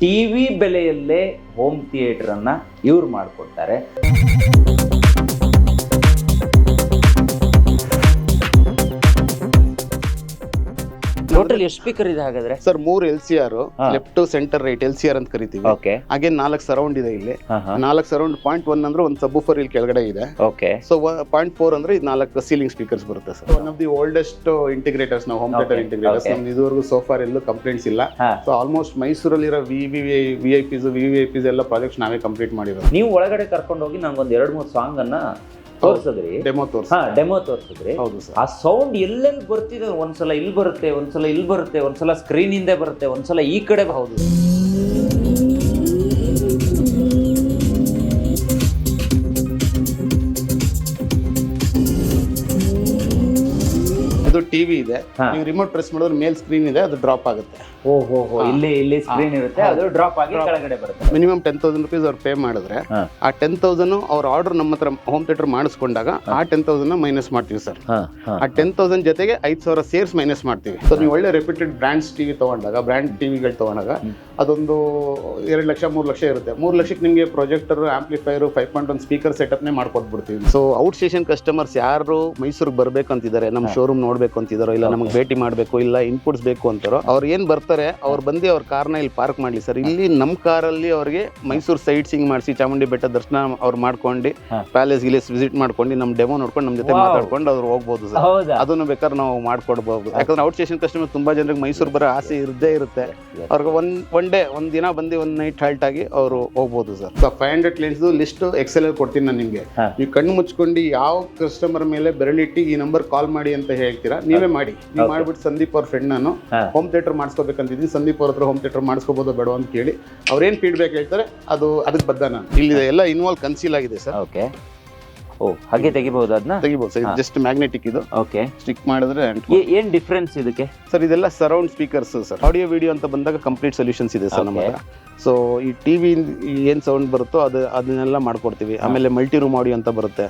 TV ಬೆಲೆಯಲ್ಲೇ home theatre ಅನ್ನ ಇವ್ರು ಮಾಡಿಕೊಡ್ತಾರೆ. ಟೋಟಲ್ ಎಷ್ಟು ಸ್ಪೀಕರ್ ಇದೆ ಹಾಗಾದ್ರೆ? Sir 3 LCR, left centre right LCR ಅಂತ ಕರಿತೀವಿ. ಓಕೆ. ಹಾಗೆ 4 ಸರೌಂಡ್ ಇದೆ ಇಲ್ಲಿ. 4 ಸರೌಂಡ್ 0.1 ಅಂದ್ರೆ ಒಂದು ಸಬ್ವೂಫರ್ ಇಲ್ಲಿ ಕೆಳಗಡೆ ಇದೆ. ಓಕೆ. ಸೊ 0.4 ಅಂದ್ರೆ 4 ಸೀಲಿಂಗ್ ಸ್ಪೀಕರ್ಸ್ ಬರುತ್ತೆ sir. One of the oldest integrators ನಾವು ಹೋಮ್ ಥಿಯೇಟರ್ ಇಂಟಿಗ್ರೇಟರ್ಸ್. ನಮ್ದು ಇದುವರೆಗೂ ಸೋಫಾರ್ ಎಲ್ಲೂ ಕಂಪ್ಲೇಂಟ್ಸ್ ಇಲ್ಲ. ಸೊ ಆಲ್ಮೋಸ್ಟ್ ಮೈಸೂರಲ್ಲಿರೋ VVIPs ಎಲ್ಲ ಪ್ರಾಜೆಕ್ಟ್ಸ್ ನಾವೇ ಕಂಪ್ಲೀಟ್ ಮಾಡಿರೋದು. ನೀವು ಒಳಗಡೆ ಕರ್ಕೊಂಡು ಹೋಗಿ ನಂಗೊಂದು 2-3 ಸಾಂಗ್ ಅನ್ನ ತೋರಿಸಿದ್ರಿ, ಡೆಮೋ ತೋರಿಸಿದ್ರಿ. ಹೌದು ಸರ್. ಆ ಸೌಂಡ್ ಎಲ್ಲೆಲ್ಲಿ ಬರ್ತಿದೆ, ಒಂದ್ಸಲ ಇಲ್ಲಿ ಬರುತ್ತೆ, ಒಂದ್ಸಲ ಇಲ್ಲಿ ಬರುತ್ತೆ, ಒಂದ್ಸಲ ಸ್ಕ್ರೀನ್ ಹಿಂದೆ ಬರುತ್ತೆ, ಒಂದ್ಸಲ ಈ ಕಡೆ. ಹೌದು, ಅದು ಟಿವಿ ಇದೆ. ನೀವು ರಿಮೋಟ್ ಪ್ರೆಸ್ ಮಾಡಿದ್ರೆ ಮೇಲ್ ಸ್ಕ್ರೀನ್ ಇದೆ, ಅದು ಡ್ರಾಪ್ ಆಗುತ್ತೆ. ಓಹೋ, ಇಲ್ಲಿ ಸ್ಕ್ರೀನ್ ಇರುತ್ತೆ, ಅದು ಡ್ರಾಪ್ ಆಗಿ ಕೆಳಗಡೆ ಬರುತ್ತೆ. ಮಿನಿಮಮ್ 10,000 rupees ಅವ್ರು ಪೇ ಮಾಡಿದ್ರೆ ಆ 10,000 ಅವ್ರ ಆರ್ಡರ್ ನಮ್ಮ ಹತ್ರ ಹೋಮ್ ಥಿಯೇಟರ್ ಮಾಡಿಸ್ಕೊಂಡಾಗ ಆ 10,000 ಮೈನಸ್ ಮಾಡ್ತೀವಿ ಸರ್. ಆ 10,000 ಜೊತೆಗೆ 5,000 ಸೇರ್ಸ್ ಮೈನಸ್ ಮಾಡ್ತೀವಿ. ಸೊ ನೀವು ಒಳ್ಳೆ ರೆಪ್ಯೂಟೆಡ್ ಬ್ರ್ಯಾಂಡ್ಸ್ ಟಿವಿ ತಗೊಂಡಾಗ, ಬ್ರ್ಯಾಂಡ್ ಟಿವಿಗಳು ತಗೊಂಡಾಗ ಅದೊಂದು 2 ಲಕ್ಷ 3 ಲಕ್ಷ ಇರುತ್ತೆ. 3 ಲಕ್ಷಕ್ಕೆ ನಿಮಗೆ ಪ್ರೊಜೆಕ್ಟರ್, ಆಂಪ್ಲಿಫೈರ್, 5.1 ಸ್ಪೀಕರ್ ಸೆಟಪ್ನೇ ಮಾಡ್ಕೊಟ್ಬಿಡ್ತೀವಿ. ಸೊ ಔಟ್ ಸ್ಟೇಷನ್ ಕಸ್ಟಮರ್ಸ್ ಯಾರು ಮೈಸೂರಿಗೆ ಬರ್ಬೇಕು ಅಂತಿದ್ದಾರೆ, ನಮ್ಮ ಶೋರೂಮ್ ನೋಡ್ಬೇಕು ಅಂತಿದಾರೋ, ಇಲ್ಲ ನಮಗೆ ಭೇಟಿ ಮಾಡಬೇಕು, ಇಲ್ಲ ಇನ್ಪುಟ್ಸ್ ಬೇಕು ಅಂತಾರೋ, ಅವ್ರು ಏನ್ ಬರ್ತಾರೆ ಅವ್ರು ಬಂದು ಅವ್ರ ಕಾರ್ನ ಇಲ್ಲಿ ಪಾರ್ಕ್ ಮಾಡ್ಲಿ ಸರ್. ಇಲ್ಲಿ ನಮ್ಮ ಕಾರಲ್ಲಿ ಅವ್ರಿಗೆ ಮೈಸೂರು ಸೈಟ್ ಸೀಯಿಂಗ್ ಮಾಡಿಸಿ, ಚಾಮುಂಡಿ ಬೆಟ್ಟ ದರ್ಶನ ಅವ್ರು ಮಾಡ್ಕೊಂಡು, ಪ್ಯಾಲೇಸ್ ಗಿಲೇಸ್ ವಿಸಿಟ್ ಮಾಡ್ಕೊಂಡು, ನಮ್ಮ ಡೆಮೋ ನೋಡ್ಕೊಂಡು ನಮ್ಮ ಜೊತೆ ಮಾತಾಡ್ಕೊಂಡು ಅವ್ರು ಹೋಗ್ಬೋದು ಸರ್. ಅದನ್ನು ಬೇಕಾದ್ರೆ ನಾವು ಮಾಡ್ಕೊಡ್ಬಹುದು. ಯಾಕಂದ್ರೆ ಔಟ್ ಸ್ಟೇಷನ್ ಕಸ್ಟಮರ್ ತುಂಬಾ ಜನರಿಗೆ ಮೈಸೂರು ಬರೋ ಆಸೆ ಇದ್ದೇ ಇರುತ್ತೆ. ಅವ್ರಿಗೆ ಒಂದ್ ದಿನ ಬಂದು ಒಂದ್ ನೈಟ್ ಹಾಲ್ಟ್ ಆಗಿ ಅವರು ಹೋಗ್ಬೋದು sir. So 500 clients list excel ಅಲ್ಲಿ ಕೊಡ್ತೀನಿ ನಾನು ನಿಮ್ಗೆ. ನೀವು ಕಣ್ಣು ಮುಚ್ಕೊಂಡು ಯಾವ ಕಸ್ಟಮರ್ ಮೇಲೆ ಬೆರಳಿಟ್ಟು ಈ ನಂಬರ್ ಕಾಲ್ ಮಾಡಿ ಅಂತ ಹೇಳ್ತೀರಾ, ನೀವೇ ಮಾಡಿ. ನೀವು ಮಾಡ್ಬಿಟ್ಟು ಸಂದೀಪ್ ಅವ್ರ ಫ್ರೆಂಡ್ ನಾನು ಹೋಮ್ ಥಿಯೇಟರ್ ಮಾಡಿಸ್ಕೋಬೇಕಂತಿದ್ದೀನಿ, ಸಂದೀಪ್ ಅವ್ರ ಹತ್ರ ಹೋಮ್ ಥಿಯೇಟರ್ ಮಾಡಿಸ್ಕೋಬಹುದು ಬೇಡ ಅಂತ ಕೇಳಿ ಅವ್ರೇನ್ ಫೀಡ್ಬ್ಯಾಕ್ ಹೇಳ್ತಾರೆ ಅದಕ್ಕೆ ಬದ್ದ ನಾನು. ಇಲ್ಲಿ ಎಲ್ಲ ಇನ್ವಾಲ್ವ್ ಕನ್ಸೀಲ್ ಆಗಿದೆ ಸರ್. ಓಕೆ. ಓ, ಹಾಗೆ ತೆಗಿಬಹುದು, ಅದನ್ನ ತೆಗಿಬಹುದು ಸರ್. ಜಸ್ಟ್ ಮ್ಯಾಗ್ನೆಟಿಕ್ ಇದು. ಓಕೆ. ಸ್ಟಿಕ್ ಮಾಡಿದ್ರೆ ಏನ್ ಡಿಫ್ರೆನ್ಸ್ ಇದಕ್ಕೆ ಸರ್? ಇದೆಲ್ಲ surround speakers sir. Audio video ಅಂತ ಬಂದಾಗ ಕಂಪ್ಲೀಟ್ ಸೊಲ್ಯೂಷನ್ಸ್ ಇದೆ ಸರ್ ನಮ್ಮ ಹತ್ರ. ಸೊ ಈ ಟಿವಿ ಏನ್ ಸೌಂಡ್ ಬರುತ್ತೋ ಅದನ್ನೆಲ್ಲ ಮಾಡ್ಕೊಡ್ತೀವಿ. ಆಮೇಲೆ ಮಲ್ಟಿ ರೂಮ್ ಆಡಿಯೋ ಅಂತ ಬರುತ್ತೆ.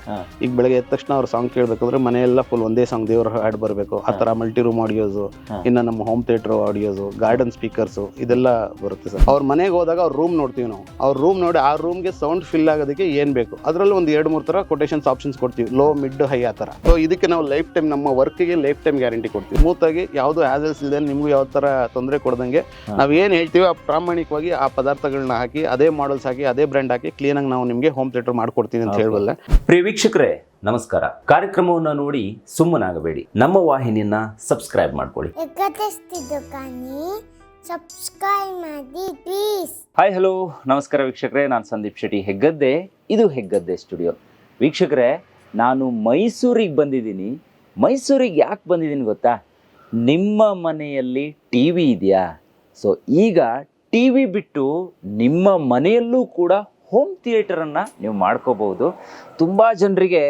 ಈಗ ಬೆಳಗ್ಗೆ ಎದ್ದ ತಕ್ಷಣ ಅವ್ರು ಸಾಂಗ್ ಕೇಳಬೇಕಂದ್ರೆ ಮನೆಯೆಲ್ಲ ಫುಲ್ ಒಂದೇ ಸಾಂಗ್ ದೇವರ ಹಾಡ್ ಬರಬೇಕು, ಆ ತರ ಮಲ್ಟಿ ರೂಮ್ ಆಡಿಯೋಸ್. ಇನ್ನು ನಮ್ಮ home theatre audios, garden speakers ಇದೆಲ್ಲ ಬರುತ್ತೆ ಸರ್. ಅವ್ರ ಮನೆಗೆ ಹೋದಾಗ ಅವ್ರ ರೂಮ್ ನೋಡ್ತೀವಿ ನಾವು. ಅವ್ರ ರೂಮ್ ನೋಡಿ ಆ ರೂಮ್ಗೆ ಸೌಂಡ್ ಫಿಲ್ ಆಗೋದಕ್ಕೆ ಏನ್ ಬೇಕು ಅದರಲ್ಲಿ ಒಂದು 2-3 ತರ ಕೊಟೇಶನ್ಸ್ ಆಪ್ಷನ್ಸ್ ಕೊಡ್ತೀವಿ, ಲೋ, ಮಿಡ್, ಹೈ ಆ ತರ. ಸೊ ಇದಕ್ಕೆ ನಾವು ಲೈಫ್ ಟೈಮ್, ನಮ್ಮ ವರ್ಕ್ಗೆ ಲೈಫ್ ಟೈಮ್ ಗ್ಯಾರಂಟಿ ಕೊಡ್ತೀವಿ. ಸ್ಮೂತ್ ಆಗಿ ಯಾವ್ದು ಹ್ಯಾಸಲ್ಸ್ ಇಲ್ಲದೆ, ನಿಮ್ಗೂ ಯಾವ ತರ ತೊಂದರೆ ಕೊಡದಂಗೆ ನಾವ್ ಏನ್ ಹೇಳ್ತೀವಿ ಆ ಪ್ರಾಮಾಣಿಕವಾಗಿ ಆ ಪದಾರ್ಥಗಳನ್ನ ಹಾಕಿ, ಅದೇ ಮಾಡಲ್ಸ್ ಹಾಕಿ, ಅದೇ ಬ್ರ್ಯಾಂಡ್ ಹಾಕಿ ಕ್ಲೀನ್ ಆಗಿ ನಾವು ನಿಮ್ಗೆ ಹೋಮ್ ಥಿಯೇಟರ್ ಮಾಡ್ಕೊಡ್ತೀವಿ ಅಂತ ಹೇಳಬಲ್ಲೆ. ಪ್ರಿಯ ವೀಕ್ಷಕರೇ ನಮಸ್ಕಾರ. ಕಾರ್ಯಕ್ರಮವನ್ನು ನೋಡಿ ಸುಮ್ಮನಾಗಬೇಡಿ, ನಮ್ಮ ವಾಹಿನಿಯನ್ನ ಸಬ್ಸ್ಕ್ರೈಬ್ ಮಾಡ್ಕೊಳ್ಳಿ. ಹಾಯ್, ಹಲೋ, ನಮಸ್ಕಾರ ವೀಕ್ಷಕರೇ. ನಾನು ಸಂದೀಪ್ ಶೆಟ್ಟಿ ಹೆಗ್ಗದ್ದೆ. ಇದು ಹೆಗ್ಗದ್ದೆ ಸ್ಟುಡಿಯೋ. ವೀಕ್ಷಕರೇ, ನಾನು ಮೈಸೂರಿಗೆ ಬಂದಿದ್ದೀನಿ. ಮೈಸೂರಿಗೆ ಯಾಕೆ ಬಂದಿದ್ದೀನಿ ಗೊತ್ತಾ? ನಿಮ್ಮ ಮನೆಯಲ್ಲಿ ಟಿವಿ ಇದೆಯಾ? ಸೊ ಈಗ ಟಿವಿ ಬಿಟ್ಟು ನಿಮ್ಮ ಮನೆಯಲ್ಲೂ ಕೂಡ ಹೋಮ್ ಥಿಯೇಟರನ್ನು ನೀವು ಮಾಡ್ಕೋಬಹುದು. ತುಂಬ ಜನರಿಗೆ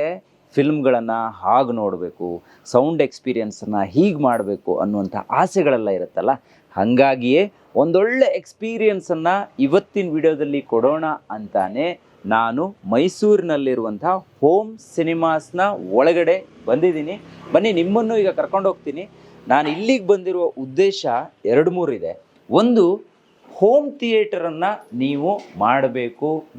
ಫಿಲ್ಮ್ಗಳನ್ನು ಹಾಗೆ ನೋಡಬೇಕು, ಸೌಂಡ್ ಎಕ್ಸ್ಪೀರಿಯನ್ಸನ್ನು ಹೀಗೆ ಮಾಡಬೇಕು ಅನ್ನುವಂಥ ಆಸೆಗಳೆಲ್ಲ ಇರುತ್ತಲ್ಲ. ಹಾಗಾಗಿಯೇ ಒಂದೊಳ್ಳೆ ಎಕ್ಸ್ಪೀರಿಯನ್ಸನ್ನು ಇವತ್ತಿನ ವಿಡಿಯೋದಲ್ಲಿ ಕೊಡೋಣ ಅಂತಾನೆ ನಾನು ಮೈಸೂರಿನಲ್ಲಿರುವಂಥ ಹೋಮ್ ಸಿನಿಮಾಸ್ನ ಒಳಗಡೆ ಬಂದಿದ್ದೀನಿ. ಬನ್ನಿ, ನಿಮ್ಮನ್ನು ಈಗ ಕರ್ಕೊಂಡು ಹೋಗ್ತೀನಿ. ನಾನು ಇಲ್ಲಿಗೆ ಬಂದಿರುವ ಉದ್ದೇಶ 2-3 ಇದೆ. ಒಂದು, ಹೋಮ್ ಥಿಯೇಟರನ್ನು ನೀವು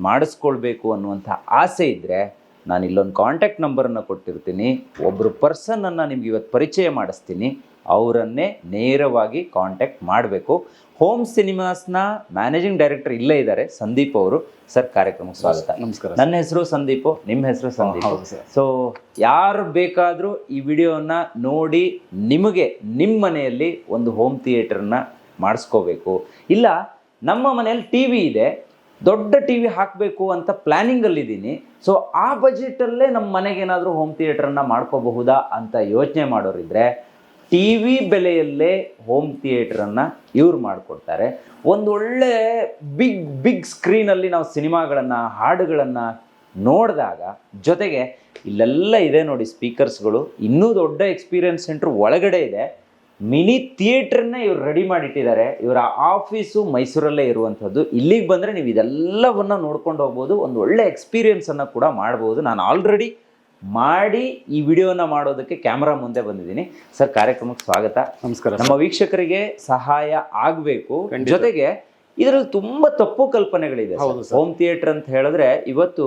ಮಾಡಿಸ್ಕೊಳ್ಬೇಕು ಅನ್ನುವಂಥ ಆಸೆ ಇದ್ದರೆ ನಾನು ಇಲ್ಲೊಂದು ಕಾಂಟ್ಯಾಕ್ಟ್ ನಂಬರನ್ನು ಕೊಟ್ಟಿರ್ತೀನಿ. ಒಬ್ಬರು ಪರ್ಸನನ್ನು ನಿಮ್ಗೆ ಇವತ್ತು ಪರಿಚಯ ಮಾಡಿಸ್ತೀನಿ. ಅವರನ್ನೇ ನೇರವಾಗಿ ಕಾಂಟ್ಯಾಕ್ಟ್ ಮಾಡಬೇಕು. ಹೋಮ್ ಸಿನಿಮಾಸ್ನ ಮ್ಯಾನೇಜಿಂಗ್ ಡೈರೆಕ್ಟರ್ ಇಲ್ಲೇ ಇದ್ದಾರೆ, ಸಂದೀಪ್ ಅವರು. ಸರ್, ಕಾರ್ಯಕ್ರಮಕ್ಕೆ ಸ್ವಾಗತ. ನಮಸ್ಕಾರ. ನನ್ನ ಹೆಸರು ಸಂದೀಪ್, ನಿಮ್ಮ ಹೆಸರು ಸಂದೀಪ್. ಸೊ ಯಾರು ಬೇಕಾದರೂ ಈ ವಿಡಿಯೋನ ನೋಡಿ ನಿಮಗೆ ನಿಮ್ಮ ಮನೆಯಲ್ಲಿ ಒಂದು ಹೋಮ್ ಥಿಯೇಟರ್ನ ಮಾಡಿಸ್ಕೋಬೇಕು, ಇಲ್ಲ ನಮ್ಮ ಮನೆಯಲ್ಲಿ ಟಿ ವಿ ಇದೆ, ದೊಡ್ಡ ಟಿ ವಿ ಹಾಕಬೇಕು ಅಂತ ಪ್ಲ್ಯಾನಿಂಗಲ್ಲಿದ್ದೀನಿ, ಸೊ ಆ ಬಜೆಟಲ್ಲೇ ನಮ್ಮ ಮನೆಗೇನಾದರೂ ಹೋಮ್ ಥಿಯೇಟರನ್ನು ಮಾಡ್ಕೋಬಹುದಾ ಅಂತ ಯೋಚನೆ ಮಾಡೋರಿದ್ರೆ ಟಿ ವಿ ಬೆಲೆಯಲ್ಲೇ ಹೋಮ್ ಥಿಯೇಟರನ್ನು ಇವ್ರು ಮಾಡಿಕೊಡ್ತಾರೆ. ಒಂದು ಒಳ್ಳೆ ಬಿಗ್ ಸ್ಕ್ರೀನಲ್ಲಿ ನಾವು ಸಿನಿಮಾಗಳನ್ನು, ಹಾಡುಗಳನ್ನು ನೋಡಿದಾಗ, ಜೊತೆಗೆ ಇಲ್ಲೆಲ್ಲ ಇದೆ ನೋಡಿ ಸ್ಪೀಕರ್ಸ್ಗಳು, ಇನ್ನೂ ದೊಡ್ಡ ಎಕ್ಸ್ಪೀರಿಯನ್ಸ್ ಸೆಂಟ್ರ್ ಒಳಗಡೆ ಇದೆ. ಮಿನಿ ಥಿಯೇಟ್ರನ್ನೇ ಇವ್ರು ರೆಡಿ ಮಾಡಿಟ್ಟಿದ್ದಾರೆ. ಇವರ ಆಫೀಸು ಮೈಸೂರಲ್ಲೇ ಇರುವಂಥದ್ದು. ಇಲ್ಲಿಗೆ ಬಂದರೆ ನೀವು ಇದೆಲ್ಲವನ್ನು ನೋಡ್ಕೊಂಡು ಹೋಗ್ಬೋದು, ಒಂದು ಒಳ್ಳೆ ಎಕ್ಸ್ಪೀರಿಯನ್ಸನ್ನು ಕೂಡ ಮಾಡ್ಬೋದು. ನಾನು ಆಲ್ರೆಡಿ ಮಾಡಿ ಈ ವಿಡಿಯೋನ ಮಾಡೋದಕ್ಕೆ ಕ್ಯಾಮ್ರಾ ಮುಂದೆ ಬಂದಿದ್ದೀನಿ. ಸರ್, ಕಾರ್ಯಕ್ರಮಕ್ಕೆ ಸ್ವಾಗತ. ನಮಸ್ಕಾರ. ನಮ್ಮ ವೀಕ್ಷಕರಿಗೆ ಸಹಾಯ ಆಗಬೇಕು, ಜೊತೆಗೆ ಇದರಲ್ಲಿ ತುಂಬಾ ತಪ್ಪು ಕಲ್ಪನೆಗಳಿದೆ. ಹೌದು ಸರ್. ಹೋಮ್ ಥಿಯೇಟರ್ ಅಂತ ಹೇಳಿದ್ರೆ ಇವತ್ತು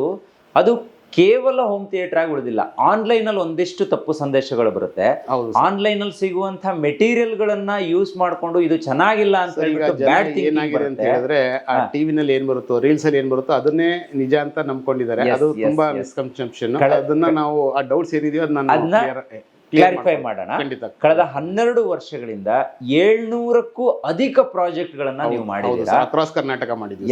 ಅದು ಕೇವಲ ಹೋಮ್ ಥಿಯೇಟರ್ ಆಗಿ ಉಳಿದಿಲ್ಲ. ಆನ್ಲೈನ್ ಅಲ್ಲಿ ಒಂದಿಷ್ಟು ತಪ್ಪು ಸಂದೇಶಗಳು ಬರುತ್ತೆ. ಹೌದು ಆನ್ಲೈನ್ ಅಲ್ಲಿ ಸಿಗುವಂತ ಮೆಟೀರಿಯಲ್ ಗಳನ್ನ ಯೂಸ್ ಮಾಡ್ಕೊಂಡು ಇದು ಚೆನ್ನಾಗಿಲ್ಲ ಅಂತ ಹೇಳ್ಬಿಟ್ಟು ಬ್ಯಾಡ್ ಏನಾಗಿದೆ ಅಂತ ಹೇಳಿದ್ರೆ ಆ ಟಿವಿನಲ್ಲಿ ಏನ್ ಬರುತ್ತೋ ರೀಲ್ಸ್ ಅಲ್ಲಿ ಏನ್ ಬರುತ್ತೋ ಅದನ್ನೇ ನಿಜ ಅಂತ ನಂಬ್ಕೊಂಡಿದ್ದಾರೆ. ಅದು ತುಂಬಾ ಮಿಸ್ಕನ್ಸೆಪ್ಷನ್. ಅದನ್ನ ನಾವು ಆ ಡೌಟ್ಸ್ ಏನಿದೆಯೋ ಅದನ್ನ ಕ್ಲಾರಿಫೈ ಮಾಡೋಣ. ಕಳೆದ 12 ವರ್ಷಗಳಿಂದ 700ಕ್ಕೂ ಅಧಿಕ ಪ್ರಾಜೆಕ್ಟ್ ಗಳನ್ನ ನೀವು ಮಾಡಿದ್ದೀರಾ. ಅಕ್ರಾಸ್ ಕರ್ನಾಟಕ ಮಾಡಿದ್ದೀವಿ.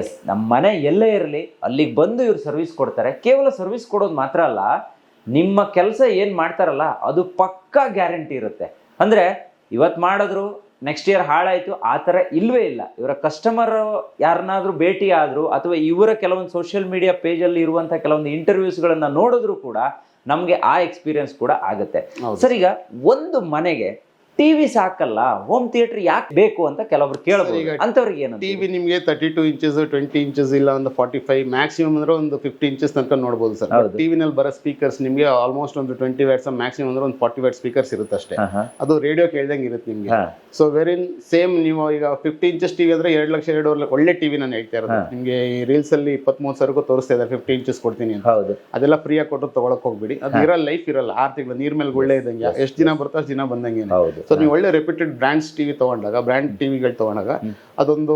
ಎಸ್ ನಮ್ಮ ಮನೆ ಎಲ್ಲೇ ಇರಲಿ ಅಲ್ಲಿಗೆ ಬಂದು ಇವ್ರು ಸರ್ವಿಸ್ ಕೊಡ್ತಾರೆ. ಕೇವಲ ಸರ್ವಿಸ್ ಕೊಡೋದು ಮಾತ್ರ ಅಲ್ಲ, ನಿಮ್ಮ ಕೆಲಸ ಏನ್ ಮಾಡ್ತಾರಲ್ಲ ಅದು ಪಕ್ಕಾ ಗ್ಯಾರಂಟಿ ಇರುತ್ತೆ. ಅಂದ್ರೆ ಇವತ್ತು ಮಾಡಿದ್ರು ನೆಕ್ಸ್ಟ್ ಇಯರ್ ಹಾಳಾಯ್ತು ಆ ಥರ ಇಲ್ವೇ ಇಲ್ಲ. ಇವರ ಕಸ್ಟಮರ್ ಯಾರನ್ನಾದ್ರೂ ಭೇಟಿ ಆದ್ರು ಅಥವಾ ಇವರ ಕೆಲವೊಂದು ಸೋಷಿಯಲ್ ಮೀಡಿಯಾ ಪೇಜಲ್ಲಿ ಇರುವಂಥ ಕೆಲವೊಂದು ಇಂಟರ್ವ್ಯೂಸ್ಗಳನ್ನ ನೋಡಿದ್ರು ಕೂಡ ನಮಗೆ ಆ ಎಕ್ಸ್ಪೀರಿಯನ್ಸ್ ಕೂಡ ಆಗುತ್ತೆ. ಸರ್, ಈಗ ಒಂದು ಮನೆಗೆ ಟಿವಿ ಸಾಕಲ್ಲ, ಹೋಮ್ ಥಿಯೇಟರ್ ಯಾಕೆ ಬೇಕು ಅಂತ ಕೆಲವರು ಕೇಳಬಹುದು. ಅಂತವ್ರಿಗೆ ಏನು ಟಿವಿ ನಿಮಗೆ 32 ಇಂಚಸ್ 20 ಇಂಚಸ್ ಇಲ್ಲ ಒಂದು 45 ಮ್ಯಾಕ್ಸಿಮಮ್ ಅಂದ್ರೆ ಒಂದು 50 ಇಂಚಸ್ ತನಕ ನೋಡಬಹುದು ಸರ್. ಟಿವಿನಲ್ಲಿ ಬರೋ ಸ್ಪೀಕರ್ಸ್ ನಿಮಗೆ ಆಲ್ಮೋಸ್ಟ್ ಒಂದು 20 ವ್ಯಾಟ್ಸ್ ಮ್ಯಾಕ್ಸಿಮಮ್ ಅಂದ್ರೆ ಒಂದು 40 ವ್ಯಾಟ್ ಸ್ಪೀಕರ್ಸ್ ಇರುತ್ತೆ ಅಷ್ಟೇ. ಅದು ರೇಡಿಯೋ ಕೇಳ್ದಂಗೆ ಇರುತ್ತೆ ನಿಮಗೆ. ಸೊ ವೆರಿನ್ ಸೇಮ್ ನೀವು ಈಗ 50 ಇಂಚಸ್ ಟಿವಿ ಅಂದ್ರೆ 2 ಲಕ್ಷ 2.5 ಒಳ್ಳೆ ಟಿವಿ ನಾನು ಹೇಳ್ತಾ ಇರೋದು ನಿಮಗೆ. ಈ ರೀಲ್ಸ್ ಅಲ್ಲಿ 23 ಸಾವಿರಕ್ಕೂ ತೋರಿಸ್ತಾ ಇದ್ದಾರೆ 50 ಇಂಚಸ್ ಕೊಡ್ತೀನಿ ಅಂತ. ಅದೆಲ್ಲ ಫ್ರೀ ಆಗಿ ಕೊಟ್ಟು ತಗೊಳಕ್ ಹೋಗ್ಬಿಡಿ. ಅದು ಇರೋ ಲೈಫ್ ಇರಲ್ಲ. 6 ತಿಂಗಳು ನೀರ್ ಮೇಲೆ ಗುಳ್ಳೆ ಇದ್ದಂಗೆ, ಎಷ್ಟು ದಿನ ಬರುತ್ತೋ ಅಷ್ಟು ದಿನ ಬಂದಂಗೆ. ಸೊ ನೀವು ಒಳ್ಳೆ ರೆಪ್ಯೂಟೆಡ್ ಬ್ರ್ಯಾಂಡ್ಸ್ ಟಿವಿ ತಗೊಂಡಾಗ, ಬ್ರ್ಯಾಂಡ್ ಟಿವಿಗಳು ತಗೊಂಡಾಗ ಅದೊಂದು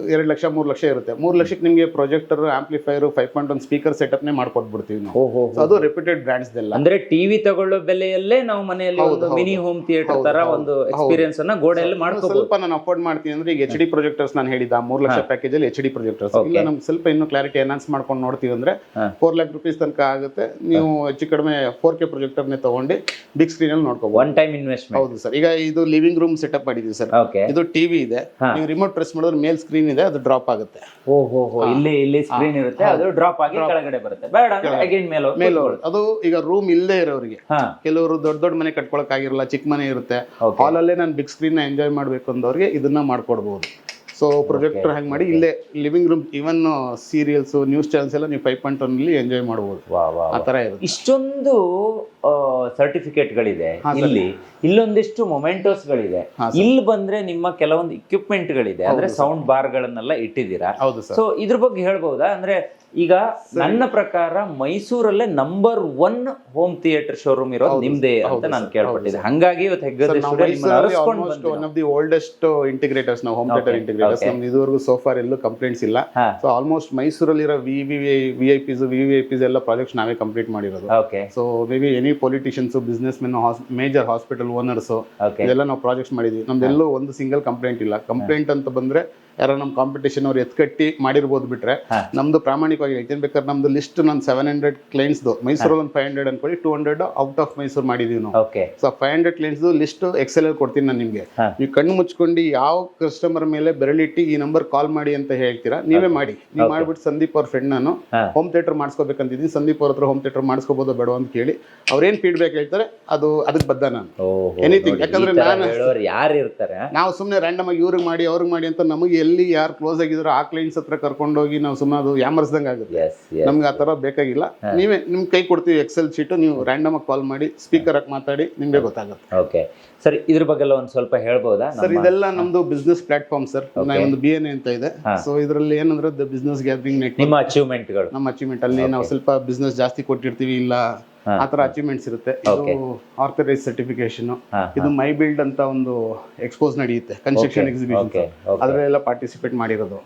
2 ಲಕ್ಷ 3 ಲಕ್ಷ ಇರುತ್ತೆ. 3 ಲಕ್ಷಕ್ಕೆ ನಿಮಗೆ ಪ್ರೊಜೆಕ್ಟರ್, ಆಂಪ್ಲಿಫೈರ್, 5.1 ಸ್ಪೀಕರ್ ಸೆಟಪ್ ನೇ ಮಾಡ್ಕೊಟ್ಬಿಡ್ತೀವಿ ನಾವು. ಅದು ರೆಪ್ಯೂಟೆಡ್ ಬ್ರ್ಯಾಂಡ್ಸ್ ಎಲ್ಲ. ಅಂದ್ರೆ ಟಿವಿ ತಗೊಳ್ಳೋ ಬೆಲೆಯಲ್ಲೇ ನಾವು ಮನೆಯಲ್ಲಿ ಒಂದು ಮಿನಿ ಹೋಮ್ ಥಿಯೇಟರ್ ತರ ಒಂದು ಎಕ್ಸ್ಪೀರಿಯನ್ಸ್ ಅನ್ನ ಗೋಡೆಯಲ್ಲಿ ಮಾಡ್ಕೋಬಹುದು. ಸ್ವಲ್ಪ ನಾನು ಅಫೋರ್ಡ್ ಮಾಡ್ತೀನಿ ಅಂದ್ರೆ ಈಗ HD ಪ್ರೊಜೆಕ್ಟರ್ಸ್ ನಾನು ಹೇಳಿದ 3 ಲಕ್ಷ ಪ್ಯಾಕೇಜ್ ಅಲ್ಲಿ HD ಪ್ರೊಜೆಕ್ಟರ್ಸ್ ಇಲ್ಲ, ನಮ್ಗೆ ಸ್ವಲ್ಪ ಇನ್ನೂ ಕ್ಲಾರಿಟಿ ಎನ್ಹಾನ್ಸ್ ಮಾಡ್ಕೊಂಡು ನೋಡ್ತೀವಿ ಅಂದ್ರೆ 4 ಲಕ್ಷ ರೂಪೀಸ್ ತನಕ ಆಗುತ್ತೆ. ನೀವು ಹೆಚ್ಚು ಕಡಿಮೆ 4K ಪ್ರೊಜೆಕ್ಟರ್ ನೇ ತಗೊಂಡು ಬಿಗ್ ಸ್ಕ್ರೀನ್ ಅಲ್ಲಿ ನೋಡ್ಕೋಬಹುದು. One time investment. ಹೌದು ಸರ್. ಈಗ ಇದು ಲಿವಿಂಗ್ ರೂಮ್ ಸೆಟಪ್ ಮಾಡಿದೀವಿ ಸರ್. ಇದು ಟಿವಿ ಇದೆ, ನೀವು ರಿಮೋಟ್ ಪ್ರೆಸ್ ಮಾಡಿದ್ರೆ ಮೇಲ್ ಸ್ಕ್ರೀನ್ ಇದೆ, ಅದು ಡ್ರಾಪ್ ಆಗುತ್ತೆ. ಇಲ್ಲಿ ಸ್ಕ್ರೀನ್ ಇರುತ್ತೆ, ಅದು ಡ್ರಾಪ್ ಆಗಿ ಕೆಳಗಡೆ ಬರುತ್ತೆ. ಬೇಡ ಅಗೇನ್ ಮೇಲೆ ಅದು ಈಗ ರೂಮ್ ಇಲ್ಲದೆ ಇರೋರಿಗೆ, ಕೆಲವರು ದೊಡ್ಡ ಮನೆ ಕಟ್ಕೊಳಕ್ ಆಗಿರಲ್ಲ, ಚಿಕ್ಕ ಮನೆ ಇರುತ್ತೆ, ಹಾಲ್ ಅಲ್ಲೇ ನಾನು ಬಿಗ್ ಸ್ಕ್ರೀನ್ ನ ಎಂಜಾಯ್ ಮಾಡ್ಬೇಕು ಅಂದವ್ರಿಗೆ ಇದನ್ನ ಮಾಡ್ಕೊಡ್ಬಹುದು. ಸೊ ಪ್ರೊಜೆಕ್ಟರ್ ಹ್ಯಾಂಗ್ ಮಾಡಿ ಇಲ್ಲೇ ಲಿವಿಂಗ್ ರೂಮ್, ಇವನ್ ಸೀರಿಯಲ್ಸ್, ನ್ಯೂಸ್ ಚಾನೆಲ್ಸ್ ಎಲ್ಲ ನೀವು 5.1 ಅಲ್ಲಿ ಎಂಜಾಯ್ ಮಾಡಬಹುದು. ಆ ತರ ಇರುತ್ತೆ. ಇಷ್ಟೊಂದು ಸರ್ಟಿಫಿಕೇಟ್ ಗಳಿದೆ ಇಲ್ಲಿ, ಇಲ್ಲೊಂದಿಷ್ಟು ಮೊಮೆಂಟೋಸ್ ಗಳಿದೆ. ಇಲ್ಲಿ ಬಂದ್ರೆ ನಿಮ್ಮ ಕೆಲವೊಂದು ಇಕ್ವಿಪ್ಮೆಂಟ್ ಗಳಿದೆ, ಅಂದ್ರೆ ಸೌಂಡ್ ಬಾರ್ ಗಳನ್ನೆಲ್ಲ ಇಟ್ಟಿದ್ದೀರಾ. ಸೊ ಇದ್ರ ಬಗ್ಗೆ ಹೇಳ್ಬಹುದಾ? ಅಂದ್ರೆ ಈಗ ನನ್ನ ಪ್ರಕಾರ ಮೈಸೂರಲ್ಲೇ ನಂಬರ್ 1 ಹೋಮ್ ಥಿಯೇಟರ್ ಶೋರೂಮ್ ಇರೋದು ನಿಮ್ದೇ ಅಂತ ನಾನು ಕೇಳ್ಪಟ್ಟಿದ್ದೆ. ಹಂಗಾಗಿ ಇವತ್ತು one of the oldest integrators ನಾವು, ಹೋಮ್ ಥಿಯೇಟರ್ ಇಂಟಿಗ್ರೇಟರ್ಸ್. ನಮ್ದು ಇದುವರೆಗೂ ಸೋಫಾರ್ ಎಲ್ಲೂ ಕಂಪ್ಲೇಂಟ್ಸ್ ಇಲ್ಲ. ಸೊ ಆಲ್ಮೋಸ್ಟ್ ಮೈಸೂರಲ್ಲಿರೋ ವಿವಿಐಪಿಸ್ ಎಲ್ಲ ಪ್ರಾಜೆಕ್ಟ್ಸ್ ನಾವೇ ಕಂಪ್ಲೀಟ್ ಮಾಡಿರೋದು. So may be any politicians, business men, major hospital owners ಇದೆಲ್ಲ ನಾವು ಪ್ರಾಜೆಕ್ಟ್ಸ್ ಮಾಡಿದ್ವಿ. ನಮ್ದೆಲ್ಲೂ ಒಂದು ಸಿಂಗಲ್ ಕಂಪ್ಲೇಂಟ್ ಇಲ್ಲ. ಕಂಪ್ಲೇಂಟ್ ಅಂತ ಬಂದ್ರೆ ಯಾರೋ ನಮ್ಮ ಕಾಂಪಿಟೇಷನ್ ಅವ್ರು ಎತ್ಕಟ್ಟಿ ಮಾಡಿರ್ಬೋದು ಬಿಟ್ರೆ, ನಮ್ದು ಪ್ರಾಮಾಣಿಕವಾಗಿ ಹೇಳ್ತೀನಿ. ಬೇಕಾದ್ರೆ ನಮ್ದು ಲಿಸ್ಟ್ ನಾನು 700 ಕ್ಲೈಂಟ್ಸ್, ಮೈಸೂರಲ್ಲಿ ಒಂದು 500 ಅನ್ಕೊಳ್ಳಿ, 200 ಔಟ್ ಆಫ್ ಮೈಸೂರು ಮಾಡಿದೀವಿ ನಾವು. ಸೊ 500 ಕ್ಲೈಂಟ್ಸ್ ಲಿಸ್ಟ್ ಎಕ್ಸೆಲ್ ಅಲ್ಲಿ ಕೊಡ್ತೀನಿ ನಾನು ನಿಮ್ಗೆ. ನೀವು ಕಣ್ಣು ಮುಚ್ಕೊಂಡು ಯಾವ ಕಸ್ಟಮರ್ ಮೇಲೆ ಬೆರಳಿಟ್ಟು ಈ ನಂಬರ್ ಕಾಲ್ ಮಾಡಿ ಅಂತ ಹೇಳ್ತೀರಾ, ನೀವೇ ಮಾಡಿ. ನೀವು ಮಾಡ್ಬಿಟ್ಟು ಸಂದೀಪ್ ಅವ್ರ ಫ್ರೆಂಡ್ ನಾನು ಹೋಮ್ ಥಿಯೇಟರ್ ಮಾಡಿಸ್ಕೋಬೇಕಂತಿದ್ದೀನಿ, ಸಂದೀಪ್ ಅವ್ರ ಹತ್ರ ಹೋಮ್ ಥಿಯೇಟರ್ ಮಾಡಿಸ್ಕೋಬೋದೋ ಬೇಡ ಅಂತ ಕೇಳಿ ಅವ್ರೇನ್ ಫೀಡ್ಬ್ಯಾಕ್ ಹೇಳ್ತಾರೆ ಅದಕ್ಕೆ ಬದ್ದ ನಾನು ಎನಿಥಿಂಗ್. ಯಾಕಂದ್ರೆ ನಾವು ಸುಮ್ಮನೆ ರ್ಯಾಂಡಮ್ ಆಗಿ ಇವ್ರಿಗೆ ಮಾಡಿ ಅವ್ರಿಗೆ ಮಾಡಿ ಅಂತ ನಮಗೆ ಎಲ್ಲಿ ಯಾರು ಕ್ಲೋಸ್ ಆಗಿದ್ರು ಆ ಕ್ಲೈಂಟ್ಸ್ ಹತ್ರ ಕರ್ಕೊಂಡೋಗಿ ನಾವು ಸುಮ್ಮನೆ ಅದು ಯಾಮರ್ಸ್ದಂಗೆ ಆಗುತ್ತೆ. ನಮ್ಗೆ ಆ ತರ ಬೇಕಾಗಿಲ್ಲ. ನೀವೇ ನಿಮ್ ಕೈ ಕೊಡ್ತೀವಿ ಎಕ್ಸೆಲ್ ಶೀಟ್, ನೀವು ರ್ಯಾಂಡಮ್ ಆಗಿ ಕಾಲ್ ಮಾಡಿ ಸ್ಪೀಕರ್ ಹಾಕಿ ಮಾತಾಡಿ, ನಿಮ್ಗೆ ಗೊತ್ತಾಗುತ್ತೆ. ಓಕೆ ಸರ್, ಇದ್ರ ಬಗ್ಗೆ ಒಂದು ಸ್ವಲ್ಪ ಹೇಳ್ಬೋದಾ ಸರ್? ಇದೆಲ್ಲ ನಮ್ದು ಬಿಸ್ನೆಸ್ ಪ್ಲಾಟ್ಫಾರ್ಮ್ ಸರ್. ಒಂದು BNA ಅಂತ ಇದೆ. ಸೊ ಇದರಲ್ಲಿ ಏನಂದ್ರೆ ಬಿಸ್ನೆಸ್ ಗ್ಯಾದರಿಂಗ್ ನೆಟ್ವರ್ಕ್, ನಿಮ್ಮ ಅಚೀವ್ಮೆಂಟ್ಗಳು, ನಮ್ಮ ಅಚೀವ್ಮೆಂಟ್ ಅಲ್ಲಿ ನಾವು ಸ್ವಲ್ಪ ಬಿಸ್ನೆಸ್ ಜಾಸ್ತಿ ಕೊಟ್ಟಿರ್ತೀವಿ, ಇಲ್ಲ ಆ ತರ ಅಚೀವ್ಮೆಂಟ್ಸ್ ಇರುತ್ತೆ. ಇದು ಆರ್ಥರೈಸ್ ಸರ್ಟಿಫಿಕೇಶನ್, ಇದು ಮೈ ಬಿಲ್ಡ್ ಅಂತ ಒಂದು ಎಕ್ಸ್ಪೋಸ್ ನಡೆಯುತ್ತೆ, ಕನ್ಸ್ಟ್ರಕ್ಷನ್ ಎಕ್ಸಿಬಿಷನ್, ಅದರಲ್ಲೆಲ್ಲ ಪಾರ್ಟಿಸಿಪೇಟ್ ಮಾಡಿರೋದು.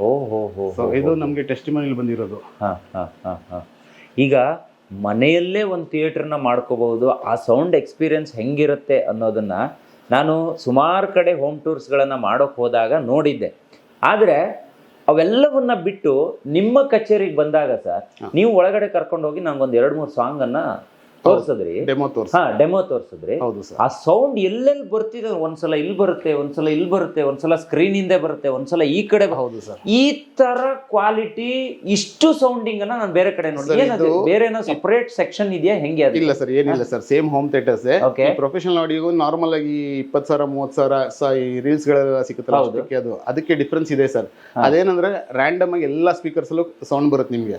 ಸೊ ಇದು ನಮ್ಗೆ ಟೆಸ್ಟಿಮೋನಿಯಲ್ ಬಂದಿರೋದು. ಈಗ ಮನೆಯಲ್ಲೇ ಒಂದು ಥಿಯೇಟರ್ನ ಮಾಡ್ಕೋಬಹುದು, ಆ ಸೌಂಡ್ ಎಕ್ಸ್ಪೀರಿಯನ್ಸ್ ಹೆಂಗಿರುತ್ತೆ ಅನ್ನೋದನ್ನ ನಾನು ಸುಮಾರು ಕಡೆ ಹೋಮ್ ಟೂರ್ಸ್ಗಳನ್ನು ಮಾಡೋಕೆ ಹೋದಾಗ ನೋಡಿದ್ದೆ. ಆದರೆ ಅವೆಲ್ಲವನ್ನ ಬಿಟ್ಟು ನಿಮ್ಮ ಕಚೇರಿಗೆ ಬಂದಾಗ ಸರ್, ನೀವು ಒಳಗಡೆ ಕರ್ಕೊಂಡು ಹೋಗಿ ನಂಗೊಂದು 2-3 ಸಾಂಗನ್ನು ತೋರಿಸಿದ್ರಿ, ಡೆಮೋ ತೋರಿಸಿದ್ರಿ. ಆ ಸೌಂಡ್ ಎಲ್ಲೆಲ್ಲಿ ಬರ್ತಿದೆ, ಒಂದ್ಸಲ ಇಲ್ಲಿ ಬರುತ್ತೆ, ಒಂದ್ಸಲ ಇಲ್ಲಿ ಬರುತ್ತೆ, ಒಂದ್ಸಲ ಸ್ಕ್ರೀನ್ ಹಿಂದೆ ಬರುತ್ತೆ, ಒಂದ್ಸಲ ಈ ಕಡೆ. ಈ ತರ ಕ್ವಾಲಿಟಿ, ಇಷ್ಟು ಸೌಂಡಿಂಗ್ ಅನ್ನ ನಾನು ಬೇರೆ ಕಡೆ ನೋಡಿ. ಬೇರೆ ಏನೋ ಸಪರೇಟ್ ಸೆಕ್ಷನ್ ಇದೆಯಾ ಹೆಂಗೆ? ಇಲ್ಲ ಸರ್, ಏನಿಲ್ಲ sir, same home theatres. Professional audio normal ಆಗಿ 20,000-30,000 ಈ ರೀಲ್ಸ್ ಗಳೆಲ್ಲ ಸಿಗುತ್ತಲ್ಲ, ಅದಕ್ಕೆ ಡಿಫ್ರೆನ್ಸ್ ಇದೆ ಸರ್. ಅದೇನಂದ್ರೆ ರ್ಯಾಂಡಮ್ ಆಗಿ ಎಲ್ಲಾ ಸ್ಪೀಕರ್ಸ್ ಅಲ್ಲೂ ಸೌಂಡ್ ಬರುತ್ತೆ ನಿಮ್ಗೆ,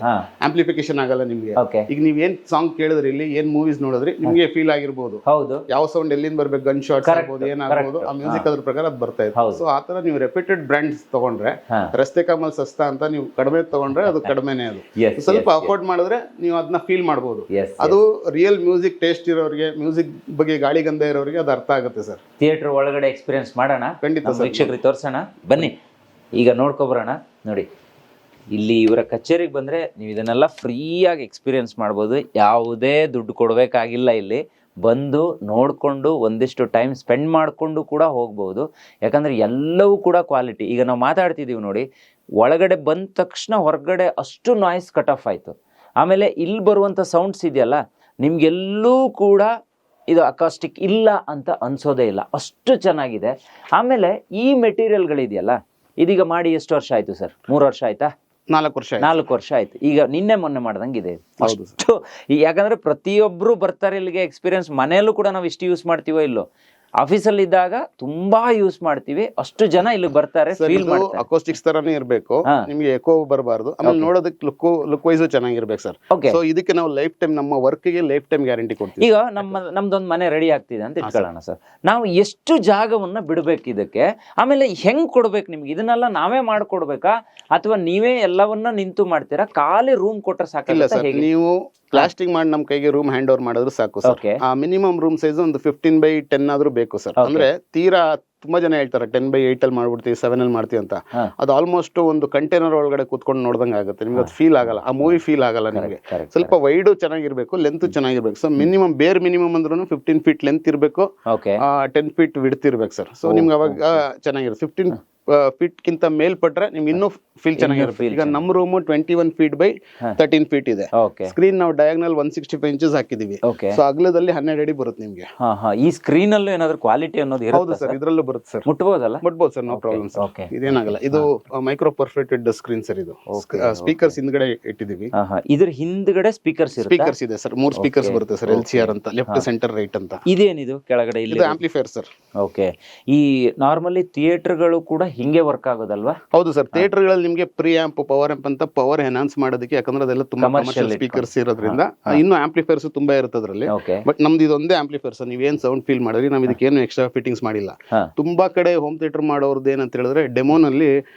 ಆಂಪ್ಲಿಫಿಕೇಶನ್ ಆಗಲ್ಲ ನಿಮ್ಗೆ. ಈಗ ನೀವ್ ಏನ್ ಸಾಂಗ್ ಕೇಳಿದ್ರಿ, ಇಲ್ಲಿ ಏನ್ ಮೂವೀಸ್ ನೋಡಿದ್ರೆ ನಿಮ್ಗೆ ಫೀಲ್ ಆಗಿರ್ಬೋದು, ಹೌದು ಯಾವ ಸೌಂಡ್ ಎಲ್ಲಿಂದ ಬರ್ಬೇಕು, ಗನ್ ಶಾಟ್ಸ್ ಆಗ್ಬೋದು, ಏನಾಗ್ಬೋದು, ಆ ಮ್ಯೂಸಿಕ್ ಅದ್ರ ಪ್ರಕಾರ ಅದು ಬರ್ತಾ ಇದೆ. ಸೊ ಆತರ ನೀವು ರೆಪ್ಯೂಟೆಡ್ ಬ್ರ್ಯಾಂಡ್ಸ್ ತಗೊಂಡ್ರೆ, ರಸ್ತೆ ಕಮಲ್ ಸಸ್ತಾ ಅಂತ ನೀವು ಕಡಿಮೆ ತಗೊಂಡ್ರೆ ಅದು ಕಡಿಮೆನೆ, ಅದು ಸ್ವಲ್ಪ ಅಫೋರ್ಡ್ ಮಾಡಿದ್ರೆ ನೀವು ಅದನ್ನ ಫೀಲ್ ಮಾಡ್ಬೋದು. ಅದು ರಿಯಲ್ ಮ್ಯೂಸಿಕ್ ಟೇಸ್ಟ್ ಇರೋರಿಗೆ, ಮ್ಯೂಸಿಕ್ ಬಗ್ಗೆ ಗಾಳಿಗಂಧ ಇರೋರಿಗೆ ಅದು ಅರ್ಥ ಆಗುತ್ತೆ ಸರ್. ಥಿಯೇಟರ್ ಒಳಗಡೆ ಎಕ್ಸ್ಪೀರಿಯನ್ಸ್ ಮಾಡೋಣ, ಖಂಡಿತ ವೀಕ್ಷಕರಿಗೆ ತೋರ್ಸೋಣ ಬನ್ನಿ. ಈಗ ನೋಡ್ಕೊಬರೋಣ. ನೋಡಿ, ಇಲ್ಲಿ ಇವರ ಕಚೇರಿಗೆ ಬಂದರೆ ನೀವು ಇದನ್ನೆಲ್ಲ ಫ್ರೀಯಾಗಿ ಎಕ್ಸ್ಪೀರಿಯನ್ಸ್ ಮಾಡ್ಬೋದು. ಯಾವುದೇ ದುಡ್ಡು ಕೊಡಬೇಕಾಗಿಲ್ಲ. ಇಲ್ಲಿ ಬಂದು ನೋಡಿಕೊಂಡು ಒಂದಿಷ್ಟು ಟೈಮ್ ಸ್ಪೆಂಡ್ ಮಾಡಿಕೊಂಡು ಕೂಡ ಹೋಗ್ಬೋದು. ಯಾಕಂದರೆ ಎಲ್ಲವೂ ಕೂಡ ಕ್ವಾಲಿಟಿ. ಈಗ ನಾವು ಮಾತಾಡ್ತಿದ್ದೀವಿ ನೋಡಿ, ಒಳಗಡೆ ಬಂದ ತಕ್ಷಣ ಹೊರಗಡೆ ಅಷ್ಟು ನಾಯ್ಸ್ ಕಟ್ ಆಫ್ ಆಯಿತು. ಆಮೇಲೆ ಇಲ್ಲಿ ಬರುವಂಥ ಸೌಂಡ್ಸ್ ಇದೆಯಲ್ಲ, ನಿಮಗೆಲ್ಲೂ ಕೂಡ ಇದು ಅಕಾಸ್ಟಿಕ್ ಇಲ್ಲ ಅಂತ ಅನ್ಸೋದೇ ಇಲ್ಲ, ಅಷ್ಟು ಚೆನ್ನಾಗಿದೆ. ಆಮೇಲೆ ಈ ಮೆಟೀರಿಯಲ್ಗಳಿದೆಯಲ್ಲ, ಇದೀಗ ಮಾಡಿ ಎಷ್ಟು ವರ್ಷ ಆಯಿತು ಸರ್? 3 ವರ್ಷ ಆಯ್ತಾ? 4 ವರ್ಷ ಆಯ್ತು. ಈಗ ನಿನ್ನೆ ಮೊನ್ನೆ ಮಾಡ್ದಂಗೆ ಇದೆ ಅಷ್ಟು. ಯಾಕಂದ್ರೆ ಪ್ರತಿಯೊಬ್ರು ಬರ್ತಾರೆ ಇಲ್ಲಿಗೆ ಎಕ್ಸ್ಪೀರಿಯನ್ಸ್. ಮನೆಯಲ್ಲೂ ಕೂಡ ನಾವು ಇಷ್ಟು ಯೂಸ್ ಮಾಡ್ತೀವೋ ಇಲ್ಲೋ, ಆಫೀಸಲ್ಲಿ ಇದ್ದಾಗ ತುಂಬಾ ಯೂಸ್ ಮಾಡ್ತೀವಿ. ಅಷ್ಟು ಜನ ಇಲ್ಲಿ ಬರ್ತಾರೆ, ಫೀಲ್ ಮಾಡ್ತಾರೆ. ಅಕೋಸ್ಟಿಕ್ಸ್ ತರಾನೇ ಇರ್ಬೇಕು, ನಿಮ್ಗೆ ಎಕೋ ಬರಬಾರ್ದು. ಆಮೇಲೆ ನೋಡೋದಕ್ಕೆ ಲುಕ್ ವೈಸ್ ಚೆನ್ನಾಗಿರ್ಬೇಕು ಸರ್. ಸೊ ಇದಕ್ಕೆ ನಾವು ಲೈಫ್ ಟೈಮ್, ನಮ್ಮ ವರ್ಕ್ ಗೆ ಲೈಫ್ ಟೈಮ್ ಗ್ಯಾರಂಟಿ ಕೊಡ್ತೀವಿ. ಈಗ ನಮ್ದೊಂದು ಮನೆ ರೆಡಿ ಆಗ್ತಿದೆ ಅಂತ ಇಟ್ಕೊಳ್ಳೋಣ ಸರ್. ನಾವು ಎಷ್ಟು ಜಾಗವನ್ನ ಬಿಡ್ಬೇಕು ಇದಕ್ಕೆ? ಆಮೇಲೆ ಹೆಂಗ್ ಕೊಡ್ಬೇಕು ನಿಮ್ಗೆ? ಇದನ್ನೆಲ್ಲ ನಾವೇ ಮಾಡ್ಕೊಡ್ಬೇಕಾ ಅಥವಾ ನೀವೇ ಎಲ್ಲವನ್ನ ನಿಂತು ಮಾಡ್ತೀರಾ? ಖಾಲಿ ರೂಮ್ ಕೊಟ್ರೆ ಸಾಕಿಲ್ಲ ಸರ್? ನೀವು ಪ್ಲಾಸ್ಟಿಕ್ ಮಾಡಿ ನಮ್ ಕೈಗೆ ರೂಮ್ ಹ್ಯಾಂಡ್ ಓವರ್ ಮಾಡಿದ್ರು ಸಾಕು ಸರ್. ಆ ಮಿನಿಮಮ್ ರೂಮ್ ಸೈಜ್ ಒಂದು 15x10 ಆದ್ರೂ ಬೇಕು ಸರ್. ಅಂದ್ರೆ ತೀರಾ ತುಂಬಾ ಜನ ಹೇಳ್ತಾರೆ 10x8 ಅಲ್ಲಿ ಮಾಡ್ಬಿಡ್ತೀವಿ, 7 ಅಲ್ಲಿ ಮಾಡ್ತೀವಿ ಅಂತ. ಅದು ಆಲ್ಮೋಸ್ಟ್ ಒಂದು ಕಂಟೈನರ್ ಒಳಗಡೆ ಕೂತ್ಕೊಂಡು ನೋಡ್ದಂಗೆ ಆಗುತ್ತೆ. ನಿಮ್ಗೆ ಅದು ಫೀಲ್ ಆಗಲ್ಲ, ಆ ಮೂವಿ ಫೀಲ್ ಆಗಲ್ಲ ನಿಮಗೆ. ಸ್ವಲ್ಪ ವೈಡ್ ಚೆನ್ನಾಗಿರ್ಬೇಕು, ಲೆಂತ್ ಚೆನ್ನಾಗಿರ್ಬೇಕು. ಸೊ ಮಿನಿಮಮ್, ಬೇರ್ ಮಿನಿಮಮ್ ಅಂದ್ರೂ 15 ಫೀಟ್ ಲೆಂತ್ ಇರಬೇಕು, 10 ಫೀಟ್ ವಿಡ್ತ್ ಇರ್ಬೇಕು ಸರ್. ಸೊ ನಿಮ್ಗೆ ಅವಾಗ ಚೆನ್ನಾಗಿರುತ್ತೆ. 15 ಫೀಟ್ ಕಿಂತ ಮೇಲ್ಪಟ್ರೆ ನಿಮ್ಗೆ ಇನ್ನೂ ಫೀಲ್ ಚೆನ್ನಾಗಿರುತ್ತೆ. ಈಗ ನಮ್ಮ ರೂಮ್ 21 ಫೀಟ್ ಬೈ 13 ಫೀಟ್ ಇದೆ. ಸ್ಕ್ರೀನ್ ನಾವು ಡಯಾಗ್ನಲ್ 165 ಇಂಚಸ್ ಹಾಕಿದೀವಿ. ಸೊ ಅಗಲದಲ್ಲಿ 12 ಅಡಿ ಬರುತ್ತೆ ನಿಮ್ಗೆ. ಈ ಸ್ಕ್ರೀನ್ ಅಲ್ಲೂ ಏನಾದ್ರು ಕ್ವಾಲಿಟಿ ಅನ್ನೋದು ಹೌದು ಸರ್, ಇದ್ರಲ್ಲೂ ಬರುತ್ತೆ ಸರ್. ಮುಟ್ಬೋದಲ್ಲ? ಮುಟ್ಬೋದು ಸರ್, ನೋ ಪ್ರಾಬ್ಲಮ್ ಸರ್. ಇದೇನಾಗಲ್ಲ. ಇದು ಮೈಕ್ರೋ ಪರ್ಫೆಕ್ಟೆಡ್ ಸ್ಕ್ರೀನ್ ಸರ್. ಇದು ಸ್ಪೀಕರ್ಸ್ ಹಿಂದ್ಗಡೆ ಇಟ್ಟಿದೀವಿ. ಇದ್ರ ಹಿಂದ್ಗಡೆ ಸ್ಪೀಕರ್ಸ್ ಇದೆ ಸರ್. 3 ಸ್ಪೀಕರ್ಸ್ ಬರುತ್ತೆ ಸರ್, LCR ಅಂತ, ಲೆಫ್ಟ್ ಸೆಂಟರ್ ರೈಟ್ ಅಂತ. ಇದೇನಿದು ಕೆಳಗಡೆ? ಇದು ಆಂಪ್ಲಿಫೈರ್ ಸರ್. ಓಕೆ. ಈ ನಾರ್ಮಲಿ ಥಿಯೇಟರ್ಗಳು ಕೂಡ ಹಿಂಗೆ ವರ್ಕ್ ಆಗೋದಲ್ವಾ? ಹೌದು ಸರ್. ಥಿಯೇಟರ್ಗಳಲ್ಲಿ ನಿಮ್ಗೆ ಪ್ರೀ ಆಂಪ್, ಪವರ್ ಆಂಪ್ ಅಂತ ಪವರ್ ಎನ್ಹಾನ್ಸ್ ಮಾಡೋದಕ್ಕೆ, ಯಾಕಂದ್ರೆ ಅದೆಲ್ಲ ತುಂಬಾ ಕಮರ್ಷಿಯಲ್ ಸ್ಪೀಕರ್ಸ್ ಇರೋದ್ರಿಂದ ಇನ್ನು ಆಂಪ್ಲಿಫೈರ್ಸ್ ತುಂಬಾ ಇರುತ್ತೆ ಅದರಲ್ಲಿ. ಬಟ್ ನಮ್ದು ಇದೊಂದೇ ಆಂಪ್ಲಿಫೈರ್ ಸರ್. ನೀವೇನ್ ಸೌಂಡ್ ಫೀಲ್ ಮಾಡಿದ್ರಿ, ನಾವ್ ಇದಕ್ಕೇನು ಎಕ್ಸ್ಟ್ರಾ ಫಿಟ್ಟಿಂಗ್ಸ್ ಮಾಡಿಲ್ಲ. ತುಂಬಾ ಕಡೆ ಹೋಮ್ ಥಿಯೇಟರ್ ಮಾಡೋರ್ದು ಏನಂತ ಹೇಳಿದ್ರೆ, ಡೆಮೋನಲ್ಲಿ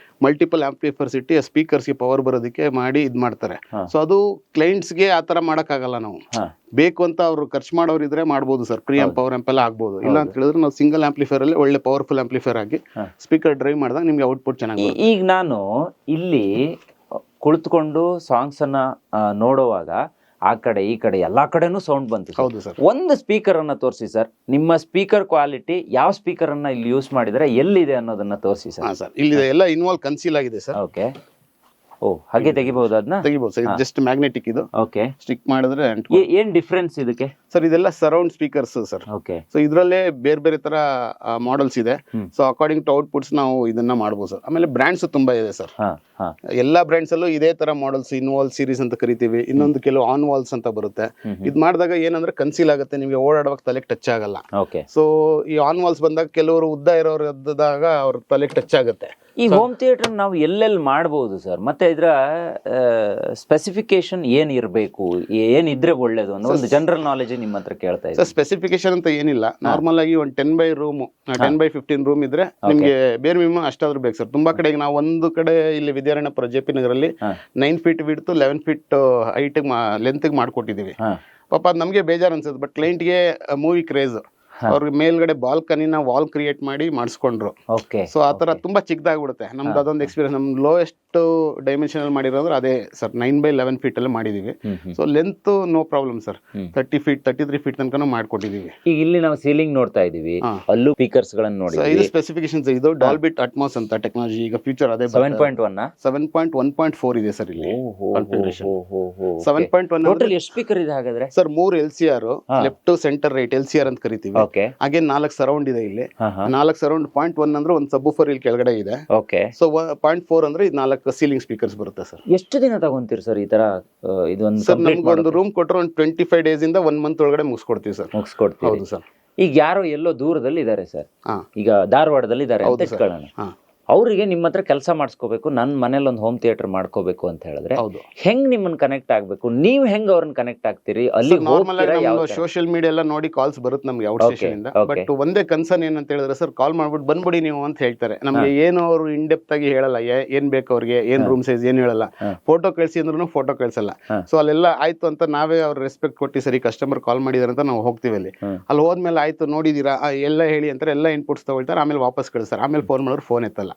ಮಲ್ಟಿಪಲ್ ಆಂಪ್ಲಿಫೈರ್ಸ್ ಇಟ್ಟು ಆ ಸ್ಪೀಕರ್ಸ್ಗೆ ಪವರ್ ಬರೋದಕ್ಕೆ ಮಾಡಿ ಇದ್ ಮಾಡ್ತಾರೆ. ಸೊ ಅದು ಕ್ಲೈಂಟ್ಸ್ಗೆ ಆ ತರ ಮಾಡಕ್ಕಾಗಲ್ಲ. ನಾವು ಬೇಕು ಅಂತ ಅವ್ರು ಖರ್ಚು ಮಾಡೋರು ಇದ್ರೆ ಮಾಡ್ಬೋದು sir. Pre amp, power amp ಎಲ್ಲ ಆಗ್ಬೋದು. ಇಲ್ಲ ಅಂತ ಹೇಳಿದ್ರೆ ನಾವು ಸಿಂಗಲ್ ಆಂಪ್ಲಿಫೈರ್ ಅಲ್ಲಿ ಒಳ್ಳೆ ಪವರ್ಫುಲ್ ಆಂಪ್ಲಿಫೈರ್ ಆಗಿ ಸ್ಪೀಕರ್ ಡ್ರೈವ್ ಮಾಡಿದಾಗ ನಿಮ್ಗೆ ಔಟ್ಪುಟ್ ಚೆನ್ನಾಗಿ. ಈಗ ನಾನು ಇಲ್ಲಿ ಕುಳಿತುಕೊಂಡು ಸಾಂಗ್ಸ್ ಅನ್ನ ನೋಡುವಾಗ ಆ ಕಡೆ ಈ ಕಡೆ ಎಲ್ಲಾ ಕಡೆನೂ ಸೌಂಡ್ ಬಂತು. ಹೌದು ಸರ್. ಒಂದು ಸ್ಪೀಕರ್ ಅನ್ನ ತೋರಿಸಿ ಸರ್. ನಿಮ್ಮ ಸ್ಪೀಕರ್ ಕ್ವಾಲಿಟಿ, ಯಾವ ಸ್ಪೀಕರ್ ಅನ್ನ ಇಲ್ಲಿ ಯೂಸ್ ಮಾಡಿದ್ರೆ ಎಲ್ಲಿದೆ ಅನ್ನೋದನ್ನ ತೋರಿಸಿ ಸರ್. ಸರ್ ಇಲ್ಲಿ ಎಲ್ಲ ಇನ್ವಾಲ್ವ್ ಕನ್ಸೀಲ್ ಆಗಿದೆ ಸರ್. ಓಕೆ. ಓ, ಹಾಗೆ ತೆಗಿಬಹುದು? ಅದನ್ನ ತೆಗಿಬಹುದು ಸರ್. ಜಸ್ಟ್ ಮ್ಯಾಗ್ನೆಟಿಕ್ ಇದು. ಓಕೆ. ಸ್ಟಿಕ್ ಮಾಡಿದ್ರೆ ಏನ್ ಡಿಫರೆನ್ಸ್ ಇದಕ್ಕೆ ಸರ್? ಇದೆಲ್ಲ surround speakers sir. Okay. So ಇದ್ರಲ್ಲೇ ಬೇರೆ ಬೇರೆ ತರ ಮಾಡೆಲ್ಸ್ ಇದೆ. ಸೊ ಅಕಾರ್ಡಿಂಗ್ ಟು ಔಟ್ಪುಟ್ಸ್ ನಾವು ಇದನ್ನ ಮಾಡಬಹುದು ಸರ್. ಆಮೇಲೆ ಬ್ರ್ಯಾಂಡ್ಸ್ ತುಂಬಾ ಇದೆ ಸರ್. ಎಲ್ಲಾ ಬ್ರ್ಯಾಂಡ್ಸ್ ಅಲ್ಲೂ ಇದೇ ತರ ಮಾಡೆಲ್ಸ್, ಇನ್ವಾಲ್ ಸೀರೀಸ್ ಅಂತ ಕರಿತೀವಿ. ಇನ್ನೊಂದು ಕೆಲವು ಆನ್ ವಾಲ್ಸ್ ಅಂತ ಬರುತ್ತೆ. ಇದ್ ಮಾಡಿದಾಗ ಏನಂದ್ರೆ ಕನ್ಸೀಲ್ ಆಗುತ್ತೆ, ನಿಮ್ಗೆ ಓಡಾಡುವಾಗ ತಲೆಗೆ ಟಚ್ ಆಗಲ್ಲ. ಸೊ ಈ ಆನ್ ವಾಲ್ಸ್ ಬಂದಾಗ ಕೆಲವರು ಉದ್ದ ಇರೋರು ಎದ್ದಾಗ ಅವ್ರ ತಲೆಗೆ ಟಚ್ ಆಗುತ್ತೆ. ಈ ಹೋಮ್ ಥಿಯೇಟರ್ ನಾವು ಎಲ್ಲೆಲ್ಲಿ ಮಾಡಬಹುದು ಸರ್? ಮತ್ತೆ ಇದರ ಸ್ಪೆಸಿಫಿಕೇಶನ್ ಏನ್ ಇರಬೇಕು, ಏನಿದ್ರೆ ಒಳ್ಳೇದು ಅನ್ನೋ ಒಂದು ಜನರಲ್ ನಾಲೆಜ್ ನಿಮ್ಮ ಹತ್ರ ಕೇಳ್ತಾ ಇದ್ದೀನಿ. ಸರ್ ಸ್ಪೆಸಿಫಿಕೇಶನ್ ಅಂತ ಏನಿಲ್ಲ. ನಾರ್ಮಲ್ ಆಗಿ ಒಂದು 10x15 ರೂಮ್ ಇದ್ರೆ ನಿಮ್ಗೆ ಬೇರೆ ಮಿನಿಮಮ್ ಅಷ್ಟಾದ್ರೂ ಬೇಕು ಸರ್. ತುಂಬಾ ಕಡೆ ನಾವು ಒಂದು ಕಡೆ ಇಲ್ಲಿ ವಿದ್ಯಾರಣ್ಯಪುರ JP ನಗರಲ್ಲಿ 9 feet width 11 feet height length ಮಾಡ್ಕೊಟ್ಟಿದೀವಿ. ಪಾಪ ಅದ್ ನಮ್ಗೆ ಬೇಜಾರ್ ಅನ್ಸುತ್ತೆ. ಬಟ್ ಕ್ಲೈಂಟ್ಗೆ ಮೂವಿ ಕ್ರೇಜ್, ಅವ್ರಿಗೆ ಮೇಲ್ಗಡೆ ಬಾಲ್ಕನಿನ ವಾಲ್ ಕ್ರಿಯೇಟ್ ಮಾಡಿ ಮಾಡಿಸ್ಕೊಂಡ್ರು. ಸೊ ಆತರ ತುಂಬಾ ಚಿಕ್ಕದಾಗ್ಬಿಡುತ್ತೆ. ನಮ್ದು ಅದೊಂದು ಎಕ್ಸ್ಪೀರಿಯನ್ಸ್. ನಮ್ ಲೋಯೆಸ್ಟ್ ಡೈಮೆನ್ಷನ್ ಅಲ್ಲಿ ಮಾಡಿರೋದ್ರೆ ಅದೇ ಸರ್. 9x11 ಫೀಟ್ ಅಲ್ಲಿ ಮಾಡಿದೀವಿ. So length no problem sir. 30 feet 33 feet ತನಕ ಮಾಡ್ಕೊಟ್ಟಿದೀವಿ. ಈಗ ಇಲ್ಲಿ ನಾವು ಸೀಲಿಂಗ್ ನೋಡ್ತಾ ಇದೀವಿ, ಅಲ್ಲೂ ಸ್ಪೀಕರ್ಸ್ ಗಳನ್ನ ನೋಡಿ. ಇದು ಸ್ಪೆಸಿಫಿಕೇಶನ್ಸ್. ಇದು ಡಾಲ್ಬಿ ಅಟ್ಮಾಸ್ ಅಂತ ಟೆಕ್ನಾಲಜಿ. ಈಗ ಫ್ಯೂಚರ್ ಅದೇ 7.1.4 ಇದೆ ಸರ್ ಇಲ್ಲಿ. 7.1 ಟೋಟಲ್ ಎಷ್ಟು ಸ್ಪೀಕರ್ ಇದೆ ಹಾಗಾದ್ರೆ sir? 3 LCR, left centre right LCR ಅಂತ ಕರಿತೀವಿ. ಹಾಗೆ 4 ಸರೌಂಡ್ ಇದೆ ಇಲ್ಲಿ. 4 ಸರೌಂಡ್ 0.1 ಅಂದ್ರೆ ಒಂದು ಸಬ್ವೂಫರ್ ಇಲ್ಲಿ ಕೆಳಗಡೆ ಇದೆ. ಸೊ 0.4 ಅಂದ್ರೆ 4 ಸೀಲಿಂಗ್ ಸ್ಪೀಕರ್ಸ್ ಬರುತ್ತೆ ಸರ್. ಎಷ್ಟು ದಿನ ತಗೊಂತೀರಿ ಸರ್ ಈ ತರ? ಇದೊಂದು ಸರ್ ನಮ್ಗೆ ಒಂದು ರೂಮ್ ಕೊಟ್ಟರೆ ಒಂದು 25 ಡೇಸ್ ಇಂದ 1 ಮಂತ್ ಒಳಗಡೆ ಮುಗಿಸ್ಕೊಡ್ತೀವಿ ಸರ್. ಹೌದು ಸರ್. ಈಗ ಯಾರೋ ಎಲ್ಲೋ ದೂರದಲ್ಲಿ ಇದಾರೆ ಸರ್, ಈಗ ಧಾರವಾಡದಲ್ಲಿ ಇದಾರೆ ಅಂತ ಇಟ್ಕೊಳ್ಳೋಣ. ಅವರಿಗೆ ನಿಮ್ಮ ಹತ್ರ ಕೆಲಸ ಮಾಡಿಸ್ಕೋಬೇಕು, ನನ್ನ ಮನೇಲಿ ಒಂದು ಹೋಮ್ ಥಿಯೇಟರ್ ಮಾಡ್ಕೋಬೇಕು ಅಂತ ಹೇಳಿದ್ರೆ ಹೌದು. ಹೆಂಗ್ ನಿಮ್ಮನ್ನ ಕನೆಕ್ಟ್ ಆಗ್ಬೇಕು, ನೀವು ಹೆಂಗ್ ಅವ್ರನ್ನ ಕನೆಕ್ಟ್ ಆಗ್ತೀರಿ? ಅಲ್ಲಿ ನಾರ್ಮಲ್ ಆಗಿ ಸೋಷಿಯಲ್ ಮೀಡಿಯಾ ಎಲ್ಲ ನೋಡಿ ಕಾಲ್ಸ್ ಬರುತ್ತೆ ನಮ್ಗೆ ಔಟ್ ಸ್ಟೇಷನ್ ಇಂದ. ಬಟ್ ಒಂದೇ ಕನ್ಸರ್ನ್ ಏನಂತ ಹೇಳಿದ್ರೆ ಸರ್, ಕಾಲ್ ಮಾಡ್ಬಿಟ್ಟು ಬಂದ್ಬಿಡಿ ನೀವು ಅಂತ ಹೇಳ್ತಾರೆ. ನಮ್ಗೆ ಏನು ಅವರು ಇನ್ ಡೆಪ್ತ್ ಆಗಿ ಹೇಳಲ್ಲ, ಏನ್ ಬೇಕು ಅವ್ರಿಗೆ, ಏನ್ ರೂಮ್ ಸೈಜ್ ಏನ್ ಹೇಳಲ್ಲ. ಫೋಟೋ ಕಳ್ಸಿ ಅಂದ್ರೂ ಫೋಟೋ ಕಳ್ಸಲ್ಲ. ಸೊ ಅಲ್ಲೆಲ್ಲ ಆಯ್ತು ಅಂತ ನಾವೇ ಅವ್ರ ರೆಸ್ಪೆಕ್ಟ್ ಕೊಟ್ಟು ಸರಿ ಕಸ್ಟಮರ್ ಕಾಲ್ ಮಾಡಿದಾರೆ ಅಂತ ನಾವು ಹೋಗ್ತೀವಿ. ಅಲ್ಲಿ ಹೋದ್ಮೇಲೆ ಆಯ್ತು ನೋಡಿದೀರಾ ಎಲ್ಲ ಹೇಳಿ ಅಂತಾರೆ, ಎಲ್ಲ ಇನ್ಪುಟ್ಸ್ ತಗೊಳ್ತಾರೆ, ಆಮೇಲೆ ವಾಪಸ್ ಕಳಿಸ್ತಾರೆ. ಆಮೇಲೆ ಫೋನ್ ಮಾಡೋರು ಫೋನ್ ಎತ್ತಲ್ಲ.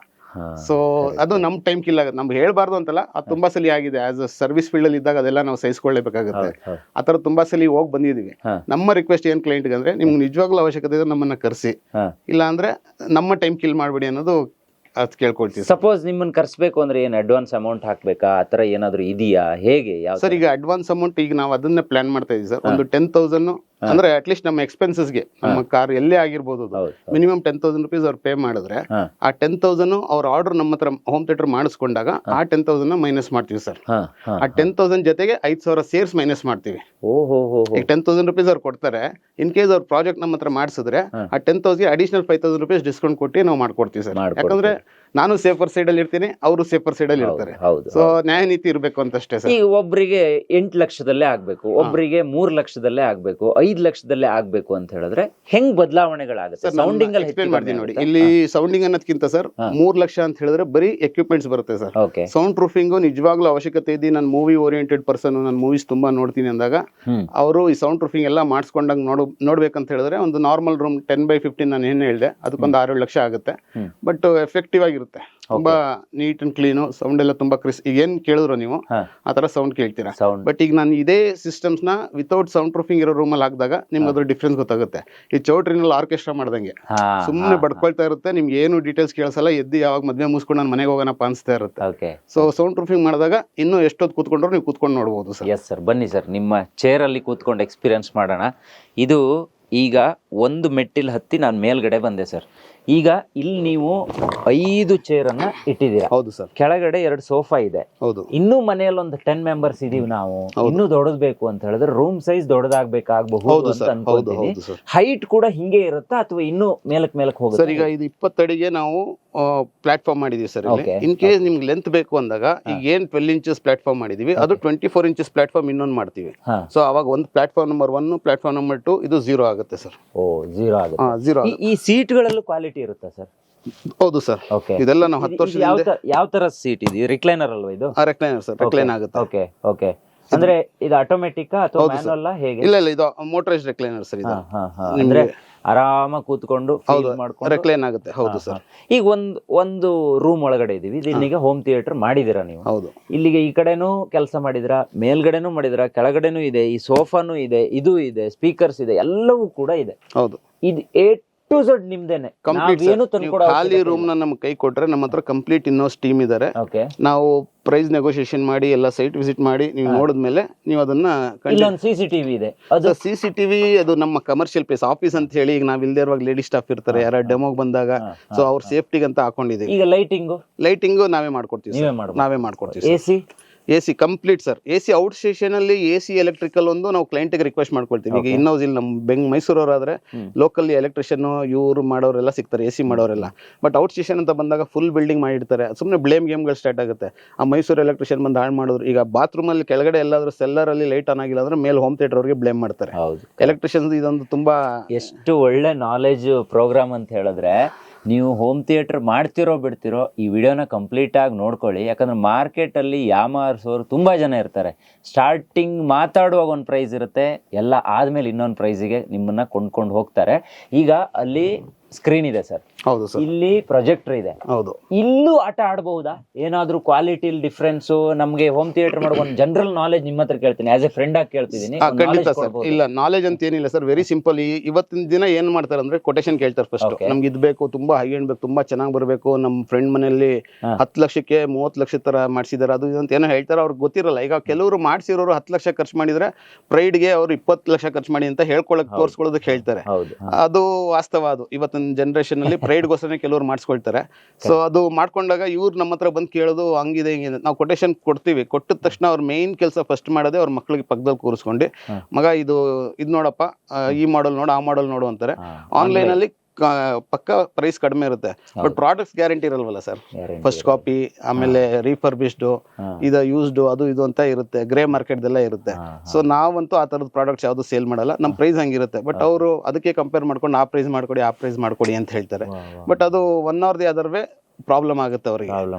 ಸೊ ಅದು ನಮ್ ಟೈಮ್ ಕಿಲ್ ಆಗುತ್ತೆ. ನಮ್ಗೆ ಹೇಳ್ಬಾರ್ದು ಅಂತಲ್ಲ, ಅದು ತುಂಬಾ ಸಲ ಆಗಿದೆ. ಆಸ್ ಅ ಸರ್ವಿಸ್ ಫೀಲ್ಡ್ ಅಲ್ಲಿ ಇದ್ದಾಗ ಅದೆಲ್ಲ ನಾವು ಸಹಿಸ್ಕೊಳ್ಳೇಬೇಕಾಗುತ್ತೆ. ಆತರ ತುಂಬಾ ಸಲ ಹೋಗಿ ಬಂದಿದೀವಿ. ನಮ್ಮ ರಿಕ್ವೆಸ್ಟ್ ಏನ್ ಕ್ಲೈಂಟ್ ಅಂದ್ರೆ, ನಿಮ್ಗೆ ನಿಜವಾಗ್ಲೂ ಅವಶ್ಯಕತೆ ಇದ್ರೆ ನಮ್ಮನ್ನ ಕರೆಸಿ, ಇಲ್ಲ ಅಂದ್ರೆ ನಮ್ಮ ಟೈಮ್ ಕಿಲ್ ಮಾಡ್ಬೇಡಿ ಅನ್ನೋದು ಅದ್ ಕೇಳ್ಕೊಳ್ತೀವಿ. ಸಪೋಸ್ ನಿಮ್ಮನ್ನ ಕರ್ಸ್ಬೇಕು ಅಂದ್ರೆ ಏನ್ ಅಡ್ವಾನ್ಸ್ ಅಮೌಂಟ್ ಹಾಕ್ಬೇಕಾ, ಆತರ ಏನಾದ್ರು ಇದೆಯಾ, ಹೇಗೆ? ಸರ್ ಈಗ ಅಡ್ವಾನ್ಸ್ ಅಮೌಂಟ್ ಈಗ ನಾವು ಅದನ್ನೇ ಪ್ಲಾನ್ ಮಾಡ್ತಾ ಇದೀವಿ ಸರ್. ಒಂದು 10,000 ಅಂದ್ರೆ ಅಟ್ಲೀಸ್ಟ್ ನಮ್ಮ ಎಕ್ಸ್ಪೆನ್ಸಸ್ಗೆ, ನಮ್ಮ ಕಾರ್ ಎಲ್ಲೇ ಆಗಿರ್ಬೋದು, ಮಿನಿಮಮ್ 10,000 rupees ಅವ್ರು ಪೇ ಮಾಡಿದ್ರೆ, ಆ 10,000 ಅವ್ರ ಆರ್ಡರ್ ನಮ್ಮ ಹತ್ರ ಹೋಮ್ ಥಿಯೇಟರ್ ಮಾಡಿಸ್ಕೊಂಡಾಗ ಆ 10,000 ಮೈನಸ್ ಮಾಡ್ತೀವಿ ಸರ್. ಆ 10,000 ಜೊತೆಗೆ 5,000 ಸೇರ್ಸ್ ಮೈನಸ್ ಮಾಡ್ತೀವಿ. ಈಗ 10,000 rupees ಅವ್ರು ಕೊಡ್ತಾರೆ. ಇನ್ ಕೇಸ್ ಅವ್ರ ಪ್ರಾಜೆಕ್ಟ್ ನಮ್ಮ ಹತ್ರ ಮಾಡಿಸಿದ್ರೆ ಆ 10,000 ಅಡಿಷನಲ್ 5,000 rupees ಡಿಸ್ಕೌಂಟ್ ಕೊಟ್ಟು ನಾವು ಮಾಡ್ಕೊಡ್ತೀವಿ ಸರ್. ಯಾಕಂದ್ರೆ ನಾನು ಸೇಫರ್ ಸೈಡ್ ಅಲ್ಲಿ ಇರ್ತೀನಿ, ಅವರು ಸೇಫರ್ ಸೈಡ್ ಅಲ್ಲಿ ಇರ್ತಾರೆ. ಸೊ ನ್ಯಾಯ ನೀತಿ ಇರ್ಬೇಕು ಅಂತಷ್ಟೇ ಸರ್. ಈಗ ಒಬ್ಬರಿಗೆ 8 ಲಕ್ಷದಲ್ಲೇ ಆಗ್ಬೇಕು, ಒಬ್ಬರಿಗೆ 3 ಲಕ್ಷದಲ್ಲೇ ಆಗ್ಬೇಕು, 5 ಲಕ್ಷದಲ್ಲೇ ಆಗ್ಬೇಕು ಅಂತ ಹೇಳಿದ್ರೆ ಹೆಂಗ್ ಬದಲಾವಣೆಗಳಾಗುತ್ತೆ? ಸೌಂಡಿಂಗ್ ಅಲ್ಲಿ ಎಕ್ಸ್ಪ್ಲೇನ್ ಮಾಡ್ತೀನಿ ನೋಡಿ. ಇಲ್ಲಿ ಸೌಂಡಿಂಗ್ ಅನ್ನೋದಕ್ಕಿಂತ ಸರ್ 3 ಲಕ್ಷ ಅಂತ ಹೇಳಿದ್ರೆ ಬರೀ ಎಕ್ವಿಪ್ಮೆಂಟ್ಸ್ ಬರುತ್ತೆ ಸರ್. ಸೌಂಡ್ ಪ್ರೂಫಿಂಗ್ ನಿಜವಾಗ್ಲೂ ಅವಶ್ಯಕತೆ ಇದೆ. ನಾನು ಮೂವಿ ಓರಿಯೆಂಟೆಡ್ ಪರ್ಸನ್, ನಾನು ಮೂವೀಸ್ ತುಂಬಾ ನೋಡ್ತೀನಿ ಅಂದಾಗ ಅವರು ಈ ಸೌಂಡ್ ಪ್ರೂಫಿಂಗ್ ಎಲ್ಲ ಮಾಡಿಸ್ಕೊಂಡಾಗ ನೋಡ್ಬೇಕಂತ ಹೇಳಿದ್ರೆ ಒಂದು ನಾರ್ಮಲ್ ರೂಮ್ 10x15 ನಾನು ಏನ್ ಹೇಳಿದೆ ಅದಕ್ಕೊಂದು 6-7 ಲಕ್ಷ ಆಗುತ್ತೆ. ಬಟ್ ಎಫೆಕ್ಟಿವ್ ಆಗಿರುತ್ತೆ, ತುಂಬಾ ನೀಟ್ ಅಂಡ್ ಕ್ಲೀನ್, ಸೌಂಡ್ ಎಲ್ಲ ತುಂಬಾ ಕ್ರಿಸ್ಪ್. ಈಗ ಏನ್ ಕೇಳಿದ್ರು ನೀವು ಆತರ ಸೌಂಡ್ ಕೇಳ್ತೀರಾ. ಬಟ್ ಈಗ ನಾನು ಇದೇ ಸಿಸ್ಟಮ್ಸ್ ನ ವಿತೌಟ್ ಸೌಂಡ್ ಪ್ರೂಫಿಂಗ್ ಇರೋ ರೂಮ್ ಅಲ್ಲಿ ಹಾಕಿದಾಗ ನಿಮ್ಗೆ ಅದ್ರ ಡಿಫ್ರೆನ್ಸ್ ಗೊತ್ತಾಗುತ್ತೆ. ಈ ಚೌಟ್ರಿನಲ್ಲಿ ಆರ್ಕೆಸ್ಟ್ರಾ ಮಾಡ್ದಂಗೆ ಸುಮ್ಮನೆ ಬಡ್ಕೊಳ್ತಾ ಇರುತ್ತೆ, ನಿಮ್ಗೆ ಏನು ಡೀಟೇಲ್ಸ್ ಕೇಳಿಸಲ್ಲ. ಎದ್ದು ಯಾವಾಗ ಮದ್ವೆ ಮುಗಿಸ್ಕೊಂಡು ನಾನು ಮನೆಗೆ ಹೋಗೋಣಪ್ಪ ಅನ್ಸ್ತಾ ಇರುತ್ತೆ. ಸೊ ಸೌಂಡ್ ಪ್ರೂಫಿಂಗ್ ಮಾಡಿದಾಗ ಇನ್ನೂ ಎಷ್ಟೊತ್ತು ಕೂತ್ಕೊಂಡ್ರು ನೀವು ಕೂತ್ಕೊಂಡು ನೋಡ್ಬೋದು ಸರ್. ಎಸ್ ಸರ್, ಬನ್ನಿ ಸರ್ ನಿಮ್ಮ ಚೇರ್ ಅಲ್ಲಿ ಕೂತ್ಕೊಂಡು ಎಕ್ಸ್ಪೀರಿಯನ್ಸ್ ಮಾಡೋಣ. ಇದು ಈಗ ಒಂದು ಮೆಟ್ಟಿಲು ಹತ್ತಿ ನಾನು ಮೇಲ್ಗಡೆ ಬಂದೆ ಸರ್. ಈಗ ಇಲ್ಲಿ ನೀವು 5 ಚೇರನ್ನ ಇಟ್ಟಿದ್ದೀರಾ. ಹೌದು ಸರ್. ಕೆಳಗಡೆ 2 ಸೋಫಾ ಇದೆ. ಹೌದು. ಇನ್ನೂ ಮನೆಯಲ್ಲಿ ಒಂದು 10 ಮೆಂಬರ್ಸ್ ಇದೀವಿ ನಾವು. ಇನ್ನೂ ದೊಡ್ಡದ್ಬೇಕು ಅಂತ ಹೇಳಿದ್ರೆ ರೂಮ್ ಸೈಜ್ ದೊಡ್ಡದಾಗಬೇಕಾಗಬಹುದು ಅಂತ ಅನ್ಕೊಳ್ತೀನಿ. ಹೈಟ್ ಕೂಡ ಹಿಂಗೆ ಇರುತ್ತಾ ಅಥವಾ ಇನ್ನೂ ಮೇಲಕ್ಕೆ ಹೋಗುತ್ತೆ ಸರ್? ಈಗ ಇದು 20 ಅಡಿಗೆ ನಾವು ಪ್ಲಾಟ್ಫಾರ್ಮ್ ಮಾಡಿದೀವಿ ಸರ್. ಇನ್ ಕೇಸ್ ನಿಮ್ಗೆ ಲೆಂತ್ ಬೇಕು ಅಂದಾಗ ಈಗ ಏನ್ 12 ಇಂಚಸ್ ಪ್ಲಾಟ್ಫಾರ್ಮ್ ಮಾಡಿದೀವಿ, ಅದು 24 ಇಂಚಸ್ ಪ್ಲಾಟ್ಫಾರ್ಮ್ ಇನ್ನೊಂದು ಮಾಡ್ತೀವಿ. ಸೊ ಅವಾಗ ಒಂದು ಪ್ಲಾಟ್ಫಾರ್ಮ್ ನಂಬರ್ 1, ಪ್ಲಾಟ್ಫಾರ್ಮ್ ನಂಬರ್ 2 ಇದು 0 ಆಗುತ್ತೆ ಸರ್. ಝೀರೋ ಆಗುತ್ತೆ. 0. ಈ ಸೀಟ್ಗಳಲ್ಲೂ ಕ್ವಾಲಿಟಿ ಇರುತ್ತಾ ಸರ್? ಹೌದು ಸರ್. ಇದೆಲ್ಲ ನಾವು 10 ವರ್ಷದಿಂದ. ಯಾವ ತರ ಸೀಟ್ ಇದೆ? ರಿಕ್ಲೈನರ್ ಅಲ್ವಾ ಇದು? ರಿಕ್ಲೈನರ್ ಸರ್, ರಿಕ್ಲೈನ್ ಆಗುತ್ತೆ. ಓಕೆ. ಅಂದ್ರೆ ಇದು ಆಟೋಮೆಟಿಕ್ ಅಥವಾ ಮ್ಯಾನುವಲ್ ಹೇಗೆ? ಇಲ್ಲ ಇದು ಮೋಟರೈಸ್ಡ್ ರಿಕ್ಲೈನರ್ ಸರ್. ಇದು ಅಂದ್ರೆ ಆರಾಮಾಗಿ ಕೂತ್ಕೊಂಡು ಮಾಡ್ಕೊಂಡು ರಿಕ್ಲೈನ್ ಆಗುತ್ತೆ. ಹೌದು ಸರ್. ಈಗ ಒಂದು ರೂಮ್ ಒಳಗಡೆ ಇದೀವಿ, ಇಲ್ಲಿಗೆ ಹೋಮ್ ಥಿಯೇಟರ್ ಮಾಡಿದಿರಾ ನೀವು? ಹೌದು. ಇಲ್ಲಿಗೆ ಈ ಕಡೆನೂ ಕೆಲಸ ಮಾಡಿದಿರಾ, ಮೇಲ್ಗಡೆನೂ ಮಾಡಿದಿರಾ, ಕೆಳಗಡೆನೂ ಇದೆ, ಈ ಸೋಫಾನು ಇದೆ, ಇದು ಇದೆ, ಸ್ಪೀಕರ್ಸ್ ಇದೆ, ಎಲ್ಲವೂ ಕೂಡ ಇದೆ. ಹೌದು. ಇದು ಟು ಝೆಡ್ ನಿಮ್ದೇನೆ. ಖಾಲಿ ರೂಮ್ ನಮ್ ಕೈ ಕೊಟ್ರೆ ನಮ್ಮ ಹತ್ರ ಕಂಪ್ಲೀಟ್ ಇನ್ನೋಸ್ ಟೀಮ್ ಇದಾರೆ. ನಾವು ಪ್ರೈಸ್ ನೆಗೋಷಿಯೇಷನ್ ಮಾಡಿ ಎಲ್ಲ ಸೈಟ್ ವಿಸಿಟ್ ಮಾಡಿ ನೀವು ನೋಡಿದ್ಮೇಲೆ ನೀವು ಅದನ್ನ CCTV ಇದೆ. ಅದು CCTV ಅದು ನಮ್ಮ ಕಮರ್ಷಿಯಲ್ ಪ್ಲೇಸ್ ಆಫೀಸ್ ಅಂತ ಹೇಳಿ ಈಗ ನಾವ್ ಇಲ್ದೇ ಇರುವಾಗ ಲೇಡಿ ಸ್ಟಾಫ್ ಇರ್ತಾರೆ, ಯಾರ ಡೆಮೋಗ್ ಬಂದಾಗ ಸೊ ಅವ್ರ ಸೇಫ್ಟಿಗೆ ಅಂತ ಹಾಕೊಂಡಿದೀವಿ. ಈಗ ಲೈಟಿಂಗ್ ನಾವೇ ಮಾಡ್ಕೊಡ್ತೀವಿ. AC complete sir. AC out station ಅಲ್ಲಿ AC ಎಲೆಕ್ಟ್ರಿಕಲ್ ಒಂದು ನಾವು ಕ್ಲೈಂಟ್ ಗೆ ರಿಕ್ವೆಸ್ಟ್ ಮಾಡ್ಕೊಳ್ತೀವಿ. ಈಗ ಇನ್ನೋಸ್ ಇಲ್ಲಿ ನಮ್ಮ ಮೈಸೂರವರಾದ್ರೆ ಲೋಕಲ್ ಎಲೆಕ್ಟ್ರಿಷಿಯನ್ ಇವ್ರು ಮಾಡೋರೆಲ್ಲ ಸಿಗ್ತಾರೆ, AC ಮಾಡೋರೆಲ್ಲ. ಬಟ್ ಔಟ್ ಸ್ಟೇಷನ್ ಅಂತ ಬಂದಾಗ ಫುಲ್ ಬಿಲ್ಡಿಂಗ್ ಮಾಡಿರ್ತಾರೆ, ಸುಮ್ಮನೆ ಬ್ಲೇಮ್ ಗೇಮ್ಗಳು ಸ್ಟಾರ್ಟ್ ಆಗುತ್ತೆ. ಆ ಮೈಸೂರು ಎಲೆಕ್ಟ್ರಿಷಿಯನ್ ಬಂದು ಹಾಳು ಮಾಡಿದ್ರು. ಈಗ ಬಾತ್ರೂಮ್ ಅಲ್ಲಿ ಕೆಳಗಡೆ ಎಲ್ಲಾದ್ರೂ ಸೆಲ್ಲರ್ ಅಲ್ಲಿ ಲೈಟ್ ಆನ್ ಆಗಿಲ್ಲ ಅಂದ್ರೆ ಮೇಲೆ ಹೋಮ್ ಥಿಯೇಟರ್ ಅವ್ರಿಗೆ ಬ್ಲೇಮ್ ಮಾಡ್ತಾರೆ. ಎಲೆಕ್ಟ್ರಿಷಿಯನ್ಸ್ ಇದೊಂದು ತುಂಬಾ ಎಷ್ಟು ಒಳ್ಳೆ ನಾಲೆಜ್ ಪ್ರೋಗ್ರಾಮ್ ಅಂತ ಹೇಳಿದ್ರೆ, ನೀವು ಹೋಮ್ ಥಿಯೇಟರ್ ಮಾಡ್ತಿರೋ ಬಿಡ್ತಿರೋ ಈ ವಿಡಿಯೋನ ಕಂಪ್ಲೀಟ್ ಆಗಿ ನೋಡ್ಕೊಳ್ಳಿ. ಯಾಕಂದ್ರೆ ಮಾರ್ಕೆಟ್ ಅಲ್ಲಿ ಯಾಮಾರಿಸೋರು ತುಂಬಾ ಜನ ಇರ್ತಾರೆ. ಸ್ಟಾರ್ಟಿಂಗ್ ಮಾತಾಡುವಾಗ ಒಂದು ಪ್ರೈಸ್ ಇರುತ್ತೆ, ಎಲ್ಲ ಆದ್ಮೇಲೆ ಇನ್ನೊಂದು ಪ್ರೈಸಿಗೆ ನಿಮ್ಮನ್ನ ಕೊಂಡ್ಕೊಂಡು ಹೋಗ್ತಾರೆ. ಈಗ ಅಲ್ಲಿ ಸ್ಕ್ರೀನ್ ಇದೆ ಸರ್. ಹೌದು ಸರ್. ಇಲ್ಲಿ ಪ್ರೊಜೆಕ್ಟರ್ ಇದೆ. ಹೌದು. ಇಲ್ಲೂ ಆಟ ಆಡಬಹುದಾ? ಏನಾದ್ರೂ ಕ್ವಾಲಿಟಿ ಡಿಫ್ರೆನ್ಸ್ ನಮ್ಗೆ ಹೋಮ್ ಥಿಯೇಟರ್ ಮಾಡೋ ಒಂದು ಜನರಲ್ ನಾಲೆಜ್ ನಿಮ್ಮ ಹತ್ರ ಕೇಳ್ತೀನಿ, ಆಸ್ ಎ ಫ್ರೆಂಡ್ ಆಗಿ ಕೇಳ್ತಿದ್ದೀನಿ. ಖಂಡಿತ ಸರ್. ಇಲ್ಲ ನಾಲೆಜ್ ಅಂತ ಏನಿಲ್ಲ ಸರ್, ವೆರಿ ಸಿಂಪಲ್. ಇವತ್ತಿನ ದಿನ ಏನ್ ಮಾಡ್ತಾರೆ ಅಂದ್ರೆ ಕೊಟೇಶನ್ ಕೇಳ್ತಾರೆ ಫಸ್ಟ್. ನಮ್ಗೆ ಇದ್ ಬೇಕು, ತುಂಬಾ ಹೈ ಎಂಡ್ ಬೇಕು, ತುಂಬಾ ಚೆನ್ನಾಗಿ ಬರಬೇಕು, ನಮ್ಮ ಫ್ರೆಂಡ್ ಮನೆಯಲ್ಲಿ 10 ಲಕ್ಷಕ್ಕೆ 30 ಲಕ್ಷ ತರ ಮಾಡ್ಸಿದಾರೆ, ಅದು ಅಂತ ಏನೋ ಹೇಳ್ತಾರೆ. ಅವ್ರಿಗೆ ಗೊತ್ತಿರಲ್ಲ. ಈಗ ಕೆಲವರು ಮಾಡ್ಸಿರೋರು 10 ಲಕ್ಷ ಖರ್ಚು ಮಾಡಿದ್ರೆ ಪ್ರೈಡ್ಗೆ ಅವ್ರು 20 ಲಕ್ಷ ಖರ್ಚು ಮಾಡಿ ಅಂತ ಹೇಳ್ಕೊಳಕ್ ತೋರ್ಸ್ಕೊಳ್ಳೋದಕ್ಕೆ ಹೇಳ್ತಾರೆ. ಅದು ವಾಸ್ತವ. ಅದು ಇವತ್ತಿನ ಜನರೇಷನ್ ಅಲ್ಲಿ ಪ್ರೈಡ್ಗೋಸ್ಕರ ಕೆಲವರು ಮಾಡಿಸ್ಕೊಳ್ತಾರೆ. ಸೊ ಅದು ಮಾಡ್ಕೊಂಡಾಗ ಇವ್ರು ನಮ್ಮ ಹತ್ರ ಬಂದು ಕೇಳೋದು ಹಂಗಿದೆ ಹಿಂಗಿದೆ. ನಾವು ಕೊಟೇಶನ್ ಕೊಡ್ತೀವಿ. ಕೊಟ್ಟಿದ ತಕ್ಷಣ ಅವ್ರ ಮೇನ್ ಕೆಲಸ ಫಸ್ಟ್ ಮಾಡೋದೇ ಅವ್ರ ಮಕ್ಳಿಗೆ ಪಕ್ಕದಲ್ಲಿ ಕೂರಿಸ್ಕೊಂಡು, ಮಗ ಇದು ನೋಡಪ್ಪ, ಈ ಮಾಡಲ್ ನೋಡು, ಆ ಮಾಡಲ್ ನೋಡು ಅಂತಾರೆ. ಆನ್ಲೈನ್ ಅಲ್ಲಿ ಪಕ್ಕ ಪ್ರೈಸ್ ಕಡಿಮೆ ಇರುತ್ತೆ, ಬಟ್ ಪ್ರಾಡಕ್ಟ್ಸ್ ಗ್ಯಾರಂಟಿ ಇರಲ್ವಲ್ಲ ಸರ್. ಫಸ್ಟ್ ಕಾಪಿ, ಆಮೇಲೆ ರೀಫರ್ಬಿಶ್ಡ್, ಇದು ಯೂಸ್ಡ್, ಅದು ಇದು ಅಂತ ಇರುತ್ತೆ, ಗ್ರೇ ಮಾರ್ಕೆಟ್ದೆಲ್ಲ ಇರುತ್ತೆ. ಸೊ ನಾವಂತೂ ಆ ಥರದ ಪ್ರಾಡಕ್ಟ್ಸ್ ಯಾವುದು ಸೇಲ್ ಮಾಡಲ್ಲ, ನಮ್ಮ ಪ್ರೈಸ್ ಹಂಗಿರುತ್ತೆ. ಬಟ್ ಅವರು ಅದಕ್ಕೆ ಕಂಪೇರ್ ಮಾಡ್ಕೊಂಡು ಆ ಪ್ರೈಸ್ ಮಾಡ್ಕೊಡಿ ಅಂತ ಹೇಳ್ತಾರೆ. ಬಟ್ ಅದು one R the other way problem ಆಗುತ್ತೆ ಅವರಿಗೆ.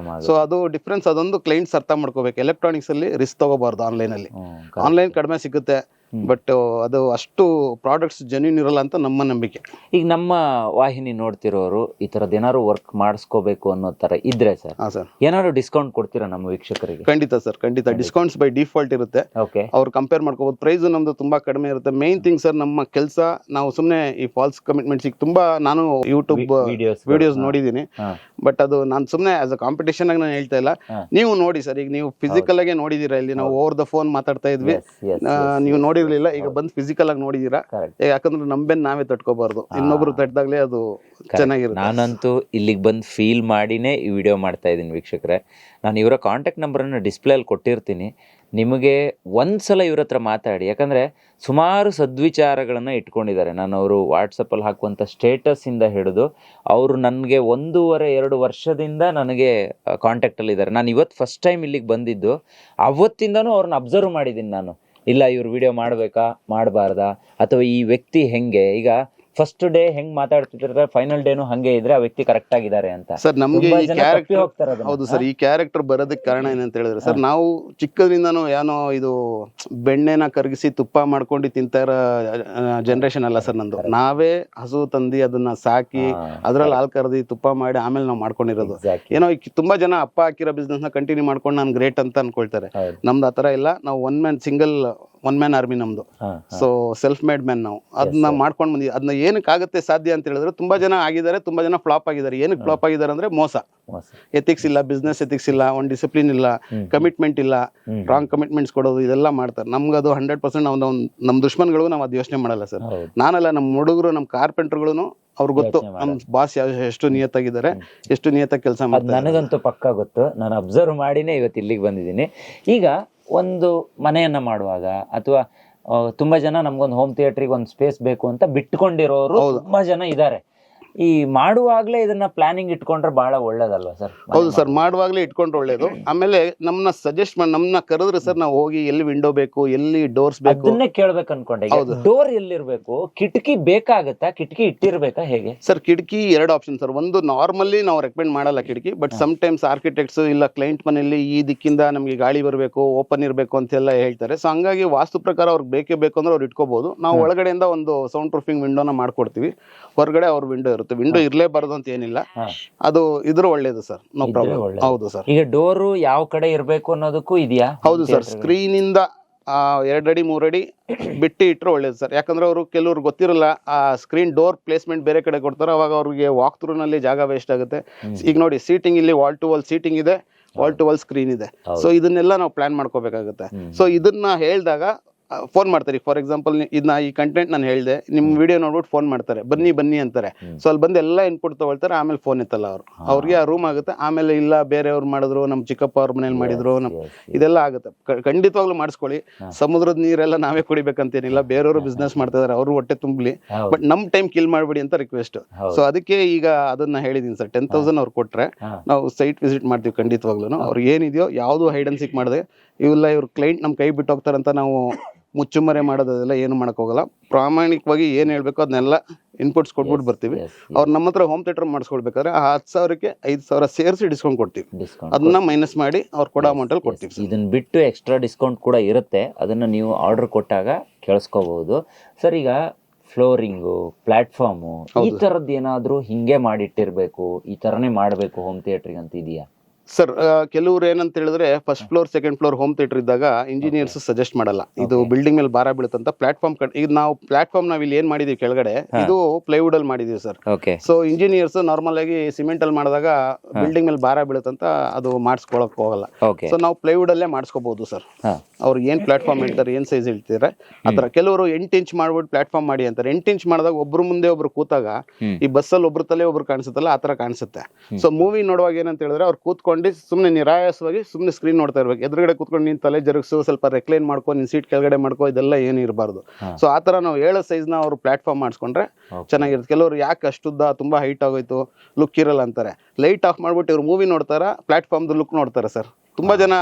ಸೊ ಅದು ಡಿಫ್ರೆನ್ಸ್, ಅದೊಂದು ಕ್ಲೈಂಟ್ಸ್ ಅರ್ಥ ಮಾಡ್ಕೋಬೇಕು. ಎಲೆಕ್ಟ್ರಾನಿಕ್ಸ್ ಅಲ್ಲಿ ರಿಸ್ಕ್ ತಗೋಬಾರ್ದು. ಆನ್ಲೈನ್ ಕಡಿಮೆ ಸಿಗುತ್ತೆ, ಬಟ್ ಅದು ಅಷ್ಟು ಪ್ರಾಡಕ್ಟ್ಸ್ ಜೆನ್ಯೂನ್ ಇರಲ್ಲ ಅಂತ ನಮ್ಮ ನಂಬಿಕೆ. ಈಗ ನಮ್ಮ ವಾಹಿನಿ ನೋಡ್ತಿರೋರು ಈ ತರದ್ ಏನಾದ್ರು ವರ್ಕ್ ಮಾಡಿಸ್ಕೋಬೇಕು ಅನ್ನೋ ತರ ಇದ್ರೆ ಸರ್, ಏನಾದ್ರು ಡಿಸ್ಕೌಂಟ್ ಕೊಡ್ತೀರಾ ನಮ್ಮ ವೀಕ್ಷಕರಿಗೆ? ಖಂಡಿತ ಸರ್, ಖಂಡಿತ. ಡಿಸ್ಕೌಂಟ್ಸ್ ಬೈ ಡಿಫಾಲ್ಟ್ ಇರುತ್ತೆ. ಅವ್ರು ಕಂಪೇರ್ ಮಾಡ್ಕೋಬಹುದು. ಪ್ರೈಸ್ ನಮ್ದು ತುಂಬಾ ಕಡಿಮೆ ಇರುತ್ತೆ. ಮೇನ್ ಥಿಂಗ್ ಸರ್, ನಮ್ಮ ಕೆಲಸ ನಾವು ಸುಮ್ನೆ ಈ ಫಾಲ್ಸ್ ಕಮಿಟ್ಮೆಂಟ್ಸ್ ತುಂಬಾ ನಾನು ಯೂಟ್ಯೂಬ್ ವಿಡಿಯೋಸ್ ನೋಡಿದೀನಿ, ಬಟ್ ಅದು ನಾನು ಸುಮ್ನೆ ಆಸ್ ಅ ಕಾಂಪಿಟೇಷನ್ ಆಗಿ ನಾನು ಹೇಳ್ತಾ ಇಲ್ಲ. ನೀವು ನೋಡಿ ಸರ್, ಈಗ ನೀವು ಫಿಸಿಕಲ್ ಆಗಿ ನೋಡಿದೀರಾ, ಇಲ್ಲಿ ನಾವು ಓವರ್ ದ ಫೋನ್ ಮಾತಾಡ್ತಾ ಇದ್ವಿ, ನೀವು ನೋಡಿರ್ಲಿಲ್ಲ, ಈಗ ಬಂದು ಫಿಸಿಕಲ್ ಆಗಿ ನೋಡಿದೀರಾ. ಯಾಕಂದ್ರೆ ನಮ್ಬೇನ್ ನಾವೇ ತಟ್ಕೋಬಾರ್ದು, ಇನ್ನೊಬ್ರು ತಟ್ಟದಾಗ್ಲೇ ಅದು ಚೆನ್ನಾಗಿರುತ್ತೆ. ನಾನಂತೂ ಇಲ್ಲಿಗೆ ಬಂದು ಫೀಲ್ ಮಾಡಿನೇ ಈ ವಿಡಿಯೋ ಮಾಡ್ತಾ ಇದ್ದೀನಿ ವೀಕ್ಷಕರೇ. ನಾನು ಇವರ ಕಾಂಟ್ಯಾಕ್ಟ್ ನಂಬರನ್ನು ಡಿಸ್ಪ್ಲೇ ಅಲ್ಲಿ ಕೊಟ್ಟಿರ್ತೀನಿ. ನಿಮಗೆ ಒಂದ್ಸಲ ಇವ್ರ ಹತ್ರ ಮಾತಾಡಿ, ಯಾಕಂದರೆ ಸುಮಾರು ಸದ್ವಿಚಾರಗಳನ್ನು ಇಟ್ಕೊಂಡಿದ್ದಾರೆ. ನಾನು ಅವರು ವಾಟ್ಸಪ್ಪಲ್ಲಿ ಹಾಕುವಂಥ ಸ್ಟೇಟಸ್ಸಿಂದ ಹಿಡಿದು ಅವರು ನನಗೆ 1.5-2 ವರ್ಷದಿಂದ ನನಗೆ ಕಾಂಟ್ಯಾಕ್ಟಲ್ಲಿದ್ದಾರೆ. ನಾನು ಇವತ್ತು ಫಸ್ಟ್ ಟೈಮ್ ಇಲ್ಲಿಗೆ ಬಂದಿದ್ದು, ಅವತ್ತಿಂದನೂ ಅವ್ರನ್ನ ಅಬ್ಸರ್ವ್ ಮಾಡಿದ್ದೀನಿ ನಾನು. ಇಲ್ಲ ಇವ್ರು ವಿಡಿಯೋ ಮಾಡಬೇಕಾ ಮಾಡಬಾರ್ದಾ, ಅಥವಾ ಈ ವ್ಯಕ್ತಿ ಹೆಂಗೆ, ಈಗ ಫಸ್ಟ್ ಡೇ ಹೆಂಗ್ ಮಾತಾಡ್ತಿದ್ರೆ ಫೈನಲ್ ಡೇನು ಹಂಗೆ ಇದ್ರೆ ಆ ವ್ಯಕ್ತಿ ಕರೆಕ್ಟ್ ಆಗಿದ್ದಾರೆ ಅಂತ. ಸರ್ ನಮ್ಗೆ ಈ ಕ್ಯಾರೆಕ್ಟರ್, ಹೌದು ಸರ್, ಈ ಕ್ಯಾರೆಕ್ಟರ್ ಬರೋದಕ್ಕೆ ಕಾರಣ ಏನಂತ ಹೇಳಿದ್ರೆ ಸರ್, ನಾವು ಚಿಕ್ಕದ್ರಿಂದನೂ ಏನೋ ಇದು ಬೆಣ್ಣೆನ ಕರಗಿಸಿ ತುಪ್ಪ ಮಾಡ್ಕೊಂಡು ತಿಂತಾರ ಜನರೇಷನ್ ಅಲ್ಲ ಸರ್ ನಂದು. ನಾವೇ ಹಸು ತಂದಿ ಅದನ್ನ ಸಾಕಿ ಅದ್ರಲ್ಲಿ ಹಾಲು ಕರೆದಿ ತುಪ್ಪ ಮಾಡಿ ಆಮೇಲೆ ನಾವು ಮಾಡ್ಕೊಂಡಿರೋದು. ಏನೋ ತುಂಬಾ ಜನ ಅಪ್ಪ ಹಾಕಿರೋ ಬಿಸ್ನೆಸ್ ನ ಕಂಟಿನ್ಯೂ ಮಾಡ್ಕೊಂಡು ನಾನು ಗ್ರೇಟ್ ಅಂತ ಅನ್ಕೊಳ್ತಾರೆ. ನಮ್ದು ಆತರ ಇಲ್ಲ. ನಾವು ಒನ್ ಮ್ಯಾನ್ ಆರ್ಮಿ ನಮ್ದು. ಸೊ ಸೆಲ್ಫ್ ಮೇಡ್ ಮ್ಯಾನ್ ನಾವು. ಅದನ್ನ ಮಾಡ್ಕೊಂಡು ಬಂದಿ. ಅದನ್ನ ಏನಕ್ಕೆ ಆಗುತ್ತೆ ಸಾಧ್ಯ ಅಂತ ಹೇಳಿದ್ರೆ, ತುಂಬಾ ಜನ ಆಗಿದ್ದಾರೆ, ತುಂಬಾ ಜನ ಫ್ಲಾಪ್ ಆಗಿದ್ದಾರೆ. ಏನಕ್ಕೆ ಫ್ಲಾಪ್ ಆಗಿದ್ದಾರೆ ಅಂದ್ರೆ ಮೋಸ, ಎಥಿಕ್ಸ್ ಇಲ್ಲ, ಬಿಸ್ನೆಸ್ ಎಥಿಕ್ಸ್ ಇಲ್ಲ, ಒಂದು ಡಿಸಿಪ್ಲಿನ್ ಇಲ್ಲ, ಕಮಿಟ್ಮೆಂಟ್ ಇಲ್ಲ, ರಾಂಗ್ ಕಮಿಟ್ಮೆಂಟ್ಸ್ ಕೊಡೋದು, ಇದೆಲ್ಲ ಮಾಡ್ತಾರೆ. ನಮ್ಗೆ ಅದು 100% ನಮ್ಮ ದುಶ್ಮನ್ಗಳು ನಾವು ಅದು ಯೋಚನೆ ಮಾಡಲ್ಲ ಸರ್. ನಾನಲ್ಲ, ನಮ್ಮ ಹುಡುಗರು, ನಮ್ಮ ಕಾರ್ಪೆಂಟರ್ಗಳು ಅವ್ರಿಗೆ ಗೊತ್ತು ನಮ್ಮ ಬಾಸ್ ಎಷ್ಟು ನಿಯತ್ತಾಗಿದ್ದಾರೆ, ಎಷ್ಟು ನಿಯತ್ತಾಗಿ ಕೆಲಸ ಮಾಡ್ತಾರೆ. ನನಗಂತೂ ಪಕ್ಕಾ ಗೊತ್ತು. ನಾನು ಅಬ್ಸರ್ವ್ ಮಾಡಿನೇ ಇವತ್ತು ಇಲ್ಲಿಗೆ ಬಂದಿದ್ದೀನಿ. ಈಗ ಒಂದು ಮನೆಯನ್ನ ಮಾಡುವಾಗ ಅಥವಾ ತುಂಬಾ ಜನ ನಮ್ಗೊಂದು ಹೋಮ್ ಥಿಯೇಟ್ರಿಗೆ ಒಂದು ಸ್ಪೇಸ್ ಬೇಕು ಅಂತ ಬಿಟ್ಕೊಂಡಿರೋರು ತುಂಬಾ ಜನ ಇದ್ದಾರೆ. ಈ ಮಾಡುವಾಗ್ಲೇ ಇದನ್ನ ಪ್ಲಾನಿಂಗ್ ಇಟ್ಕೊಂಡ್ರೆ ಬಹಳ ಒಳ್ಳೇದಲ್ವಾ ಸರ್? ಹೌದು ಸರ್, ಮಾಡುವಾಗ್ಲೇ ಇಟ್ಕೊಂಡ್ರೆ ಒಳ್ಳೇದು. ಆಮೇಲೆ ನಮ್ಮನ್ನ ಸಜೆಸ್ಟ್ ಮಾಡಿ ನಮ್ಮನ್ನ ಕರೆದ್ರೆ ಸರ್, ನಾವು ಹೋಗಿ ಎಲ್ಲಿ ವಿಂಡೋ ಬೇಕು, ಎಲ್ಲಿ ಡೋರ್ಸ್ ಬೇಕು ಅದನ್ನೇ ಕೇಳ್ಬೇಕು ಅನ್ಕೊಂಡೆ. ಡೋರ್ ಎಲ್ಲಿರ್ಬೇಕು? ಕಿಟಕಿ ಬೇಕಾಗತ್ತಾ? ಕಿಟಕಿ ಇಟ್ಟಿರ್ಬೇಕಾ? ಹೇಗೆ ಸರ್? ಕಿಟಕಿ 2 ಆಪ್ಷನ್ ಸರ್. ಒಂದು, ನಾರ್ಮಲಿ ನಾವು ರೆಕಮೆಂಡ್ ಮಾಡಲ್ಲ ಕಿಟಕಿ, ಬಟ್ ಸಮ್ ಟೈಮ್ಸ್ ಆರ್ಕಿಟೆಕ್ಟ್ಸ್ ಇಲ್ಲ ಕ್ಲೈಂಟ್ ಮನೆಯಲ್ಲಿ ಈ ದಿಕ್ಕಿಂದ ನಮಗೆ ಗಾಳಿ ಬರಬೇಕು, ಓಪನ್ ಇರಬೇಕು ಅಂತೆಲ್ಲ ಹೇಳ್ತಾರೆ. ಸೊ ಹಂಗಾಗಿ ವಾಸ್ತು ಪ್ರಕಾರ ಅವ್ರಿಗೆ ಬೇಕೇ ಬೇಕು ಅಂದ್ರೆ ಅವ್ರು ಇಟ್ಕೋಬಹುದು. ನಾವು ಒಳಗಡೆಯಿಂದ ಒಂದು ಸೌಂಡ್ ಪ್ರೂಫಿಂಗ್ ವಿಂಡೋನ ಮಾಡ್ಕೊಡ್ತೀವಿ, ಹೊರಗಡೆ ಅವ್ರ ವಿಂಡೋ ಇರುತ್ತೆ. ವಿಂಡೋ ಇರ್ಲೇಬಾರ್ದು ಅಂತ ಏನಿಲ್ಲ, ಅದು ಇದ್ರೆ ಒಳ್ಳೇದು ಸರ್, ನೋ ಪ್ರಾಬ್ಲಮ್. ಹೌದು ಸರ್. ಈಗ ಡೋರು ಯಾವ ಕಡೆ ಇರಬೇಕು ಅನ್ನೋದಕ್ಕೂ ಇದೆಯಾ? ಹೌದು ಸರ್, ಸ್ಕ್ರೀನ್ ಇಂದ 2 ಅಡಿ 3 ಅಡಿ ಬಿಟ್ಟು ಇಟ್ರೆ ಒಳ್ಳೇದು ಸರ್. ಯಾಕಂದ್ರೆ ಅವರು ಕೆಲವ್ರು ಗೊತ್ತಿರಲ್ಲ, ಆ ಸ್ಕ್ರೀನ್ ಡೋರ್ ಪ್ಲೇಸ್ಮೆಂಟ್ ಬೇರೆ ಕಡೆ ಕೊಡ್ತಾರೆ, ಅವಾಗ ಅವ್ರಿಗೆ ವಾಕ್ ಥ್ರೂ ನಲ್ಲಿ ಜಾಗ ವೇಸ್ಟ್ ಆಗುತ್ತೆ. ಈಗ ನೋಡಿ, ಸೀಟಿಂಗ್ ಇಲ್ಲಿ ವಾಲ್ ಟು ವಾಲ್ ಸೀಟಿಂಗ್ ಇದೆ, ವಾಲ್ ಟು ವಾಲ್ ಸ್ಕ್ರೀನ್ ಇದೆ. ಸೊ ಇದನ್ನೆಲ್ಲ ನಾವು ಪ್ಲಾನ್ ಮಾಡ್ಕೋಬೇಕಾಗುತ್ತೆ. ಸೊ ಇದನ್ನ ಹೇಳಿದಾಗ ಫೋನ್ ಮಾಡ್ತಾರೆ. ಫಾರ್ ಎಕ್ಸಾಂಪಲ್, ಇದನ್ನ ಈ ಕಂಟೆಂಟ್ ನಾನು ಹೇಳಿದೆ, ನಿಮ್ ವಿಡಿಯೋ ನೋಡ್ಬಿಟ್ಟು ಫೋನ್ ಮಾಡ್ತಾರೆ, ಬನ್ನಿ ಅಂತಾರೆ. ಸೊ ಅಲ್ಲಿ ಬಂದು ಎಲ್ಲ ಇನ್ಪುಟ್ ತಗೊಳ್ತಾರೆ, ಆಮೇಲೆ ಫೋನ್ ಎತ್ತಲ್ಲ ಅವ್ರಿಗೆ ಆ ರೂಮ್ ಆಗುತ್ತೆ. ಆಮೇಲೆ ಇಲ್ಲ ಬೇರೆಯವ್ರು ಮಾಡಿದ್ರು, ನಮ್ ಚಿಕ್ಕಪ್ಪ ಅವ್ರ ಮನೇಲಿ ಮಾಡಿದ್ರು, ಇದೆಲ್ಲ ಆಗುತ್ತೆ. ಖಂಡಿತವಾಗ್ಲೂ ಮಾಡಿಸ್ಕೊಳ್ಳಿ. ಸಮುದ್ರದ ನೀರೆಲ್ಲ ನಾವೇ ಕುಡಿಬೇಕಂತೇನಿಲ್ಲ, ಬೇರೆಯವರು ಬಿಸ್ನೆಸ್ ಮಾಡ್ತಾ ಇದಾರೆ, ಅವರು ಹೊಟ್ಟೆ ತುಂಬಲಿ, ಬಟ್ ನಮ್ ಟೈಮ್ ಕಿಲ್ ಮಾಡ್ಬೇಡಿ ಅಂತ ರಿಕ್ವೆಸ್ಟ್. ಸೊ ಅದಕ್ಕೆ ಈಗ ಅದನ್ನ ಹೇಳಿದೀನಿ ಸರ್. 10,000 ಅವ್ರು ಕೊಟ್ರೆ ನಾವು ಸೈಟ್ ವಿಸಿಟ್ ಮಾಡ್ತೀವಿ ಖಂಡಿತವಾಗ್ಲೂ. ಅವ್ರಿಗೆ ಏನಿದೆಯೋ ಯಾವ್ದು ಹೈಡ್ ಅಂಡ್ ಸೀಕ್ ಮಾಡಿದೆ ಇವ್ರ ಕ್ಲೈಂಟ್ ನಮ್ ಕೈ ಬಿಟ್ಟು ಹೋಗ್ತಾರಂತ ನಾವು ಮುಚ್ಚುಮರೆ ಮಾಡೋದೆಲ್ಲ ಏನು ಮಾಡಕ್ ಹೋಗಲ್ಲ. ಪ್ರಾಮಾಣಿಕವಾಗಿ ಏನ್ ಹೇಳ್ಬೇಕು ಅದನ್ನೆಲ್ಲ ಇನ್ಪುಟ್ಸ್ ಕೊಟ್ಬಿಟ್ಟು ಬರ್ತೀವಿ. ಅವ್ರು ನಮ್ಮ ಹತ್ರ ಹೋಮ್ ಥಿಯೇಟರ್ ಮಾಡಿಸ್ಕೊಳ್ಬೇಕಾದ್ರೆ ಆ 10,000ಕ್ಕೆ 5,000 ಸೇರಿಸಿ ಡಿಸ್ಕೌಂಟ್ ಕೊಡ್ತೀವಿ. ಅದನ್ನ ಮೈನಸ್ ಮಾಡಿ ಅವ್ರು ಕೊಡೋ ಅಮೌಂಟ್ ಅಲ್ಲಿ ಕೊಡ್ತೀವಿ. ಇದನ್ನ ಬಿಟ್ಟು ಎಕ್ಸ್ಟ್ರಾ ಡಿಸ್ಕೌಂಟ್ ಕೂಡ ಇರುತ್ತೆ, ಅದನ್ನ ನೀವು ಆರ್ಡರ್ ಕೊಟ್ಟಾಗ ಕೇಳಿಸ್ಕೋಬಹುದು ಸರ್. ಈಗ ಫ್ಲೋರಿಂಗು, ಪ್ಲಾಟ್ಫಾರ್ಮು, ಈ ತರದ್ದು ಏನಾದ್ರು ಹಿಂಗೆ ಮಾಡಿಟ್ಟಿರ್ಬೇಕು, ಈ ತರನೇ ಮಾಡಬೇಕು ಹೋಮ್ ಥಿಯೇಟ್ರಿಗೆ ಅಂತ ಇದೆಯಾ? ಸರ್, ಕೆಲವ್ರು ಏನಂತ ಹೇಳಿದ್ರೆ first floor second floor home theatre ಇದ್ದಾಗ ಇಂಜಿನಿಯರ್ಸ್ ಸಜೆಸ್ಟ್ ಮಾಡಲ್ಲ, ಇದು ಬಿಲ್ಡಿಂಗ್ ಮೇಲೆ ಭಾರ ಬೀಳುತ್ತಂತ. ಪ್ಲಾಟ್ಫಾರ್ಮ್ ಈಗ ನಾವು ಪ್ಲಾಟ್ಫಾರ್ಮ್ ನಾವ್ ಇಲ್ಲಿ ಏನ್ ಮಾಡಿದೀವಿ ಕೆಳಗಡೆ, ಇದು ಪ್ಲೈವುಡ್ ಅಲ್ಲಿ ಮಾಡಿದೀವಿ ಸರ್. ಸೊ ಇಂಜಿನಿಯರ್ಸ್ ನಾರ್ಮಲ್ ಆಗಿ ಸಿಮೆಂಟ್ ಅಲ್ಲಿ ಮಾಡಿದಾಗ ಬಿಲ್ಡಿಂಗ್ ಮೇಲೆ ಭಾರ ಬೀಳುತ್ತಂತ ಅದು ಮಾಡಿಸ್ಕೊಳಕ್ ಹೋಗಲ್ಲ. ಸೊ ನಾವು ಪ್ಲೈವುಡ್ ಅಲ್ಲೇ ಮಾಡಿಸ್ಕೋಬಹುದು ಸರ್. ಅವ್ರು ಏನ್ ಪ್ಲಾಟ್ಫಾರ್ಮ್ ಹೇಳ್ತಾರೆ, ಏನ್ ಸೈಜ್ ಹೇಳ್ತಾರೆ ಆತರ. ಕೆಲವರು 8 ಇಂಚ್ ಮಾಡ್ಬಿಟ್ಟು ಪ್ಲಾಟ್ಫಾರ್ಮ್ ಮಾಡಿ ಅಂತಾರೆ. 8 ಇಂಚ್ ಮಾಡಿದಾಗ ಒಬ್ರು ಮುಂದೆ ಒಬ್ರು ಕೂತಾಗ ಈ ಬಸ್ಸಲ್ಲಿ ಒಬ್ರು ತಲೆ ಒಬ್ರು ಕಾಣಿಸುತ್ತಲ್ಲ, ಆತರ ಕಾಣಿಸುತ್ತೆ. ಸೊ ಮೂವಿ ನೋಡುವಾಗ ಏನಂತ ಹೇಳಿದ್ರೆ ಅವ್ರು ಕೂತ್ಕೊಂಡು ಕೂತ್ಕೊಂಡು ಸುಮ್ಮನೆ ನಿರಾಯಾಸವಾಗಿ ಸುಮ್ಮನೆ ಸ್ಕ್ರೀನ್ ನೋಡ್ತಾ ಇರ್ಬೇಕು. ಎದುರುಗಡೆ ಕೂತ್ಕೊಂಡು ನೀನು ತಲೆ ಜರುಗಿಸು, ಸ್ವಲ್ಪ ರೆಕ್ಲೈನ್ ಮಾಡ್ಕೊ, ನಿನ್ನ ಸೀಟ್ ಕೆಳಗಡೆ ಮಾಡ್ಕೋ, ಇದೆಲ್ಲ ಏನು ಇರಬಾರ್ದು. ಸೊ ಆ ಥರ ನಾವು ಹೇಳೋ ಸೈಜ್ನ ಅವರು ಪ್ಲಾಟ್ಫಾರ್ಮ್ ಮಾಡಿಸ್ಕೊಂಡ್ರೆ ಚೆನ್ನಾಗಿರುತ್ತೆ. ಕೆಲವರು ಯಾಕೆ ಅಷ್ಟುದ್ದ ತುಂಬ ಹೈಟ್ ಆಗೋಯ್ತು, ಲುಕ್ ಇರಲ್ಲ ಅಂತಾರೆ. ಲೈಟ್ ಆಫ್ ಮಾಡ್ಬಿಟ್ಟು ಇವ್ರು ಮೂವಿ ನೋಡ್ತಾರ, ಪ್ಲಾಟ್ಫಾರ್ಮ್ದು ಲುಕ್ ನೋಡ್ತಾರೆ ಸರ್. ತುಂಬಾ ಜನ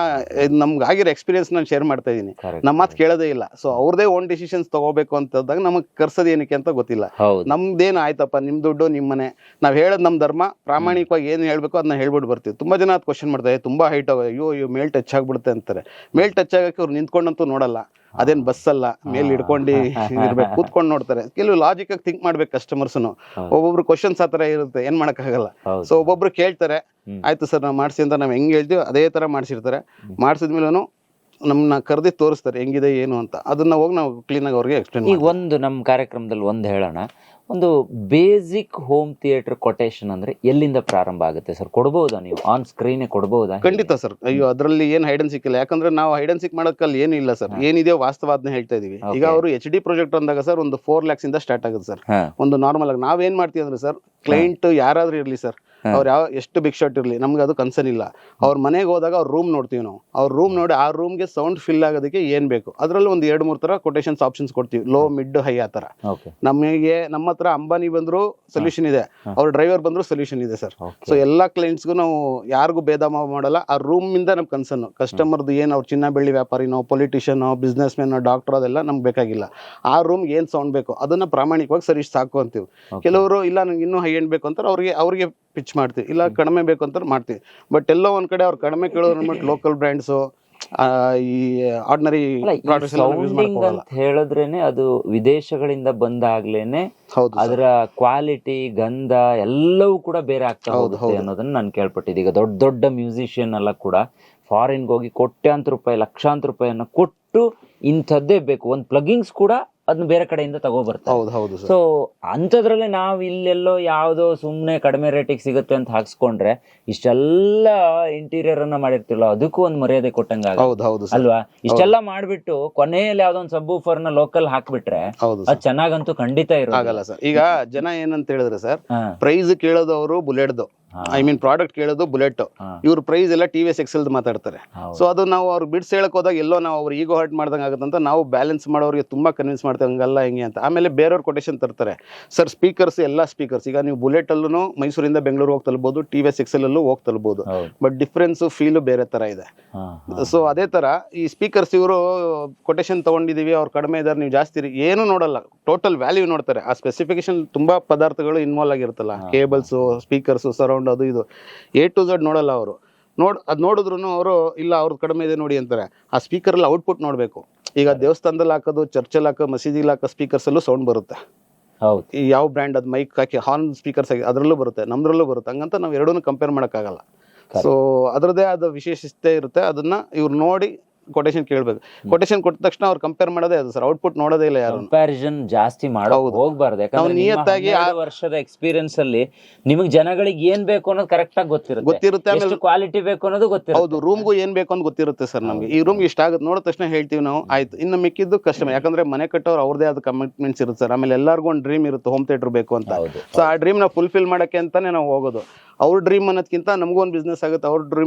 ನಮ್ಗೆ ಆಗಿರೋ ಎಕ್ಸ್ಪೀರಿಯನ್ಸ್ ನಾನು ಶೇರ್ ಮಾಡ್ತಾ ಇದ್ದೀನಿ. ನಮ್ಮ ಮಾತು ಕೇಳೋದೇ ಇಲ್ಲ. ಸೊ ಅವ್ರದೇ ಓನ್ ಡಿಸಿಷನ್ಸ್ ತಗೋಬೇಕು ಅಂತಂದಾಗ ನಮಗೆ ಕರ್ಸೋದು ಏನಕ್ಕೆ ಅಂತ ಗೊತ್ತಿಲ್ಲ. ನಮ್ದೇನು ಆಯ್ತಪ್ಪ, ನಿಮ್ ದುಡ್ಡು ನಿಮ್ಮ ಮನೆ, ನಾವ್ ಹೇಳೋದು ನಮ್ಮ ಧರ್ಮ, ಪ್ರಾಮಾಣಿಕವಾಗಿ ಏನು ಹೇಳ್ಬೇಕು ಅದನ್ನ ಹೇಳ್ಬಿಟ್ಟು ಬರ್ತೀವಿ. ತುಂಬಾ ಜನ ಅದು ಕ್ವಶನ್ ಮಾಡ್ತಾರೆ, ತುಂಬಾ ಹೈಟ್ ಆಗೋ, ಅಯ್ಯೋ ಮೇಲ್ ಟಚ್ ಆಗ್ಬಿಡುತ್ತೆ ಅಂತಾರೆ. ಮೇಲ್ ಟಚ್ ಆಗಕ್ಕೆ ಅವ್ರು ನಿಂತ್ಕೊಂಡಂತೂ ನೋಡಲ್ಲ, ಅದೇನ್ ಬಸ್ ಅಲ್ಲ, ಮೇಲ್ ಹಿಡ್ಕೊಂಡು ಇರ್ಬೇಕು, ಕೂತ್ಕೊಂಡು ನೋಡ್ತಾರೆ. ಕೆಲವು ಲಾಜಿಕ್ ಆಗಿ ಥಿಂಕ್ ಮಾಡ್ಬೇಕು ಕಸ್ಟಮರ್ಸ್ನು. ಒಬ್ಬೊಬ್ರು ಕ್ವಶನ್ಸ್ ಆ ತರ ಇರುತ್ತೆ, ಏನ್ ಮಾಡಕ್ಕಾಗಲ್ಲ. ಸೊ ಒಬ್ಬೊಬ್ರು ಕೇಳ್ತಾರೆ, ಆಯ್ತು ಸರ್ ನಾವು ಮಾಡಿಸಿ ಅಂತ ನಾವು ಹೆಂಗ್ ಹೇಳ್ತೀವಿ ಅದೇ ತರ ಮಾಡಿಸಿರ್ತಾರೆ. ಮಾಡಿಸಿದ್ಮೇಲೂ ನಮ್ಮನ್ನ ಕರೆದಿ ತೋರಿಸ್ತಾರೆ ಹೆಂಗಿದೆ ಏನು ಅಂತ. ಅದನ್ನ ಹೋಗಿ ನಾವು ಕ್ಲೀನಾಗಿ ಅವ್ರಿಗೆ ಎಕ್ಸ್ಪ್ಲೇನ್ ಈಗ ಒಂದು ನಮ್ಮ ಕಾರ್ಯಕ್ರಮದಲ್ಲಿ ಒಂದು ಹೇಳೋಣ, ಒಂದು ಬೇಸಿಕ್ ಹೋಮ್ ಥಿಯೇಟರ್ ಕೊಟೇಶನ್ ಅಂದ್ರೆ ಎಲ್ಲಿಂದ ಪ್ರಾರಂಭ ಆಗುತ್ತೆ ಸರ್? ಕೊಡ್ಬೋದಾ ನೀವು ಆನ್ ಸ್ಕ್ರೀನ್ ಕೊಡ್ಬೋದಾ? ಖಂಡಿತ ಸರ್. ಅಯ್ಯೋ ಅದ್ರಲ್ಲಿ ಏನ್ ಹೈಡ್ ಸಿಕ್ಕಿಲ್ಲ. ಯಾಕಂದ್ರೆ ನಾವು ಹೈಡ್ ಸಿಕ್ ಮಾಡೋಕ್ಕಲ್ಲಿ ಏನು ಇಲ್ಲ ಸರ್. ಏನಿದೆಯೋ ವಾಸ್ತವ ಅದನ್ನ ಹೇಳ್ತಾ ಇದೀವಿ. ಈಗ ಅವರು HD ಪ್ರಾಜೆಕ್ಟ್ ಅಂದಾಗ ಸರ್ ಒಂದು 4 lakhs ಇಂದ ಸ್ಟಾರ್ಟ್ ಆಗುತ್ತೆ ಸರ್. ಒಂದು ನಾರ್ಮಲ್ ಆಗಿ ನಾವೇನ್ ಮಾಡ್ತೀವಿ ಅಂದ್ರೆ ಸರ್, ಕ್ಲೈಂಟ್ ಯಾರಾದ್ರೂ ಇರ್ಲಿ ಸರ್, ಅವ್ರು ಎಷ್ಟು ಬಿಗ್ ಶಾಟ್ ಇರಲಿ, ನಮ್ಗೆ ಅದು ಕನ್ಸರ್ನ್ ಇಲ್ಲ. ಅವ್ರ ಮನೆಗೆ ಹೋದಾಗ ಅವ್ರ ರೂಮ್ ನೋಡ್ತೀವಿ ನಾವು. ಅವ್ರ ರೂಮ್ ನೋಡಿ ಆ ರೂಮ್ಗೆ ಸೌಂಡ್ ಫಿಲ್ ಆಗೋದಕ್ಕೆ ಏನ್ ಬೇಕು ಅದ್ರಲ್ಲಿ ಒಂದು 2-3 ತರ ಕೊಟೇಶನ್ಸ್ ಆಪ್ಷನ್ಸ್ ಕೊಡ್ತೀವಿ, ಲೋ ಮಿಡ್ ಹೈ ಆ ತರ. ನಮಗೆ ನಮ್ಮ ಹತ್ರ ಅಂಬಾನಿ ಬಂದ್ರು ಸೊಲ್ಯೂಷನ್ ಇದೆ, ಅವ್ರ ಡ್ರೈವರ್ ಬಂದ್ರು ಸೊಲ್ಯೂಷನ್ ಇದೆ ಸರ್. ಸೊ ಎಲ್ಲಾ ಕ್ಲೈಂಟ್ಸ್ಗೂ ನಾವು ಯಾರಿಗೂ ಭೇದ ಭಾವ ಮಾಡಲ್ಲ. ಆ ರೂಮ್ ಇಂದ ನಮ್ ಕನ್ಸರ್ನ್, ಕಸ್ಟಮರ್ದು ಏನ್ ಅವ್ರ ಚಿನ್ನ ಬೆಳ್ಳಿ ವ್ಯಾಪಾರಿನೋ, ಪೊಲಿಟಿಷಿಯನ್, ಬಿಸ್ನೆಸ್ ಮ್ಯಾನ್, ಡಾಕ್ಟರ್, ಅದೆಲ್ಲ ನಮ್ಗೆ ಬೇಕಾಗಿಲ್ಲ. ಆ ರೂಮ್ಗೆ ಏನ್ ಸೌಂಡ್ ಬೇಕು ಅದನ್ನ ಪ್ರಾಮಾಣಿಕವಾಗಿ ಸರಿ ಸಾಕು ಅಂತೀವಿ. ಕೆಲವರು ಇಲ್ಲ ನಂಗೆ ಇನ್ನೂ ಹೈ ಎಂಡ್ ಬೇಕು ಅಂತಾರೆ, ಅವ್ರಿಗೆ ಪಿಚ್ ಮಾಡ್ತೀವಿ. ಇಲ್ಲ ಕಡಿಮೆ ಬೇಕು ಅಂತ ಮಾಡ್ತೀವಿ. ಬಟ್ ಎಲ್ಲೋ ಒಂದ್ ಕಡೆ ಅವ್ರು ಕಡಿಮೆ ಕೇಳೋದು ಅಂದ್ಬಿಟ್ಟು ಲೋಕಲ್ ಬ್ರ್ಯಾಂಡ್ಸ್, ಈ ಆರ್ಡಿನರಿ ಅಂತ ಹೇಳಿದ್ರೇನೆ ಅದು ವಿದೇಶಗಳಿಂದ ಬಂದಾಗ್ಲೇನೆ ಅದರ ಕ್ವಾಲಿಟಿ, ಗಂಧ ಎಲ್ಲವೂ ಕೂಡ ಬೇರೆ ಆಗ್ತಾ ಹೋಗುತ್ತೆ ಅನ್ನೋದನ್ನ ನಾನು ಕೇಳ್ಪಟ್ಟಿದ್ದೆ. ಈಗ ದೊಡ್ಡ ದೊಡ್ಡ ಮ್ಯೂಸಿಷಿಯನ್ ಎಲ್ಲ ಕೂಡ ಫಾರಿನ್ಗೆ ಹೋಗಿ ಕೋಟ್ಯಾಂತರ ರೂಪಾಯಿ, ಲಕ್ಷಾಂತರ ರೂಪಾಯಿಯನ್ನ ಕೊಟ್ಟು ಇಂಥದ್ದೇ ಬೇಕು, ಒಂದು ಪ್ಲಗಿಂಗ್ಸ್ ಕೂಡ ಅದನ್ನ ಬೇರೆ ಕಡೆಯಿಂದ ತಗೋಬರ್ತಾರೆ. ಸೊ ಅಂಥದ್ರಲ್ಲಿ ನಾವು ಇಲ್ಲೆಲ್ಲೋ ಯಾವುದೋ ಸುಮ್ಮನೆ ಕಡಿಮೆ ರೇಟಿಗೆ ಸಿಗುತ್ತೆ ಅಂತ ಹಾಕ್ಸ್ಕೊಂಡ್ರೆ ಇಷ್ಟೆಲ್ಲ ಇಂಟೀರಿಯರ್ ಅನ್ನ ಮಾಡಿರ್ತಿಲ್ಲ, ಅದಕ್ಕೂ ಒಂದು ಮರ್ಯಾದೆ ಕೊಟ್ಟಂಗ ಅಲ್ವಾ? ಇಷ್ಟೆಲ್ಲ ಮಾಡ್ಬಿಟ್ಟು ಕೊನೆಯಲ್ಲಿ ಯಾವ್ದೋ ಒಂದು ಸಬ್ ಊಫರ್ ನ ಲೋಕಲ್ ಹಾಕ್ಬಿಟ್ರೆ ಅದು ಚೆನ್ನಾಗಂತೂ ಖಂಡಿತ ಇರೋಲ್ಲ ಸರ್. ಈಗ ಜನ ಏನಂತ ಹೇಳಿದ್ರೆ ಸರ್, ಪ್ರೈಸ್ ಕೇಳೋದು ಅವರು ಬುಲೆಟ್ದು, ಪ್ರಾಡಕ್ಟ್ ಕೇಳೋದು ಬುಲೆಟ್, ಇವ್ರ ಪ್ರೈಸ್ ಎಲ್ಲ TVS ಎಕ್ಸೆಲ್ ಮಾತಾಡ್ತಾರೆ. ಸೊ ಅದು ನಾವು ಅವ್ರಿಗೆ ಬಿಡ್ಸ್ ಹೇಳಕ್ ಹೋದಾಗ ಎಲ್ಲೋ ನಾವು ಅವ್ರ ಈಗೋ ಹರ್ಟ್ ಮಾಡ್ದಂಗೆ ಆಗುತ್ತಂತ ನಾವು ಬ್ಯಾಲೆನ್ಸ್ ಮಾಡೋರಿಗೆ ತುಂಬಾ ಕನ್ವಿನ್ಸ್ ಮಾಡ್ತೇವೆ, ಹಂಗಲ್ಲ ಹಿಂಗೆ ಅಂತ. ಆಮೇಲೆ ಬೇರೆಯವ್ರ ಕೊಟೇಶನ್ ತರ್ತಾರೆ ಸರ್. ಸ್ಪೀಕರ್ಸ್ ಎಲ್ಲ ಸ್ಪೀಕರ್ಸ್ ಈಗ ನೀವು ಬುಲೆಟ್ ಅಲ್ಲೂ ಮೈಸೂರಿಂದ ಬೆಂಗಳೂರು ಹೋಗಿ ತಲುಬಹುದು, TVS ಎಕ್ಸೆಲ್ ಅಲ್ಲೂ ಹೋಗಿ ತಲುಬಹುದು. ಬಟ್ ಡಿಫ್ರೆನ್ಸ್ ಫೀಲ್ ಬೇರೆ ತರ ಇದೆ. ಸೊ ಅದೇ ತರ ಈ ಸ್ಪೀಕರ್ಸ್ ಇವರು ಕೊಟೇಶನ್ ತಗೊಂಡಿದೀವಿ, ಅವ್ರು ಕಡಿಮೆ ಇದಾರೆ, ನೀವು ಜಾಸ್ತಿ ಏನು ನೋಡಲ್ಲ, ಟೋಟಲ್ ವ್ಯಾಲ್ಯೂ ನೋಡ್ತಾರೆ. ಆ ಸ್ಪೆಸಿಫಿಕೇಶನ್ ತುಂಬಾ ಪದಾರ್ಥಗಳು ಇನ್ವಾಲ್ವ್ ಆಗಿರುತ್ತಲ್ಲ, ಕೇಬಲ್ಸ್, ಸ್ಪೀಕರ್ಸ್, ಸರೌಂಡ್, ಅದು ಇದು A to Z ನೋಡಲ್ಲ ಅವರು. ಅದ್ ನೋಡಿದ್ರು ಅವರು ಇಲ್ಲ ಅವ್ರದ್ದು ಕಡಿಮೆ ಇದೆ ನೋಡಿ ಅಂತಾರೆ. ಆ ಸ್ಪೀಕರ್ ಅಲ್ಲಿ ಔಟ್ಪುಟ್ ನೋಡ್ಬೇಕು. ಈಗ ದೇವಸ್ಥಾನದಲ್ಲಿ ಹಾಕೋದು, ಚರ್ಚಲ್ಲಿ ಹಾಕೋ, ಮಸೀದಿಲಿ ಹಾಕೋ ಸ್ಪೀಕರ್ಸ್ ಅಲ್ಲೂ ಸೌಂಡ್ ಬರುತ್ತೆ. ಈ ಯಾವ ಬ್ರ್ಯಾಂಡ್ ಅದ್ ಮೈಕ್ ಹಾಕಿ ಹಾರ್ನ್ ಸ್ಪೀಕರ್ಸ್ ಆಗಿ ಅದ್ರಲ್ಲೂ ಬರುತ್ತೆ, ನಮ್ದ್ರಲ್ಲೂ ಬರುತ್ತೆ. ಹಂಗಂತ ನಾವು ಎರಡನ್ನೂ ಕಂಪೇರ್ ಮಾಡಕ್ಕಾಗಲ್ಲ. ಸೊ ಅದರದೇ ಆದ ವಿಶೇಷತೆ ಇರುತ್ತೆ. ಅದನ್ನ ಇವ್ರು ನೋಡಿ ಕೊಟೇಶನ್ ಕೇಳ್ಬೇಕು. ಕೊಟೇಶನ್ ಕೊಟ್ಟ ತಕ್ಷಣ ಅವ್ರು ಕಂಪೇರ್ ಮಾಡೋದೇ ಅದು ಸರ್, ಔಟ್ಪುಟ್ ನೋಡೋದೇ ಇಲ್ಲ ಯಾರು. ಕಂಪ್ಯಾರಿಸನ್ ಜಾಸ್ತಿ ಮಾಡೋದು ಹೋಗ್ಬಾರ್ದು. ಯಾಕಂದ್ರೆ ನಿಯತ್ತಾಗಿ 2 ವರ್ಷದ ಎಕ್ಸ್ಪೀರಿಯನ್ಸ್ ಅಲ್ಲಿ ನಿಮಗೆ ಜನಗಳಿಗೆ ಏನ್ ಬೇಕು ಅನ್ನೋದು ಕರೆಕ್ಟ್ ಆಗಿ ಗೊತ್ತಿರುತ್ತೆ. ಆಮೇಲೆ ಕ್ವಾಲಿಟಿ ಬೇಕು ಅನ್ನೋದು ಗೊತ್ತಿರುತ್ತೆ. ಹೌದು, ರೂಮ್ಗೂ ಏನ್ ಬೇಕು ಅಂತ ಗೊತ್ತಿರುತ್ತೆ ಸರ್. ನಮ್ಗೆ ಈ ರೂಮ್ ಇಷ್ಟ ಆಗುತ್ತೆ ನೋಡಿದ ತಕ್ಷಣ ಹೇಳ್ತೀವಿ ನಾವು, ಆಯ್ತು. ಇನ್ನು ಮಿಕ್ಕಿದ್ದು ಕಸ್ಟಮರ್, ಯಾಕಂದ್ರೆ ಮನೆ ಕಟ್ಟೋರು ಅವ್ರದೇ ಆದ ಕಮಿಟ್ಮೆಂಟ್ಸ್ ಇರುತ್ತೆ ಸರ್. ಆಮೇಲೆ ಎಲ್ಲರಿಗೂ ಒಂದು ಡ್ರೀಮ್ ಇರುತ್ತೆ, ಹೋಮ್ ಥಿಯೇಟರ್ ಬೇಕು ಅಂತ. ಸೊ ಆ ಡ್ರೀಮ್ ನ ಫುಲ್ಫಿಲ್ ಮಾಡಕ್ಕೆ ಅಂತಾನೆ ನಾವು ಹೋಗೋದು. ಅವ್ರ ಡ್ರೀಮ್ ಅನ್ನೋದಕ್ಕಿಂತ ನಮಗೂ ಒಂದು ಬಿಸ್ನೆಸ್ ಆಗುತ್ತೆ, ಅವ್ರ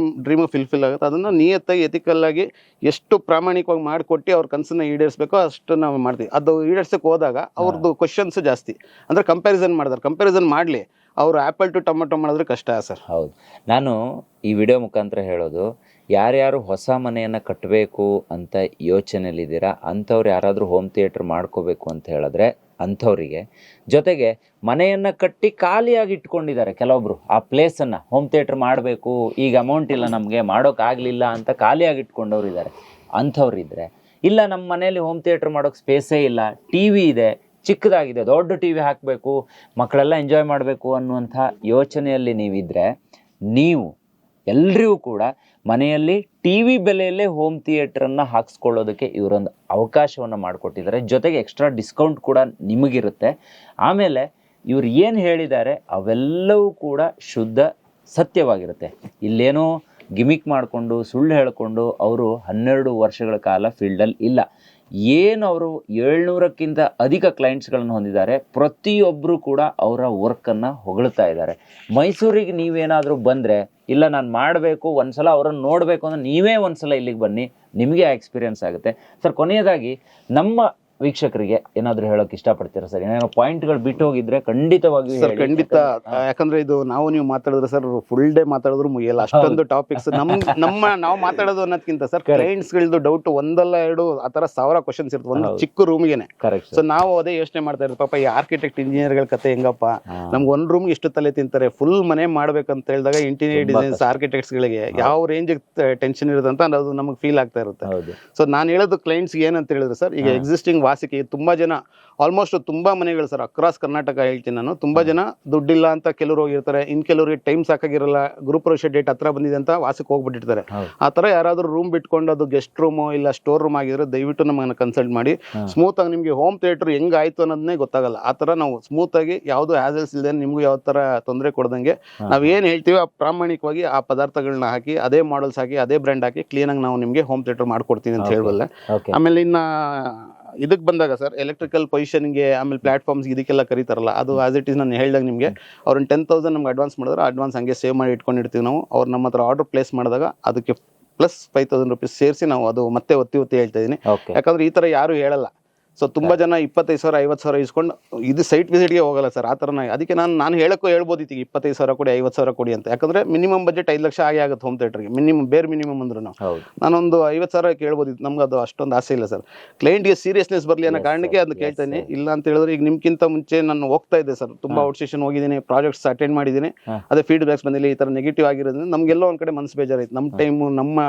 ಡ್ರೀಮ್ ಫುಲ್ಫಿಲ್ ಆಗುತ್ತೆ. ಅದನ್ನ ನಿಯತ್ತಾಗಿ ಎಥಿಕಲ್ ಆಗಿ ಎಷ್ಟು ಪ್ರಾಮಾಣಿಕವಾಗಿ ಮಾಡಿಕೊಟ್ಟು ಅವ್ರ ಕನಸನ್ನ ಈಡೇರಿಸಬೇಕೋ ಅಷ್ಟು ನಾವು ಮಾಡ್ತೀವಿ. ಅದು ಈಡೇರ್ಸಕ್ಕೆ ಹೋದಾಗ ಅವ್ರದ್ದು ಕ್ವಶನ್ಸ್ ಜಾಸ್ತಿ, ಅಂದ್ರೆ ಕಂಪ್ಯಾರಿಸನ್ ಮಾಡಿದಾರೆ. ಕಂಪ್ಯಾರಿಸನ್ ಮಾಡಲಿ, ಅವರು ಆ್ಯಪಲ್ ಟು ಟೊಮೆಟೊ ಮಾಡಿದ್ರೆ ಕಷ್ಟ ಸರ್. ಹೌದು, ನಾನು ಈ ವಿಡಿಯೋ ಮುಖಾಂತರ ಹೇಳೋದು, ಯಾರ್ಯಾರು ಹೊಸ ಮನೆಯನ್ನು ಕಟ್ಟಬೇಕು ಅಂತ ಯೋಚನೆಯಲ್ಲಿದ್ದೀರಾ ಅಂಥವ್ರು ಯಾರಾದರೂ ಹೋಮ್ ಥಿಯೇಟರ್ ಮಾಡ್ಕೋಬೇಕು ಅಂತ ಹೇಳಿದ್ರೆ ಅಂಥವರಿಗೆ, ಜೊತೆಗೆ ಮನೆಯನ್ನು ಕಟ್ಟಿ ಖಾಲಿಯಾಗಿ ಇಟ್ಕೊಂಡಿದ್ದಾರೆ ಕೆಲವೊಬ್ರು, ಆ ಪ್ಲೇಸನ್ನು ಹೋಮ್ ಥಿಯೇಟರ್ ಮಾಡಬೇಕು, ಈಗ ಅಮೌಂಟ್ ಇಲ್ಲ ನಮಗೆ, ಮಾಡೋಕ್ಕಾಗಲಿಲ್ಲ ಅಂತ ಖಾಲಿಯಾಗಿ ಇಟ್ಕೊಂಡವ್ರು ಇದ್ದಾರೆ. ಅಂಥವ್ರಿದ್ರೆ, ಇಲ್ಲ ನಮ್ಮ ಮನೆಯಲ್ಲಿ ಹೋಮ್ ಥಿಯೇಟರ್ ಮಾಡೋಕ್ಕೆ ಸ್ಪೇಸೇ ಇಲ್ಲ, TV ಇದೆ, ಚಿಕ್ಕದಾಗಿದೆ, ದೊಡ್ಡ TV ಹಾಕಬೇಕು, ಮಕ್ಕಳೆಲ್ಲ ಎಂಜಾಯ್ ಮಾಡಬೇಕು ಅನ್ನುವಂಥ ಯೋಚನೆಯಲ್ಲಿ ನೀವಿದ್ರೆ, ನೀವು ಎಲ್ರಿಗೂ ಕೂಡ ಮನೆಯಲ್ಲಿ TV ಬೆಲೆಯಲ್ಲೇ ಹೋಮ್ ಥಿಯೇಟರನ್ನು ಹಾಕ್ಸ್ಕೊಳ್ಳೋದಕ್ಕೆ ಇವರೊಂದು ಅವಕಾಶವನ್ನು ಮಾಡಿಕೊಟ್ಟಿದ್ದಾರೆ. ಜೊತೆಗೆ ಎಕ್ಸ್ಟ್ರಾ ಡಿಸ್ಕೌಂಟ್ ಕೂಡ ನಿಮಗಿರುತ್ತೆ. ಆಮೇಲೆ ಇವ್ರು ಏನು ಹೇಳಿದ್ದಾರೆ ಅವೆಲ್ಲವೂ ಕೂಡ ಶುದ್ಧ ಸತ್ಯವಾಗಿರುತ್ತೆ. ಇಲ್ಲೇನೋ ಗಿಮಿಕ್ ಮಾಡಿಕೊಂಡು ಸುಳ್ಳು ಹೇಳಿಕೊಂಡು ಅವರು 12 ವರ್ಷಗಳ ಕಾಲ ಫೀಲ್ಡಲ್ಲಿ ಇಲ್ಲ. ಏನು ಅವರು 700ಕ್ಕಿಂತ ಅಧಿಕ ಕ್ಲೈಂಟ್ಸ್ಗಳನ್ನು ಹೊಂದಿದ್ದಾರೆ. ಪ್ರತಿಯೊಬ್ಬರು ಕೂಡ ಅವರ ವರ್ಕನ್ನು ಹೊಗಳ್ತಾ ಇದ್ದಾರೆ. ಮೈಸೂರಿಗೆ ನೀವೇನಾದರೂ ಬಂದರೆ ಇಲ್ಲ ನಾನು ಮಾಡಬೇಕು ಒಂದ್ಸಲ ಅವ್ರನ್ನ ನೋಡಬೇಕು ಅಂದ್ರೆ ನೀವೇ ಒಂದ್ಸಲ ಇಲ್ಲಿಗೆ ಬನ್ನಿ, ನಿಮಗೆ ಆ ಎಕ್ಸ್ಪೀರಿಯನ್ಸ್ ಆಗುತ್ತೆ. ಸರ್, ಕೊನೆಯದಾಗಿ ನಮ್ಮ ವೀಕ್ಷಕರಿಗೆ ಏನಾದ್ರು ಹೇಳೋಕೆ ಇಷ್ಟಪಡ್ತೀರಾ ಸರ್? ಏನಾದ್ರು ಪಾಯಿಂಟ್ಗಳು ಬಿಟ್ಟು ಹೋಗಿದ್ರೆ ಖಂಡಿತವಾಗಿಯೂ ಸರ್ ಖಂಡಿತ. ಯಾಕಂದ್ರೆ ಇದು ನೀವು ಮಾತಾಡಿದ್ರೆ ಸರ್ ಫುಲ್ ಡೇ ಮಾತಾಡಿದ್ರು ಮುಗಿಯಲ್ಲ, ಅಷ್ಟೊಂದು ಟಾಪಿಕ್ಸ್. ನಾವು ಮಾತಾಡೋದು ಅನ್ನೋದಕ್ಕಿಂತ ಸರ್ ಕ್ಲೈಂಟ್ಸ್ ಗಳದ್ದು ಡೌಟ್ ಒಂದಲ್ಲ ಎರಡು ಆತರ 1000 ಕ್ವಶನ್ಸ್ ಇರುತ್ತೆ ಒಂದು ಚಿಕ್ಕ ರೂಮ್ಗೆನೆ. ಸೊ ನಾವು ಅದೇ ಯೋಚನೆ ಮಾಡ್ತಾ ಇರೋದು, ಪಾಪ ಈ ಆರ್ಕಿಟೆಕ್ಟ್ ಇಂಜಿನಿಯರ್ಗಳ ಕತೆ ಹೆಂಗಪ್ಪ, ನಮ್ಗೆ ಒಂದ್ ರೂಮ್ ಇಷ್ಟು ತಲೆ ತಿಂತಾರೆ, ಫುಲ್ ಮನೆ ಮಾಡ್ಬೇಕಂತ ಹೇಳಿದಾಗ ಇಂಟೀರಿಯರ್ ಡಿಸೈನ್ಸ್ ಆರ್ಕಿಟೆಕ್ಟ್ಸ್ ಗಳಿಗೆ ಯಾವ ರೇಂಜ್ ಟೆನ್ಷನ್ ಇರುತ್ತೆ ಅಂತ ಅದು ನಮಗೆ ಫೀಲ್ ಆಗ್ತಾ ಇರುತ್ತೆ. ಸೊ ನಾನು ಹೇಳೋದು ಕ್ಲೈಂಟ್ಸ್ ಏನಂತ ಹೇಳಿದ್ರೆ ಸರ್, ಈಗ ಎಕ್ಸಿಸ್ಟಿಂಗ್ ವಾಸಿಕೆ ತುಂಬಾ ಜನ ಆಲ್ಮೋಸ್ಟ್ ತುಂಬಾ ಮನೆಗಳು ಸರ್ ಅಕ್ರಾಸ್ ಕರ್ನಾಟಕ ಹೇಳ್ತೀನಿ ನಾನು, ತುಂಬಾ ಜನ ದುಡ್ಡಿಲ್ಲ ಅಂತ ಕೆಲವರು ಹೋಗಿರ್ತಾರೆ, ಇನ್ ಕೆಲವರಿಗೆ ಟೈಮ್ ಸಾಕಾಗಿರಲ್ಲ, ಗ್ರೂಪ್ ರೋಷನ್ ಡೇಟ್ ಹತ್ರ ಬಂದಿದೆ ಅಂತ ವಾಸಕ್ಕೆ ಹೋಗ್ಬಿಟ್ಟಿರ್ತಾರೆ. ಆ ತರ ಯಾರಾದ್ರೂ ರೂಮ್ ಬಿಟ್ಕೊಂಡು ಅದು ಗೆಸ್ಟ್ ರೂಮ್ ಇಲ್ಲ ಸ್ಟೋರ್ ರೂಮ್ ಆಗಿದ್ರೆ ದಯವಿಟ್ಟು ನಮ್ಮನ್ನ ಕನ್ಸಲ್ಟ್ ಮಾಡಿ. ಸ್ಮೂತ್ ಆಗಿ ನಿಮ್ಗೆ ಹೋಮ್ ಥಿಯೇಟರ್ ಹೆಂಗ್ ಆಯ್ತು ಅನ್ನೋದನ್ನೇ ಗೊತ್ತಾಗಲ್ಲ. ಆ ತರ ನಾವು ಸ್ಮೂತ್ ಆಗಿ ಯಾವ್ದು ಹ್ಯಾಸಲ್ಸ್ ಇಲ್ಲದೆ ನಿಮ್ಗೂ ಯಾವ ತರ ತೊಂದರೆ ಕೊಡದಂಗೆ ನಾವ್ ಏನ್ ಹೇಳ್ತೀವಿ ಆ ಪ್ರಾಮಾಣಿಕವಾಗಿ ಆ ಪದಾರ್ಥಗಳನ್ನ ಹಾಕಿ ಅದೇ ಮಾಡಲ್ಸ್ ಹಾಕಿ ಅದೇ ಬ್ರ್ಯಾಂಡ್ ಹಾಕಿ ಕ್ಲೀನ್ ಆಗಿ ನಾವು ನಿಮ್ಗೆ ಹೋಮ್ ಥಿಯೇಟರ್ ಮಾಡ್ಕೊಡ್ತೀವಿ ಅಂತ ಹೇಳಬಲ್ಲೆ. ಆಮೇಲೆ ಇನ್ನ ಇದಕ್ಕೆ ಬಂದಾಗ ಸರ್ ಎಲೆಕ್ಟ್ರಿಕಲ್ ಪೊಸಿಷನ್ಗೆ ಆಮೇಲೆ ಪ್ಲಾಟ್ಫಾರ್ಮ್ಸ್ ಇದಕ್ಕೆಲ್ಲ ಕರೀತಾರಲ್ಲ, ಅದು ಆಸ್ ಇಟ್ ಈಸ್ ನಾನು ಹೇಳ್ದಾಗ ನಿಮಗೆ ಅವ್ರನ್ನ 10,000 ನಮ್ಗೆ ಅಡ್ವಾನ್ಸ್ ಮಾಡಿದ್ರೆ ಅಡ್ವಾನ್ಸ್ ಹಂಗೆ ಸೇವ್ ಮಾಡಿ ಇಟ್ಕೊಂಡಿರ್ತೀವಿ ನಾವು. ಅವ್ರು ನಮ್ಮ ಹತ್ರ ಆರ್ಡರ್ ಪ್ಲೇಸ್ ಮಾಡಿದಾಗ ಅದಕ್ಕೆ ಪ್ಲಸ್ 5,000 ರೂಪೀಸ್ ಸೇರಿಸಿ ನಾವು ಅದು ಮತ್ತೆ ಒತ್ತಿ ಹೇಳ್ತಾ ಇದೀನಿ. ಯಾಕಂದ್ರೆ ಈ ತರ ಯಾರು ಹೇಳಲ್ಲ. ಸೊ ತುಂಬಾ ಜನ 25,000 50,000 ಇಸ್ಕೊಂಡು ಇದು ಸೈಟ್ ವಿಸಿಟ್ಗೆ ಹೋಗಲ್ಲ ಸರ್. ಆ ಥರ ಅದಕ್ಕೆ ನಾನು ಹೇಳಬೋದಿತ್ತು 25,000 ಕೊಡಿ 50,000 ಕೊಡಿ ಅಂತ. ಯಾಕಂದ್ರೆ ಮಿನಿಮಮ್ ಬಜೆಟ್ 5 ಲಕ್ಷ ಆಗುತ್ತೆ ಹೋಮ್ ಥಿಯೇಟರ್ಗೆ ಮಿನಿಮಮ್, ಬೇರೆ ಮಿನಿಮಮ್ ಅಂದ್ರೂ ನಾನೊಂದು 50,000 ಕೇಳ್ಬೋದಿತ್ತು. ನಮ್ಗೆ ಅದು ಅಷ್ಟೊಂದು ಆಸೆ ಇಲ್ಲ ಸರ್. ಕ್ಲೈಂಟ್ಗೆ ಸೀರಿಯಸ್ನೆಸ್ ಬರಲಿ ಅನ್ನೋ ಕಾರಣಕ್ಕೆ ಅದನ್ನ ಕೇಳ್ತಾನೆ. ಇಲ್ಲ ಅಂತ ಹೇಳಿದ್ರೆ ಈಗ ನಿಮ್ಗಿಂತ ಮುಂಚೆ ನಾನು ಹೋಗ್ತಾ ಇದ್ದೆ ಸರ್, ತುಂಬಾ ಔಟ್ ಸ್ಟೇಷನ್ ಹೋಗಿದ್ದೀನಿ, ಪ್ರಾಜೆಕ್ಟ್ಸ್ ಅಟೆಂಡ್ ಮಾಡಿದ್ದೀನಿ, ಅದೇ ಫೀಡ್ಬ್ಯಾಕ್ಸ್ ಬಂದಿಲ್ಲ, ಈ ತರ ನೆಗೆಟಿವ್ ಆಗಿರೋದ್ರಿಂದ ನಮ್ಗೆಲ್ಲೋ ಒಂದ್ ಕಡೆ ಮನಸ್ಸು ಬೇಜಾರಾಯ್ತು. ನಮ್ಮ ಟೈಮು ನಮ್ಮ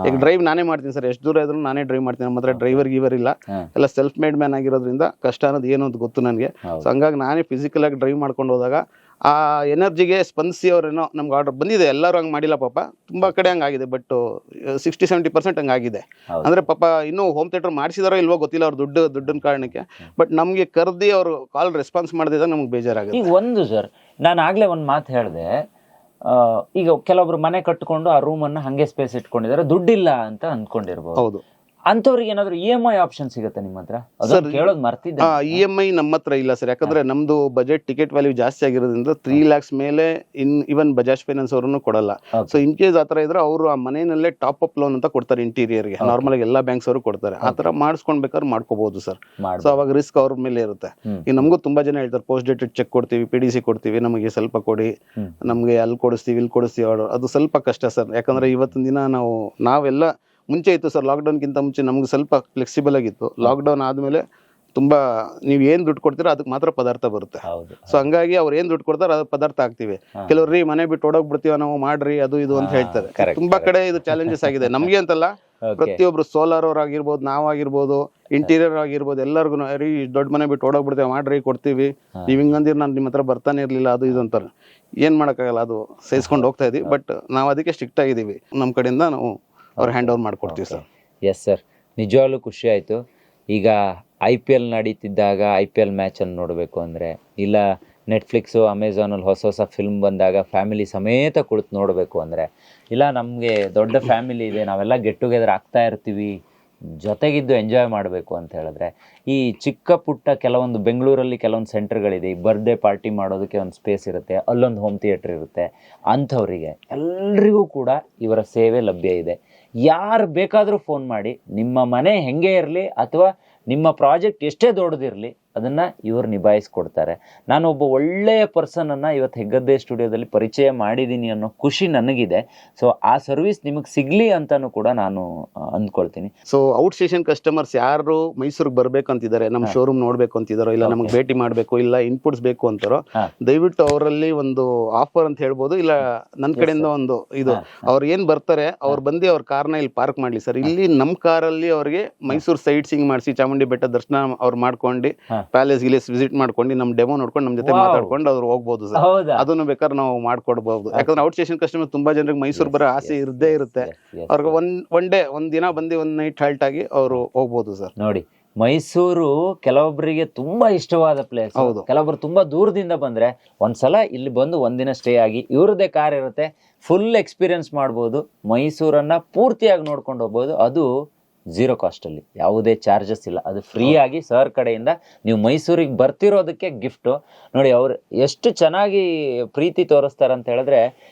ಈಗ ಡ್ರೈವ್ ನಾನೇ ಮಾಡ್ತೀನಿ ಸರ್, ಎಷ್ಟು ದೂರ ಇದ್ರೂ ನಾನೇ ಡ್ರೈವ್ ಮಾಡ್ತೀನಿ. ನಮ್ಮ ಹತ್ರ ಡ್ರೈವರ್ ಗೀವರ್ ಇಲ್ಲ, ಎಲ್ಲ ಸೆಲ್ಫ್ ಮೇಡ್ ಮ್ಯಾನ್ ಆಗಿರೋದ್ರಿಂದ ಕಷ್ಟ ಅನ್ನೋದು ಏನು ಅಂತ ಗೊತ್ತು ನನಗೆ. ಸೊ ಹಂಗಾಗಿ ನಾನೇ ಫಿಸಿಕಲ್ ಆಗಿ ಡ್ರೈವ್ ಮಾಡ್ಕೊಂಡು ಹೋದಾಗ ಆ ಎನರ್ಜಿಗೆ ಸ್ಪಂದಿಸಿ ಅವ್ರೇನೋ ನಮ್ಗೆ ಆರ್ಡರ್ ಬಂದಿದೆ. ಎಲ್ಲರೂ ಹಂಗೆ ಮಾಡಿಲ್ಲ ಪಾಪ, ತುಂಬಾ ಕಡೆ ಹಂಗಾಗಿದೆ. ಬಟ್ 60-70% ಹಂಗಾಗಿದೆ. ಅಂದ್ರೆ ಪಾಪ ಇನ್ನೂ ಹೋಮ್ ಥಿಯೇಟರ್ ಮಾಡಿಸಿದಾರೋ ಇಲ್ವೋ ಗೊತ್ತಿಲ್ಲ, ಅವ್ರು ದುಡ್ಡಿನ ಕಾರಣಕ್ಕೆ. ಬಟ್ ನಮ್ಗೆ ಕರ್ದಿ ಅವರು ಕಾಲ್ ರೆಸ್ಪಾನ್ಸ್ ಮಾಡದಿದ್ದಾಗ ನಮ್ಗೆ ಬೇಜಾರಾಗುತ್ತೆ. ಈಗ ಒಂದು ಸರ್, ನಾನು ಆಗ್ಲೇ ಒಂದು ಮಾತು ಹೇಳಿದೆ, ಈಗ ಕೆಲವೊಬ್ರು ಮನೆ ಕಟ್ಕೊಂಡು ಆ ರೂಮ್ ಅನ್ನ ಹಂಗೆ ಸ್ಪೇಸ್ ಇಟ್ಕೊಂಡಿದ್ದಾರೆ, ದುಡ್ಡಿಲ್ಲ ಅಂತ ಅಂದ್ಕೊಂಡಿರ್ಬೋದು. ಹೌದು, ಅಂತವ್ರಿಗೆ ಏನಾದ್ರು EMI ಆಪ್ಷನ್ ಸಿಗುತ್ತೆ ನಿಮ್ಮ ಹತ್ರ? ಕೇಳೋದು ಮರ್ತಿದ್ದೆ. EMI ನಮ್ಮ ಹತ್ರ ಇಲ್ಲ ಸರ್, ಯಾಕಂದ್ರೆ ನಮ್ದು ಬಜೆಟ್ ಟಿಕೆಟ್ ವ್ಯಾಲ್ಯೂ ಜಾಸ್ತಿ ಆಗಿರೋದ್ರಿಂದ 3 lakhs ಮೇಲೆ ಇವನ್ ಬಜಾಜ್ ಫೈನಾನ್ಸ್ ಅವರನ್ನು ಕೊಡಲ್ಲ. ಸೊ ಇನ್ ಕೇಸ್ ಆತರ ಇದ್ರೆ ಅವರು ಆ ಮನೆಯಲ್ಲೇ ಟಾಪ್ ಅಪ್ ಲೋನ್ ಅಂತ ಕೊಡ್ತಾರೆ ಇಂಟೀರಿಯರ್ಗೆ. ನಾರ್ಮಲ್ ಆಗಿ ಎಲ್ಲಾ ಬ್ಯಾಂಕ್ಸ್ ಅವರು ಕೊಡ್ತಾರೆ. ಆ ತರ ಮಾಡಿಸ್ಕೊಂಡ್ಬೇಕಾದ್ರೆ ಮಾಡ್ಕೋಬಹುದು ಸರ್. ಸೊ ಅವಾಗ ರಿಸ್ಕ್ ಅವ್ರ ಮೇಲೆ ಇರುತ್ತೆ. ಈಗ ನಮಗೂ ತುಂಬಾ ಜನ ಹೇಳ್ತಾರೆ ಪೋಸ್ಟ್ ಡೇಟೆಡ್ ಚೆಕ್ ಕೊಡ್ತೀವಿ, PDC ಕೊಡ್ತೀವಿ, ನಮಗೆ ಸ್ವಲ್ಪ ಕೊಡಿ, ನಮ್ಗೆ ಅಲ್ಲಿ ಕೊಡಿಸ್ತೀವಿ ಇಲ್ಲಿ ಕೊಡಿಸ್ತೀವಿ ಆರ್ಡರ್. ಅದು ಸ್ವಲ್ಪ ಕಷ್ಟ ಸರ್. ಯಾಕಂದ್ರೆ ಇವತ್ತಿನ ದಿನ ನಾವೆಲ್ಲ ಮುಂಚೆ ಇತ್ತು ಸರ್, ಲಾಕ್ಡೌನ್ಗಿಂತ ಮುಂಚೆ ನಮ್ಗೆ ಸ್ವಲ್ಪ ಫ್ಲೆಕ್ಸಿಬಲ್ ಆಗಿತ್ತು. ಲಾಕ್ಡೌನ್ ಆದ್ಮೇಲೆ ತುಂಬಾ ನೀವು ಏನ್ ದುಡ್ಡು ಕೊಡ್ತೀರಾ ಅದಕ್ಕೆ ಮಾತ್ರ ಪದಾರ್ಥ ಬರುತ್ತೆ. ಸೊ ಹಂಗಾಗಿ ಅವ್ರು ಏನ್ ದುಡ್ಡು ಕೊಡ್ತಾರೆ ಅದ್ ಪದಾರ್ಥ ಹಾಕ್ತಿವಿ. ಕೆಲವ್ರಿ ಮನೆ ಬಿಟ್ಟು ಓಡೋಗ್ಬಿಡ್ತೀವ ನಾವು, ಮಾಡ್ರಿ ಅದು ಇದು ಅಂತ ಹೇಳ್ತಾರೆ. ತುಂಬಾ ಕಡೆ ಇದು ಚಾಲೆಂಜಸ್ ಆಗಿದೆ ನಮ್ಗೆ ಅಂತಲ್ಲ, ಪ್ರತಿಯೊಬ್ರು ಸೋಲಾರ್ ಅವ್ರ ಆಗಿರ್ಬೋದು, ನಾವಾಗಿರ್ಬೋದು, ಇಂಟೀರಿಯರ್ ಆಗಿರ್ಬೋದು, ಎಲ್ಲರಿಗೂ ರೀ ದೊಡ್ಡ ಮನೆ ಬಿಟ್ಟು ಓಡೋಗ್ಬಿಡ್ತೇವೆ, ಮಾಡ್ರಿ ಕೊಡ್ತೀವಿ, ನೀವ್ ಹಿಂಗಂದಿರ್ ನಾನು ನಿಮ್ಮ ಹತ್ರ ಬರ್ತಾನೆ ಇರ್ಲಿಲ್ಲ, ಅದು ಇದು ಅಂತಾರೆ. ಏನ್ ಮಾಡಕ್ಕಾಗಲ್ಲ, ಅದು ಸಹಿಸ್ಕೊಂಡು ಹೋಗ್ತಾ ಇದೀವಿ. ಬಟ್ ನಾವು ಅದಕ್ಕೆ ಸ್ಟ್ರಿಕ್ಟ್ ಆಗಿದ್ದೀವಿ, ನಮ್ಮ ಕಡೆಯಿಂದ ನಾವು ಅವ್ರು ಹ್ಯಾಂಡ್ ಓವರ್ ಮಾಡ್ಕೊಡ್ತೀವಿ ಸರ್. ಎಸ್ ಸರ್, ನಿಜವಾಗ್ಲೂ ಖುಷಿ ಆಯಿತು. ಈಗ IPL ನಡೀತಿದ್ದಾಗ IPL ಮ್ಯಾಚನ್ನು ನೋಡಬೇಕು ಅಂದರೆ, ಇಲ್ಲ ನೆಟ್ಫ್ಲಿಕ್ಸು ಅಮೆಝಾನಲ್ಲಿ ಹೊಸ ಫಿಲ್ಮ್ ಬಂದಾಗ ಫ್ಯಾಮಿಲಿ ಸಮೇತ ಕುಳಿತು ನೋಡಬೇಕು ಅಂದರೆ, ಇಲ್ಲ ನಮಗೆ ದೊಡ್ಡ ಫ್ಯಾಮಿಲಿ ಇದೆ, ನಾವೆಲ್ಲ ಗೆಟ್ ಟುಗೆದರ್ ಆಗ್ತಾ ಇರ್ತೀವಿ, ಜೊತೆಗಿದ್ದು ಎಂಜಾಯ್ ಮಾಡಬೇಕು ಅಂತ ಹೇಳಿದ್ರೆ, ಈ ಚಿಕ್ಕ ಪುಟ್ಟ ಕೆಲವೊಂದು ಬೆಂಗಳೂರಲ್ಲಿ ಕೆಲವೊಂದು ಸೆಂಟರ್ಗಳಿದೆ. ಈ ಬರ್ಡೇ ಪಾರ್ಟಿ ಮಾಡೋದಕ್ಕೆ ಒಂದು ಸ್ಪೇಸ್ ಇರುತ್ತೆ, ಅಲ್ಲೊಂದು ಹೋಮ್ ಥಿಯೇಟ್ರ್ ಇರುತ್ತೆ. ಅಂಥವರಿಗೆ ಎಲ್ರಿಗೂ ಕೂಡ ಇವರ ಸೇವೆ ಲಭ್ಯ ಇದೆ. ಯಾರು ಬೇಕಾದರೂ ಫೋನ್ ಮಾಡಿ, ನಿಮ್ಮ ಮನೆ ಹೆಂಗೆ ಇರಲಿ ಅಥವಾ ನಿಮ್ಮ ಪ್ರಾಜೆಕ್ಟ್ ಎಷ್ಟೇ ದೊಡ್ಡದಿರಲಿ ಅದನ್ನು ಇವರು ನಿಭಾಯಿಸ್ಕೊಡ್ತಾರೆ. ನಾನು ಒಬ್ಬ ಒಳ್ಳೆಯ ಪರ್ಸನನ್ನು ಇವತ್ತು ಹೆಗ್ಗದ್ದೆ ಸ್ಟುಡಿಯೋದಲ್ಲಿ ಪರಿಚಯ ಮಾಡಿದ್ದೀನಿ ಅನ್ನೋ ಖುಷಿ ನನಗಿದೆ. ಸೊ ಆ ಸರ್ವಿಸ್ ನಿಮಗೆ ಸಿಗಲಿ ಅಂತಲೂ ಕೂಡ ನಾನು ಅಂದ್ಕೊಳ್ತೀನಿ. ಸೊ ಔಟ್ ಸ್ಟೇಷನ್ ಕಸ್ಟಮರ್ಸ್ ಯಾರು ಮೈಸೂರಿಗೆ ಬರ್ಬೇಕಂತಿದ್ದಾರೆ, ನಮ್ಮ ಶೋರೂಮ್ ನೋಡ್ಬೇಕು ಅಂತಿದ್ದಾರೋ, ಇಲ್ಲ ನಮಗೆ ಭೇಟಿ ಮಾಡಬೇಕು, ಇಲ್ಲ ಇನ್ಪುಟ್ಸ್ ಬೇಕು ಅಂತಾರೋ, ದಯವಿಟ್ಟು ಅವರಲ್ಲಿ ಒಂದು ಆಫರ್ ಅಂತ ಹೇಳ್ಬೋದು, ಇಲ್ಲ ನನ್ನ ಕಡೆಯಿಂದ ಒಂದು ಇದು, ಅವ್ರು ಏನ್ ಬರ್ತಾರೆ ಅವ್ರು ಬಂದು ಅವ್ರ ಕಾರ್ನ ಇಲ್ಲಿ ಪಾರ್ಕ್ ಮಾಡ್ಲಿ ಸರ್. ಇಲ್ಲಿ ನಮ್ಮ ಕಾರಲ್ಲಿ ಅವ್ರಿಗೆ ಮೈಸೂರು ಸೈಟ್ ಸೀಯಿಂಗ್ ಮಾಡಿಸಿ, ಚಾಮುಂಡಿ ಬೆಟ್ಟ ದರ್ಶನ ಅವ್ರು ಮಾಡ್ಕೊಂಡು, ಪ್ಯಾಲೇಸ್ ಗಿಲೇಸ್ ವಿಸಿಟ್ ಮಾಡ್ಕೊಂಡು, ನಮ್ ಡೆಮೋ ನೋಡ್ಕೊಂಡು ನಮ್ಮ ಜೊತೆ ಮಾತಾಡ್ಕೊಂಡು ಅವ್ರು ಹೋಗ್ಬೋದು ಸರ್. ಅದನ್ನು ಬೇಕಾದ್ರೆ ನಾವು ಮಾಡ್ಕೊಡ್ಬಹುದು. ಯಾಕಂದ್ರೆ ಔಟ್ ಸ್ಟೇಷನ್ ಕಸ್ಟಮರ್ ತುಂಬಾ ಜನರಿಗೆ ಮೈಸೂರು ಬರೋ ಆಸೆ ಇದ್ದೇ ಇರುತ್ತೆ. ಅವ್ರಿಗೆ ಒಂದ್ ದಿನ ಬಂದು ಒಂದ್ ನೈಟ್ ಹಾಲ್ಟ್ ಆಗಿ ಅವರು ಹೋಗ್ಬೋದು ಸರ್. ನೋಡಿ, ಮೈಸೂರು ಕೆಲವೊಬ್ಬರಿಗೆ ತುಂಬಾ ಇಷ್ಟವಾದ ಪ್ಲೇಸ್. ಕೆಲವೊಬ್ರು ತುಂಬಾ ದೂರದಿಂದ ಬಂದ್ರೆ ಒಂದ್ಸಲ ಇಲ್ಲಿ ಬಂದು ಒಂದಿನ ಸ್ಟೇ ಆಗಿ, ಇವ್ರದೇ ಕಾರ್ ಇರುತ್ತೆ, ಫುಲ್ ಎಕ್ಸ್ಪೀರಿಯನ್ಸ್ ಮಾಡ್ಬೋದು, ಮೈಸೂರನ್ನ ಪೂರ್ತಿಯಾಗಿ ನೋಡ್ಕೊಂಡು ಹೋಗ್ಬೋದು. ಅದು 0 ಕಾಸ್ಟಲ್ಲಿ, ಯಾವುದೇ ಚಾರ್ಜಸ್ ಇಲ್ಲ, ಅದು ಫ್ರೀ ಆಗಿ ಸರ್ ಕಡೆಯಿಂದ ನೀವು ಮೈಸೂರಿಗೆ ಬರ್ತಿರೋದಕ್ಕೆ ಗಿಫ್ಟು. ನೋಡಿ ಅವ್ರು ಎಷ್ಟು ಚೆನ್ನಾಗಿ ಪ್ರೀತಿ ತೋರಿಸ್ತಾರೆ ಅಂತ ಹೇಳಿದ್ರೆ,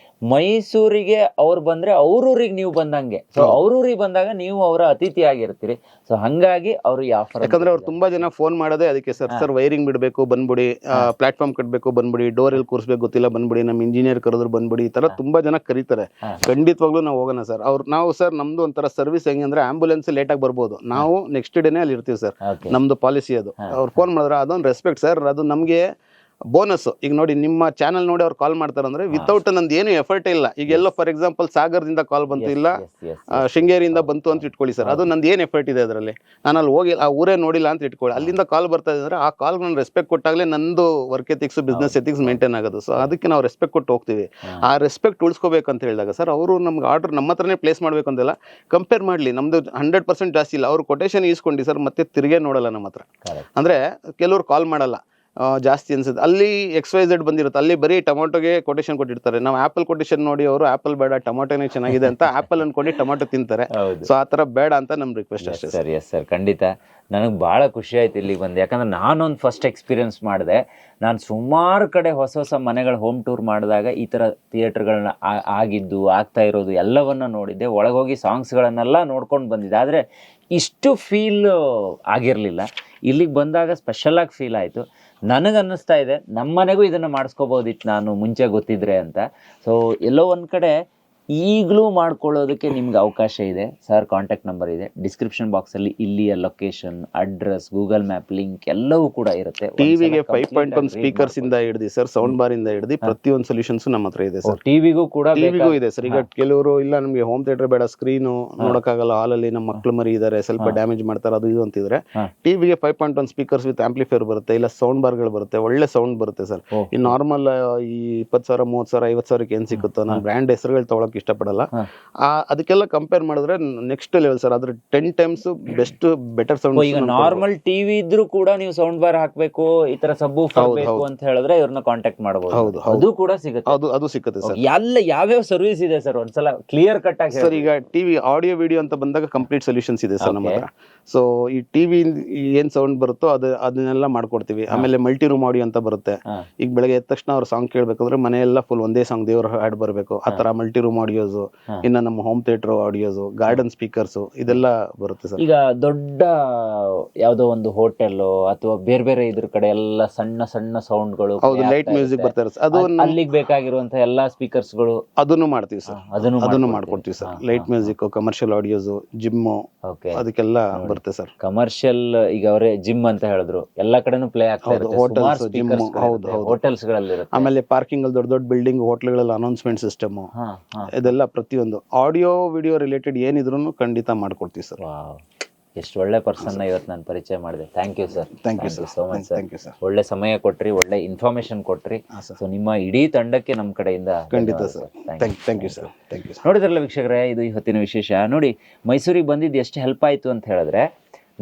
ಮೈಸೂರಿಗೆ ಅವ್ರು ಬಂದ್ರೆ ಅವ್ರೂರಿಗೆ ನೀವು ಬಂದಂಗೆ. ಸೊ ಅವ್ರೂರಿಗೆ ಬಂದಾಗ ನೀವು ಅವರ ಅತಿಥಿ ಆಗಿರ್ತೀರಿ. ಸೊ ಹಂಗಾಗಿ ಅವರು ಈ ಆಫರ್, ಯಾಕಂದ್ರೆ ಅವ್ರು ತುಂಬಾ ಜನ ಫೋನ್ ಮಾಡೋದೇ ಅದಕ್ಕೆ ಸರ್ ವೈರಿಂಗ್ ಬಿಡಬೇಕು ಬಂದ್ಬಿಡಿ, ಪ್ಲಾಟ್ಫಾರ್ಮ್ ಕಟ್ಬೇಕು ಬಂದ್ಬಿಡಿ, ಡೋರ್ ಎಲ್ಲಿ ಕೂರಿಸ್ಬೇಕು ಗೊತ್ತಿಲ್ಲ ಬಂದ್ಬಿಡಿ, ನಮ್ಮ ಇಂಜಿನಿಯರ್ ಕರೆದ್ರು ಬಂದ್ಬಿಡಿ, ಈ ತರ ತುಂಬಾ ಜನ ಕರೀತಾರೆ. ಖಂಡಿತವಾಗ್ಲೂ ನಾವು ಹೋಗೋಣ ಸರ್. ನಾವು ಸರ್ ನಮ್ದು ಒಂಥರ ಸರ್ವಿಸ್ ಹೆಂಗಂದ್ರೆ ಆಂಬುಲೆನ್ಸ್ ಲೇಟ್ ಆಗಿ ಬರ್ಬೋದು, ನಾವು ನೆಕ್ಸ್ಟ್ ಡೇನೇ ಅಲ್ಲಿ ಇರ್ತೀವಿ ಸರ್. ನಮ್ದು ಪಾಲಿಸಿ ಅದು. ಅವ್ರು ಫೋನ್ ಮಾಡಿದ್ರೆ ಅದೊಂದು ರೆಸ್ಪೆಕ್ಟ್ ಸರ್, ಅದು ನಮ್ಗೆ ಬೋನಸ್. ಈಗ ನೋಡಿ ನಿಮ್ಮ ಚಾನಲ್ ನೋಡಿ ಅವ್ರು ಕಾಲ್ ಮಾಡ್ತಾರೆ ಅಂದ್ರೆ ವಿತೌಟ್ ನಂದು ಏನು ಎಫರ್ಟ್ ಇಲ್ಲ. ಈಗ ಎಲ್ಲೋ ಫಾರ್ ಎಕ್ಸಾಂಪಲ್ ಸಾಗರದಿಂದ ಕಾಲ್ ಬಂತು, ಇಲ್ಲ ಶೃಂಗೇರಿಯಿಂದ ಬಂತು ಅಂತ ಇಟ್ಕೊಳ್ಳಿ ಸರ್, ಅದು ನಂದು ಏನು ಎಫರ್ಟ್ ಇದೆ ಅದರಲ್ಲಿ. ನಾನು ಅಲ್ಲಿ ಹೋಗಿ ಆ ಊರೇ ನೋಡಿಲ್ಲ ಅಂತ ಇಟ್ಕೊಳ್ಳಿ, ಅಲ್ಲಿಂದ ಕಾಲ್ ಬರ್ತಾ ಇದೆ ಅಂದ್ರೆ ಆ ಕಾಲ್ ನಾನು ರೆಸ್ಪೆಕ್ಟ್ ಕೊಟ್ಟಾಗಲೇ ನಂದು work ethics business ethics maintain ಆಗೋದು. ಸೊ ಅದಕ್ಕೆ ನಾವು ರೆಸ್ಪೆಕ್ಟ್ ಕೊಟ್ಟು ಹೋಗ್ತೀವಿ. ಆ ರೆಸ್ಪೆಕ್ಟ್ ಉಳಿಸ್ಕೋಬೇಕು ಅಂತ ಹೇಳಿದಾಗ ಸರ್ ಅವರು ನಮ್ಗೆ ಆರ್ಡರ್ ನಮ್ಮ ಹತ್ರನೇ ಪ್ಲೇಸ್ ಮಾಡಬೇಕು ಅಂತೆಲ್ಲ ಕಂಪೇರ್ ಮಾಡಲಿ, ನಮ್ದು 100% ಜಾಸ್ತಿ ಇಲ್ಲ. ಅವ್ರು ಕೊಟೇಶನ್ ಈಸ್ಕೊಂಡು ಸರ್ ಮತ್ತೆ ತಿರುಗೇ ನೋಡಲ್ಲ ನಮ್ಮ ಹತ್ರ. ಅಂದ್ರೆ ಕೆಲವ್ರು ಕಾಲ್ ಮಾಡಲ್ಲ ಜಾಸ್ತಿ ಅನ್ಸುತ್ತೆ, ಅಲ್ಲಿ XYZ ಬಂದಿರುತ್ತೆ, ಅಲ್ಲಿ ಬರೀ ಟೊಮೊಟೊಗೆ ಕೊಟೇಶನ್ ಕೊಟ್ಟಿರ್ತಾರೆ. ನಾವು ಆಪಲ್ ಕೊಟೇಶನ್ ನೋಡಿ ಅವರು ಆಪಲ್ ಬೇಡ ಟೊಮೊಟೊನೇ ಚೆನ್ನಾಗಿದೆ ಅಂತ ಆಪಲ್ ಅನ್ಕೊಂಡು ಟೊಮೊಟೊ ತಿಂತಾರೆ. ಸೊ ಆ ತರ ಬೇಡ ಅಂತ ನಮ್ ರಿಕ್ವೆಸ್ಟ್ ಅಷ್ಟೇ ಸರ್. ಎಸ್ ಸರ್, ಖಂಡಿತ ನನಗೆ ಭಾಳ ಖುಷಿ ಆಯ್ತು ಇಲ್ಲಿಗೆ ಬಂದು. ಯಾಕಂದ್ರೆ ನಾನೊಂದು ಫಸ್ಟ್ ಎಕ್ಸ್ಪೀರಿಯನ್ಸ್ ಮಾಡಿದೆ. ನಾನು ಸುಮಾರು ಕಡೆ ಹೊಸ ಹೊಸ ಮನೆಗಳ ಹೋಮ್ ಟೂರ್ ಮಾಡಿದಾಗ ಈ ಥರ ಥಿಯೇಟ್ರ್ಗಳನ್ನ ಆಗಿದ್ದು ಆಗ್ತಾ ಇರೋದು ಎಲ್ಲವನ್ನ ನೋಡಿದ್ದೆ. ಒಳಗೋಗಿ ಸಾಂಗ್ಸ್ಗಳನ್ನೆಲ್ಲ ನೋಡ್ಕೊಂಡು ಬಂದಿದ್ದೆ. ಆದರೆ ಇಷ್ಟು ಫೀಲ್ ಆಗಿರಲಿಲ್ಲ. ಇಲ್ಲಿಗೆ ಬಂದಾಗ ಸ್ಪೆಷಲಾಗಿ ಫೀಲ್ ಆಯಿತು. ನನಗನ್ನಿಸ್ತಾ ಇದೆ ನಮ್ಮ ಮನೆಗೂ ಇದನ್ನು ಮಾಡಿಸ್ಕೋಬೋದಿತ್ತು ನಾನು ಮುಂಚೆ ಗೊತ್ತಿದ್ರೆ ಅಂತ. ಸೊ ಎಲ್ಲೋ ಒಂದು ಕಡೆ ಈಗಲೂ ಮಾಡ್ಕೊಳ್ಳೋದಕ್ಕೆ ನಿಮ್ಗೆ ಅವಕಾಶ ಇದೆ ಸರ್. ಕಾಂಟ್ಯಾಕ್ಟ್ ನಂಬರ್ ಇದೆ ಡಿಸ್ಕ್ರಿಪ್ಷನ್ ಬಾಕ್ಸಲ್ಲಿ. ಇಲ್ಲಿಯ location, address, Google map link ಎಲ್ಲವೂ ಕೂಡ ಇರುತ್ತೆ. ಟಿವಿಗೆ 5.1 ಸ್ಪೀಕರ್ಸ್ ಇಂದ ಹಿಡಿದು ಸರ್, ಸೌಂಡ್ ಬಾರ್ ಇಂದ ಹಿಡಿದು ಪ್ರತಿಯೊಂದು ಸೊಲ್ಯೂಷನ್ಸ್ ನಮ್ಮ ಹತ್ರ ಇದೆ ಸರ್. ಟಿವಿಗೂ ಕೂಡ ಇದೆ ಸರ್. ಈಗ ಕೆಲವರು ಇಲ್ಲ ನಮಗೆ ಹೋಮ್ ಥಿಯೇಟರ್ ಬೇಡ, ಸ್ಕ್ರೀನು ನೋಡಕ್ಕಾಗಲ್ಲ, ಹಾಲಲ್ಲಿ ನಮ್ಮ ಮಕ್ಳು ಮರಿ ಇದಾರೆ, ಸ್ವಲ್ಪ ಡ್ಯಾಮೇಜ್ ಮಾಡ್ತಾರೆ ಅದು ಇದು ಅಂತಿದ್ರೆ ಟಿವಿಗೆ 5.1 ಸ್ಪೀಕರ್ಸ್ ವಿತ್ ಆಂಪ್ಲಿಫೈರ್ ಬರುತ್ತೆ, ಇಲ್ಲ ಸೌಂಡ್ ಬಾರ್ಗಳು ಬರುತ್ತೆ, ಒಳ್ಳೆ ಸೌಂಡ್ ಬರುತ್ತೆ ಸರ್. ಈ ನಾರ್ಮಲ್ ಈ 20,000 30,000 50,000 ಏನ್ ಸಿಕ್ಕುತ್ತೋ, ನಾನು ಬ್ರ್ಯಾಂಡ್ ಹೆಸರುಗಳು ತಗೊಳಕ್ ಇಷ್ಟಪಡಲ್ಲ. ಅದಕ್ಕೆಲ್ಲ ಕಂಪೇರ್ ಮಾಡಿದ್ರೆ ನೆಕ್ಸ್ಟ್ ಲೆವೆಲ್ ಸರ್. ಅದ್ರ 10 times ಬೆಸ್ಟ್ ಬೆಟರ್ ಸೌಂಡ್. ಈಗ ನಾರ್ಮಲ್ ಟಿವಿ ಇದ್ರೂ ಕೂಡ ನೀವು ಸೌಂಡ್ ಬಾರ್ ಹಾಕ್ಬೇಕು, ಈ ತರ ಸಬ್ ಬೇಕು ಅಂತ ಹೇಳಿದ್ರೆ ಇವ್ರನ್ನ ಕಾಂಟ್ಯಾಕ್ಟ್ ಮಾಡಬಹುದು. ಅದು ಕೂಡ ಸಿಗುತ್ತೆ. ಅದು ಸಿಗುತ್ತೆ ಸರ್. ಯಾವ್ಯಾವ ಸರ್ವಿಸ್ ಇದೆ ಸರ್ ಒಂದ್ಸಲ ಕ್ಲಿಯರ್ ಕಟ್ ಆಗಿ ಸರ್? ಈಗ ಟಿವಿ ಆಡಿಯೋ ವಿಡಿಯೋ ಅಂತ ಬಂದಾಗ ಕಂಪ್ಲೀಟ್ ಸೊಲ್ಯೂಷನ್ಸ್ ಇದೆ ಸರ್ ನಮ್ಮ ಹತ್ರ. ಸೊ ಈ ಟಿವಿ ಏನ್ ಸೌಂಡ್ ಬರುತ್ತೋ ಅದನ್ನೆಲ್ಲ ಮಾಡ್ಕೊಡ್ತೀವಿ. ಆಮೇಲೆ ಮಲ್ಟಿ ರೂಮ್ ಆಡಿಯೋ ಅಂತ ಬರುತ್ತೆ. ಈಗ ಬೆಳಗ್ಗೆ ಎದ್ದ ತಕ್ಷಣ ಅವ್ರ ಸಾಂಗ್ ಕೇಳ್ಬೇಕಂದ್ರೆ ಮನೆಯೆಲ್ಲ ಫುಲ್ ಒಂದೇ ಸಾಂಗ್ ದೇವ್ರ ಹಾಡ್ ಬರಬೇಕು, ಆ ತರ ಮಲ್ಟಿ ರೂಮ್ ಆಡಿಯೋಸ್. ಇನ್ನ ನಮ್ಮ home theatre audios, garden speakers ಇದೆಲ್ಲ ಬರುತ್ತೆ ಸರ್. ಈಗ ದೊಡ್ಡ ಯಾವ್ದೋ ಒಂದು ಹೋಟೆಲ್ ಅಥವಾ ಬೇರೆ ಬೇರೆ ಇದ್ರ ಕಡೆ ಎಲ್ಲ ಸಣ್ಣ ಸಣ್ಣ ಸೌಂಡ್ಗಳು, ಲೈಟ್ ಮ್ಯೂಸಿಕ್ ಬರ್ತಾರೆ, ಅದು ಅಲ್ಲಿಗೆ ಬೇಕಾಗಿರುವಂತಹ ಎಲ್ಲಾ ಸ್ಪೀಕರ್ಸ್ ಗಳು ಅದನ್ನು ಮಾಡ್ತೀವಿ ಸರ್. ಅದನ್ನು ಮಾಡ್ಕೊಡ್ತೀವಿ sir. Light music, commercial audios, gym, ಅದಕ್ಕೆಲ್ಲ ಬರುತ್ತೆ ಸರ್. ಕಮರ್ಷಿಯಲ್ ಈಗ ಅವರೇ ಜಿಮ್ ಅಂತ ಹೇಳಿದ್ರು, ಎಲ್ಲಾ ಕಡೆನೂ ಪ್ಲೇ ಆಗ್ತಾ ಇರುತ್ತೆ. ಹೋಟೆಲ್ಸ್ ಗಳಲ್ಲಿ, ಆಮೇಲೆ ಪಾರ್ಕಿಂಗ್ ಅಲ್ಲಿ ದೊಡ್ಡ ದೊಡ್ಡ ಬಿಲ್ಡಿಂಗ್ ಹೋಟೆಲ್ಗಳಲ್ಲಿ ಅನೌನ್ಸ್ಮೆಂಟ್ ಸಿಸ್ಟಮ್, ಇದೆಲ್ಲ ಪ್ರತಿಯೊಂದು ಆಡಿಯೋ ವಿಡಿಯೋ ರಿಲೇಟೆಡ್ ಏನಿದ್ರು ಖಂಡಿತ ಮಾಡ್ಕೊಡ್ತೀವಿ ಸರ್. ಎಷ್ಟು ಒಳ್ಳೆ ಪರ್ಸನ್ ಇವತ್ತು ನಾನು ಪರಿಚಯ ಮಾಡಿದೆ. Thank you sir. Thank you so much sir. ಒಳ್ಳೆ ಸಮಯ ಕೊಟ್ರಿ, ಒಳ್ಳೆ ಇನ್ಫಾರ್ಮೇಶನ್ ಕೊಟ್ರಿ. ಸೊ ನಿಮ್ಮ ಇಡೀ ತಂಡಕ್ಕೆ ನಮ್ಮ ಕಡೆಯಿಂದ ಖಂಡಿತ ಸರ್. Thank you sir. ನೋಡಿದ್ರಲ್ಲ ವೀಕ್ಷಕರೇ, ಇದು ಇವತ್ತಿನ ವಿಶೇಷ. ನೋಡಿ, ಮೈಸೂರಿಗೆ ಬಂದಿದ್ದು ಎಷ್ಟು ಹೆಲ್ಪ್ ಆಯಿತು ಅಂತ ಹೇಳಿದ್ರೆ,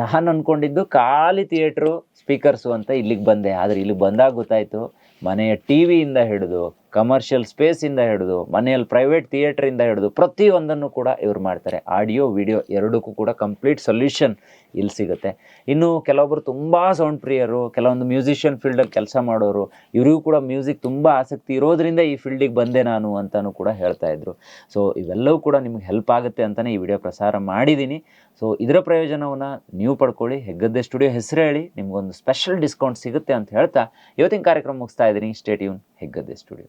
ನಾನು ಅಂದ್ಕೊಂಡಿದ್ದು ಖಾಲಿ ಥಿಯೇಟ್ರು ಸ್ಪೀಕರ್ಸು ಅಂತ ಇಲ್ಲಿಗೆ ಬಂದೆ. ಆದರೆ ಇಲ್ಲಿಗೆ ಬಂದಾಗ ಗೊತ್ತಾಯಿತು, ಮನೆಯ ಟಿವಿಯಿಂದ ಹಿಡಿದು ಕಮರ್ಷಿಯಲ್ ಸ್ಪೇಸಿಂದ ಹಿಡಿದು ಮನೆಯಲ್ಲಿ ಪ್ರೈವೇಟ್ ಥಿಯೇಟ್ರಿಂದ ಹಿಡಿದು ಪ್ರತಿಯೊಂದನ್ನು ಕೂಡ ಇವ್ರು ಮಾಡ್ತಾರೆ. ಆಡಿಯೋ ವಿಡಿಯೋ ಎರಡಕ್ಕೂ ಕೂಡ ಕಂಪ್ಲೀಟ್ ಸೊಲ್ಯೂಷನ್ ಇಲ್ಲಿ ಸಿಗುತ್ತೆ. ಇನ್ನು ಕೆಲವೊಬ್ಬರು ತುಂಬ ಸೌಂಡ್ ಪ್ರಿಯರು, ಕೆಲವೊಂದು ಮ್ಯೂಸಿಷಿಯನ್ ಫೀಲ್ಡಲ್ಲಿ ಕೆಲಸ ಮಾಡೋರು, ಇವರಿಗೂ ಕೂಡ ಮ್ಯೂಸಿಕ್ ತುಂಬ ಆಸಕ್ತಿ ಇರೋದ್ರಿಂದ ಈ ಫೀಲ್ಡಿಗೆ ಬಂದೆ ನಾನು ಅಂತಲೂ ಕೂಡ ಹೇಳ್ತಾ ಇದ್ರು. ಸೊ ಇವೆಲ್ಲವೂ ಕೂಡ ನಿಮ್ಗೆ ಹೆಲ್ಪ್ ಆಗುತ್ತೆ ಅಂತಲೇ ಈ ವಿಡಿಯೋ ಪ್ರಸಾರ ಮಾಡಿದ್ದೀನಿ. ಸೊ ಇದರ ಪ್ರಯೋಜನವನ್ನು ನೀವು ಪಡ್ಕೊಳ್ಳಿ. ಹೆಗ್ಗದ್ದೆ ಸ್ಟುಡಿಯೋ ಹೆಸರು ಹೇಳಿ, ನಿಮ್ಗೊಂದು ಸ್ಪೆಷಲ್ ಡಿಸ್ಕೌಂಟ್ ಸಿಗುತ್ತೆ ಅಂತ ಹೇಳ್ತಾ ಇವತ್ತಿನ ಕಾರ್ಯಕ್ರಮ ಮುಗಿಸ್ತಾ ಇದ್ದೀನಿ. Stay tune, Heggadde studio.